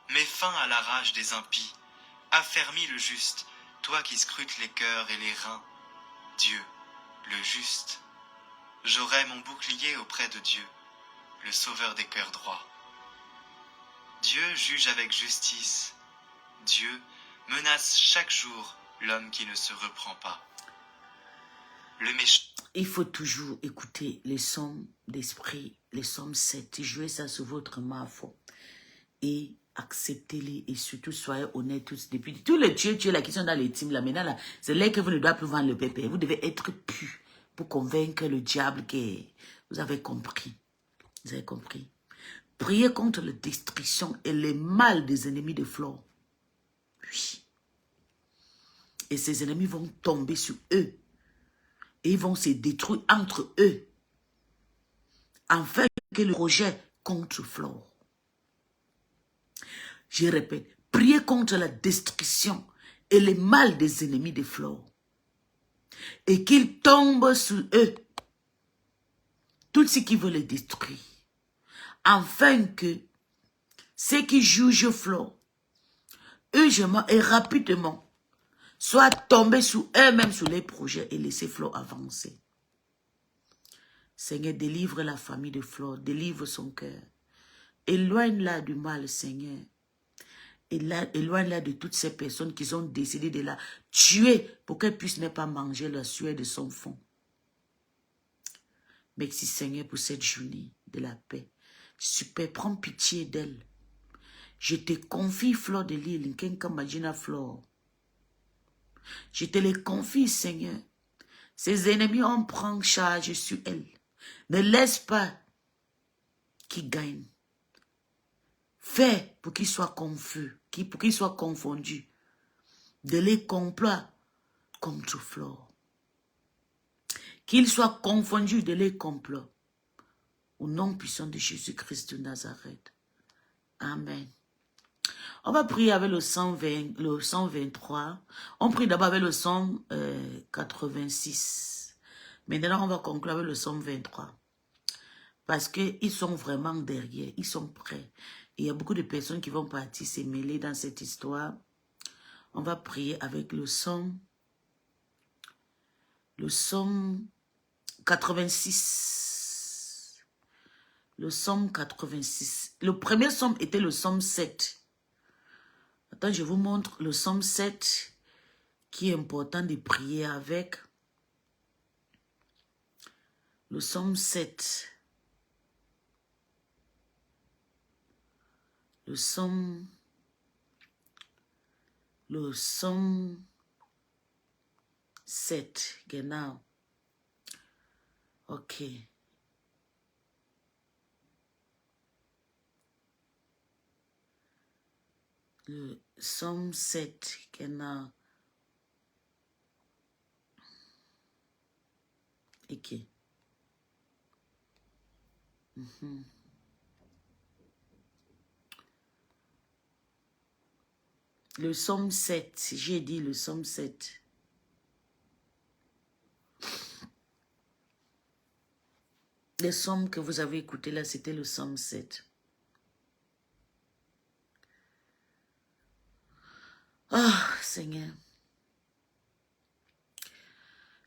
S8: Mets fin à la rage des impies. Affermis le juste, toi qui scrutes les cœurs et les reins. Dieu, le juste. J'aurai mon bouclier auprès de Dieu, le sauveur des cœurs droits. Dieu juge avec justice. Dieu menace chaque jour l'homme qui ne se reprend pas. Le méchant...
S1: Il faut toujours écouter les sommes d'esprit, les sommes 7. Jouez ça sur votre Mafo. Et acceptez-les. Et surtout, soyez honnêtes tous. Depuis tous les tueurs là qui sont dans les teams là, maintenant là, c'est là que vous ne devez plus vendre le pépé. Vous devez être pur pour convaincre le diable que vous avez compris. Vous avez compris. Priez contre la destruction et le mal des ennemis de Flore. Oui. Et ces ennemis vont tomber sur eux. Et ils vont se détruire entre eux. Afin que le projet contre Flore. Je répète, priez contre la destruction et le mal des ennemis de Flore. Et qu'ils tombent sur eux. Tout ce qui veut les détruire. Afin que ceux qui jugent Flore, urgemment et rapidement, soient tombés sur eux-mêmes, sur les projets et laisser Flore avancer. Seigneur, délivre la famille de Flore, délivre son cœur. Éloigne-la du mal, Seigneur. Éloigne-la de toutes ces personnes qui ont décidé de la tuer pour qu'elle puisse ne pas manger la sueur de son fond. Merci, Seigneur, pour cette journée de la paix. Super, prends pitié d'elle. Je te confie, Flore de Lille, Nkenkamajina Flore. Je te les confie, Seigneur. Ses ennemis en prennent charge sur elle. Ne laisse pas qu'ils gagnent. Fais pour qu'ils soient confus, pour qu'ils soient confondus de les complots contre Flore. Qu'ils soient confondus de les complots. Au nom puissant de Jésus-Christ de Nazareth. Amen. On va prier avec le 120, le 123. On prie d'abord avec le 186. Maintenant, on va conclure avec le 123. Parce qu'ils sont vraiment derrière. Ils sont prêts. Il y a beaucoup de personnes qui vont partir se mêler dans cette histoire. On va prier avec le 186. Le psaume 86. Le premier psaume était le psaume 7. Attends, je vous montre le psaume 7 qui est important de prier avec. Le psaume 7. Le psaume 7. Genau. Ok. Le Somme 7 qu'on a écrit. Le Somme 7, j'ai dit le Somme 7. Les sommes que vous avez écoutées là, c'était le Somme 7. Ah, Seigneur.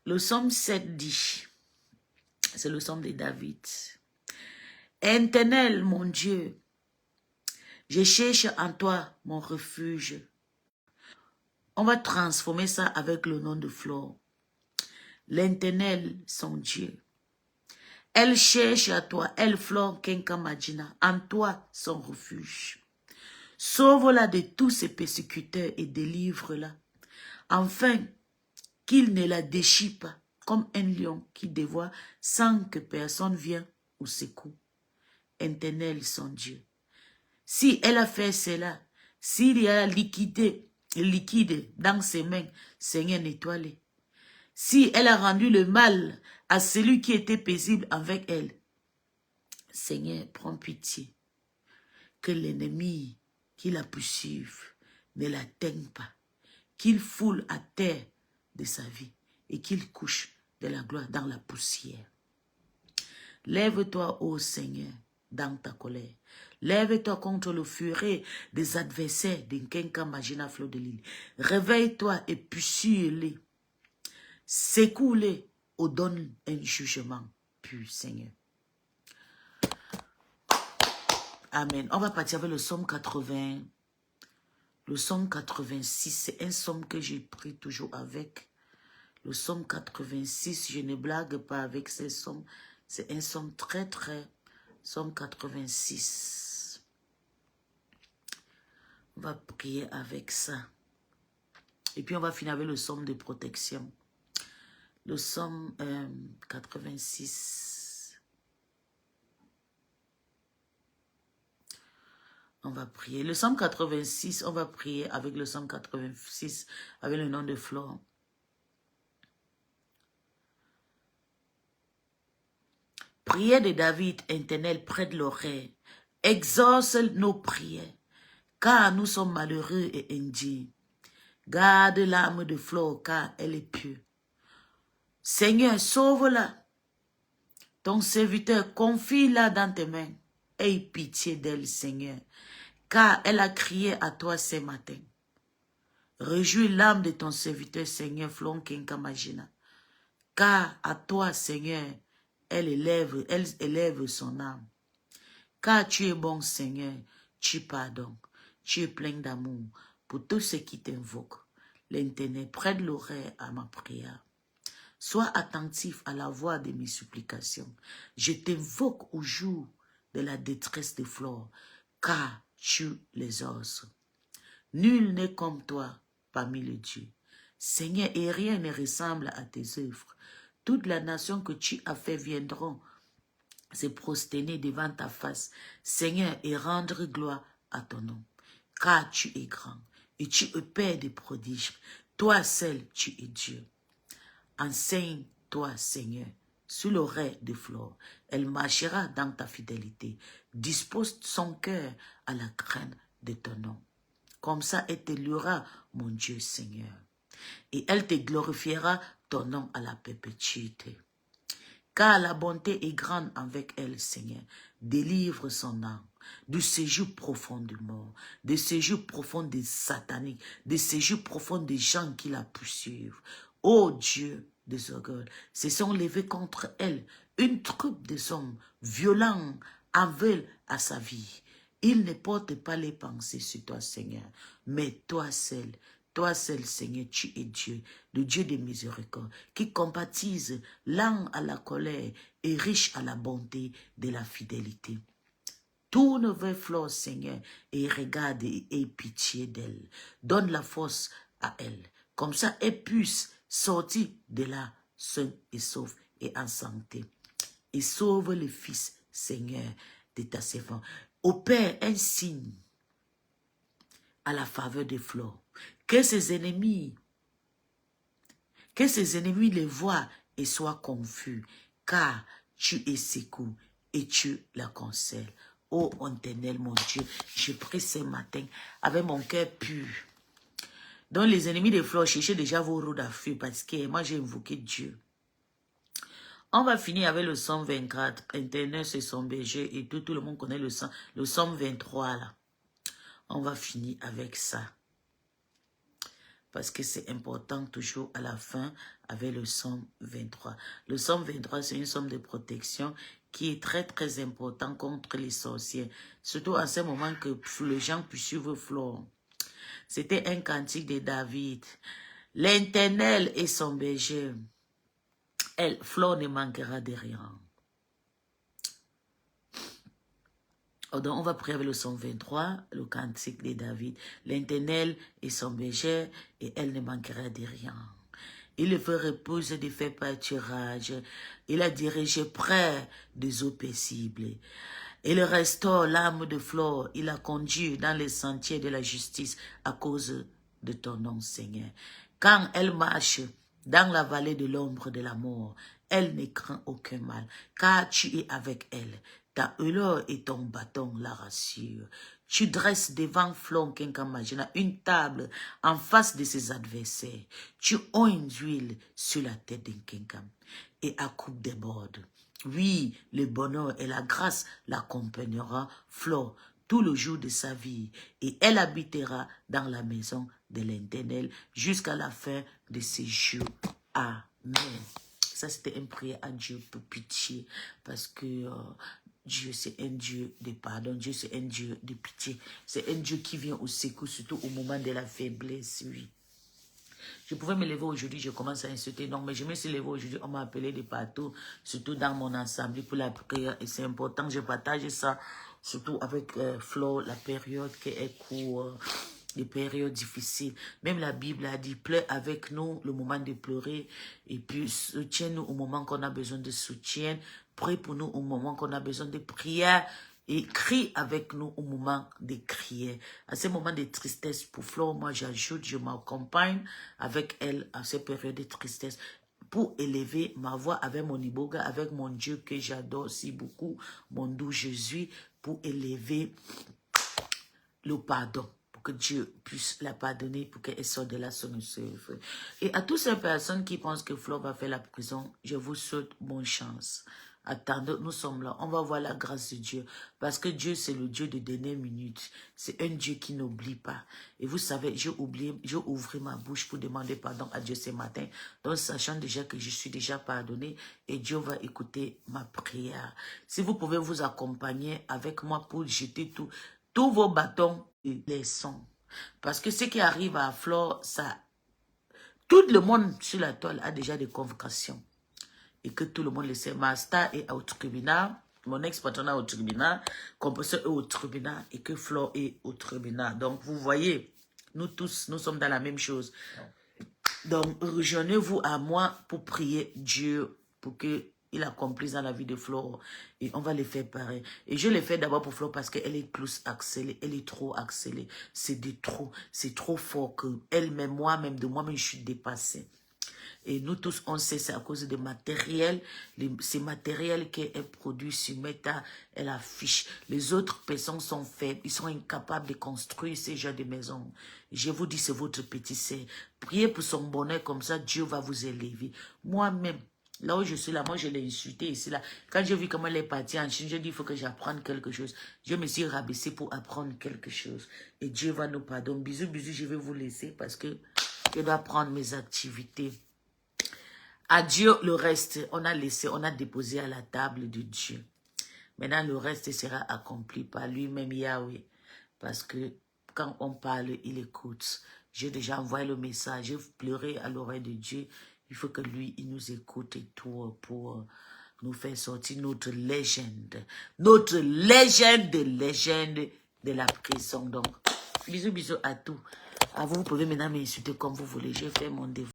S1: Le Somme 7 dit, c'est le Somme de David. Éternel, mon Dieu, je cherche en toi mon refuge. On va transformer ça avec le nom de Flore. L'Éternel, son Dieu. Elle cherche à toi, elle Flore Kenkamajina, en toi son refuge. Sauve-la de tous ses persécuteurs et délivre-la, afin qu'il ne la déchire pas, comme un lion qui dévoie sans que personne vienne au secours. Éternel, son Dieu. Si elle a fait cela, s'il y a liquide dans ses mains, Seigneur, nettoie-les. Si elle a rendu le mal à celui qui était paisible avec elle, Seigneur, prends pitié. Que l'ennemi qui la poursuive ne l'atteigne pas. Qu'il foule à terre de sa vie et qu'il couche de la gloire dans la poussière. Lève-toi, ô Seigneur, dans ta colère. Lève-toi contre le furet des adversaires d'Nkenka Majina Fleur de Lille. Réveille-toi et poursuis-les. Secoue-les ou donne un jugement pur, Seigneur. Amen. On va partir avec le Somme 80. Le Somme 86, c'est un somme que j'ai pris toujours avec. Le Somme 86, je ne blague pas avec ces sommes. C'est un somme très, Somme 86. On va prier avec ça. Et puis on va finir avec le somme de protection. Le Somme 86. On va prier. Le Somme 86, on va prier avec le Somme 86, avec le nom de Flore. Prière de David, Éternel, prête l'oreille. Exauce nos prières, car nous sommes malheureux et indignes. Garde l'âme de Flore, car elle est pure. Seigneur, sauve-la. Ton serviteur, confie-la dans tes mains. Aie pitié d'elle, Seigneur, car elle a crié à toi ce matin. Réjouis l'âme de ton serviteur, Seigneur, Flore Kenkamajina, car à toi, Seigneur, elle élève son âme. Car tu es bon, Seigneur, tu pardonnes, tu es plein d'amour pour tous ceux qui t'invoquent. L'Éternel, prête l'oreille à ma prière. Sois attentif à la voix de mes supplications. Je t'invoque au jour de la détresse de Flore, car tu les oses. Nul n'est comme toi parmi les dieux. Seigneur, et rien ne ressemble à tes œuvres. Toute la nation que tu as fait viendront se prosterner devant ta face, Seigneur, et rendre gloire à ton nom. Car tu es grand et tu es Père des prodiges. Toi seul, tu es Dieu. Enseigne-toi, Seigneur, sous l'oreille de Flore. Elle marchera dans ta fidélité. Dispose son cœur à la crainte de ton nom. Comme ça, elle te louera, mon Dieu, Seigneur. Et elle te glorifiera ton nom à la perpétuité. Car la bonté est grande avec elle, Seigneur. Délivre son âme du séjour profond du mort, du séjour profond des sataniques, du séjour profond des gens qui la poursuivent. Ô Dieu des orgueils, se sont levés contre elle une troupe des hommes violents en veulent à sa vie. Ils ne portent pas les pensées sur toi, Seigneur, mais toi seul, Seigneur, tu es Dieu, le Dieu des miséricordes, qui compatise lent à la colère et riche à la bonté de la fidélité. Tourne vers Flore, Seigneur, et regarde et aie pitié d'elle. Donne la force à elle, comme ça elle puisse sortir de là, saine et sauve et en santé. Et sauve le Fils, Seigneur, de ta servante. Opère un signe à la faveur des fleurs. Que ses ennemis les voient et soient confus, car tu es secours et tu la consoles. Ô Éternel, mon Dieu, je prie ce matin avec mon cœur pur. Donc les ennemis des fleurs, cherchez déjà vos roues à feu parce que moi j'ai invoqué Dieu. On va finir avec le Somme 24. Internet, c'est son berger et tout le monde connaît le Somme 23 là. On va finir avec ça. Parce que c'est important toujours à la fin avec le Somme 23. Le Somme 23, c'est une somme de protection qui est très très important contre les sorciers. Surtout à ce moment que les gens puissent suivre Flore. C'était un cantique de David. L'Éternel est son berger. Flore ne manquera de rien. Donc, on va prier avec le Somme 23, le cantique de David. L'Éternel est son berger et elle ne manquera de rien. Il le fait reposer des faits pâturage. Il a dirigé près des eaux paisibles. Il restaure l'âme de Flore. Il a conduit dans les sentiers de la justice à cause de ton nom, Seigneur. Quand elle marche dans la vallée de l'ombre de la mort, elle ne craint aucun mal, car tu es avec elle. Ta houeur et ton bâton la rassurent. Tu dresses devant Flore Kenkama-Jena une table en face de ses adversaires. Tu oignes d'huile sur la tête d'Kenkam et à coupe déborde. Oui, le bonheur et la grâce l'accompagnera Flore tout le jour de sa vie et elle habitera dans la maison de l'Éternel jusqu'à la fin de ses jours. Amen. Ça, c'était une prière à Dieu pour pitié parce que Dieu, c'est un Dieu de pardon. Dieu, c'est un Dieu de pitié. C'est un Dieu qui vient au secours, surtout au moment de la faiblesse, oui. Je pouvais me lever aujourd'hui, je commence à insulter. Non, mais je me suis levé aujourd'hui, on m'a appelé de partout, surtout dans mon assemblée pour la prière. Et c'est important, je partage ça, surtout avec Flore, la période qui est courte, les périodes difficiles. Même la Bible a dit, pleure avec nous le moment de pleurer. Et puis, soutiens-nous au moment qu'on a besoin de soutien. Prie pour nous au moment qu'on a besoin de prière. Et crie avec nous au moment de crier. À ces moments de tristesse, pour Flore, moi j'ajoute, je m'accompagne avec elle à ces périodes de tristesse pour élever ma voix avec mon iboga, avec mon Dieu que j'adore si beaucoup, mon doux Jésus, pour élever le pardon. Pour que Dieu puisse la pardonner, pour qu'elle sorte de là son œuvre. Et à toutes ces personnes qui pensent que Flore va faire la prison, je vous souhaite bonne chance. Attendez, nous sommes là. On va voir la grâce de Dieu. Parce que Dieu, c'est le Dieu de dernière minute. C'est un Dieu qui n'oublie pas. Et vous savez, j'ai ouvert ma bouche pour demander pardon à Dieu ce matin. Donc, sachant déjà que je suis déjà pardonné. Et Dieu va écouter ma prière. Si vous pouvez vous accompagner avec moi pour jeter tous vos bâtons et les sons. Parce que ce qui arrive à Flore, ça... Tout le monde sur la toile a déjà des convocations. Et que tout le monde le sait, Master est au tribunal, mon ex-patron est au tribunal, compositeur est au tribunal et que Flore est au tribunal. Donc, vous voyez, nous tous, nous sommes dans la même chose. Donc, rejoignez-vous à moi pour prier Dieu pour qu'il accomplisse dans la vie de Flore. Et on va les faire pareil. Et je le fais d'abord pour Flore parce qu'elle est plus accélérée. Elle est trop accélérée. C'est trop fort que elle-même, moi-même, de moi-même, je suis dépassée. Et nous tous, on sait, c'est à cause des matériels. Ces matériels qu'elle produit sur Meta, elle affiche. Les autres personnes sont faibles. Ils sont incapables de construire ces genres de maisons. Je vous dis, c'est votre petit sœur. Priez pour son bonheur, comme ça, Dieu va vous élever. Moi-même, là où je suis là, moi, je l'ai insulté ici, là. Quand j'ai vu comment elle est partie en Chine, j'ai dit, il faut que j'apprenne quelque chose. Je me suis rabaissée pour apprendre quelque chose. Et Dieu va nous pardonner. Bisous, bisous, je vais vous laisser parce que je dois prendre mes activités. À Dieu, le reste, on a déposé à la table de Dieu. Maintenant, le reste sera accompli par lui-même, Yahweh. Parce que quand on parle, il écoute. J'ai déjà envoyé le message, j'ai pleuré à l'oreille de Dieu. Il faut que lui, il nous écoute et tout pour nous faire sortir notre légende. Notre légende de la prison. Donc, bisous, bisous à tous. À vous, vous pouvez maintenant m'insulter comme vous voulez. J'ai fait mon devoir.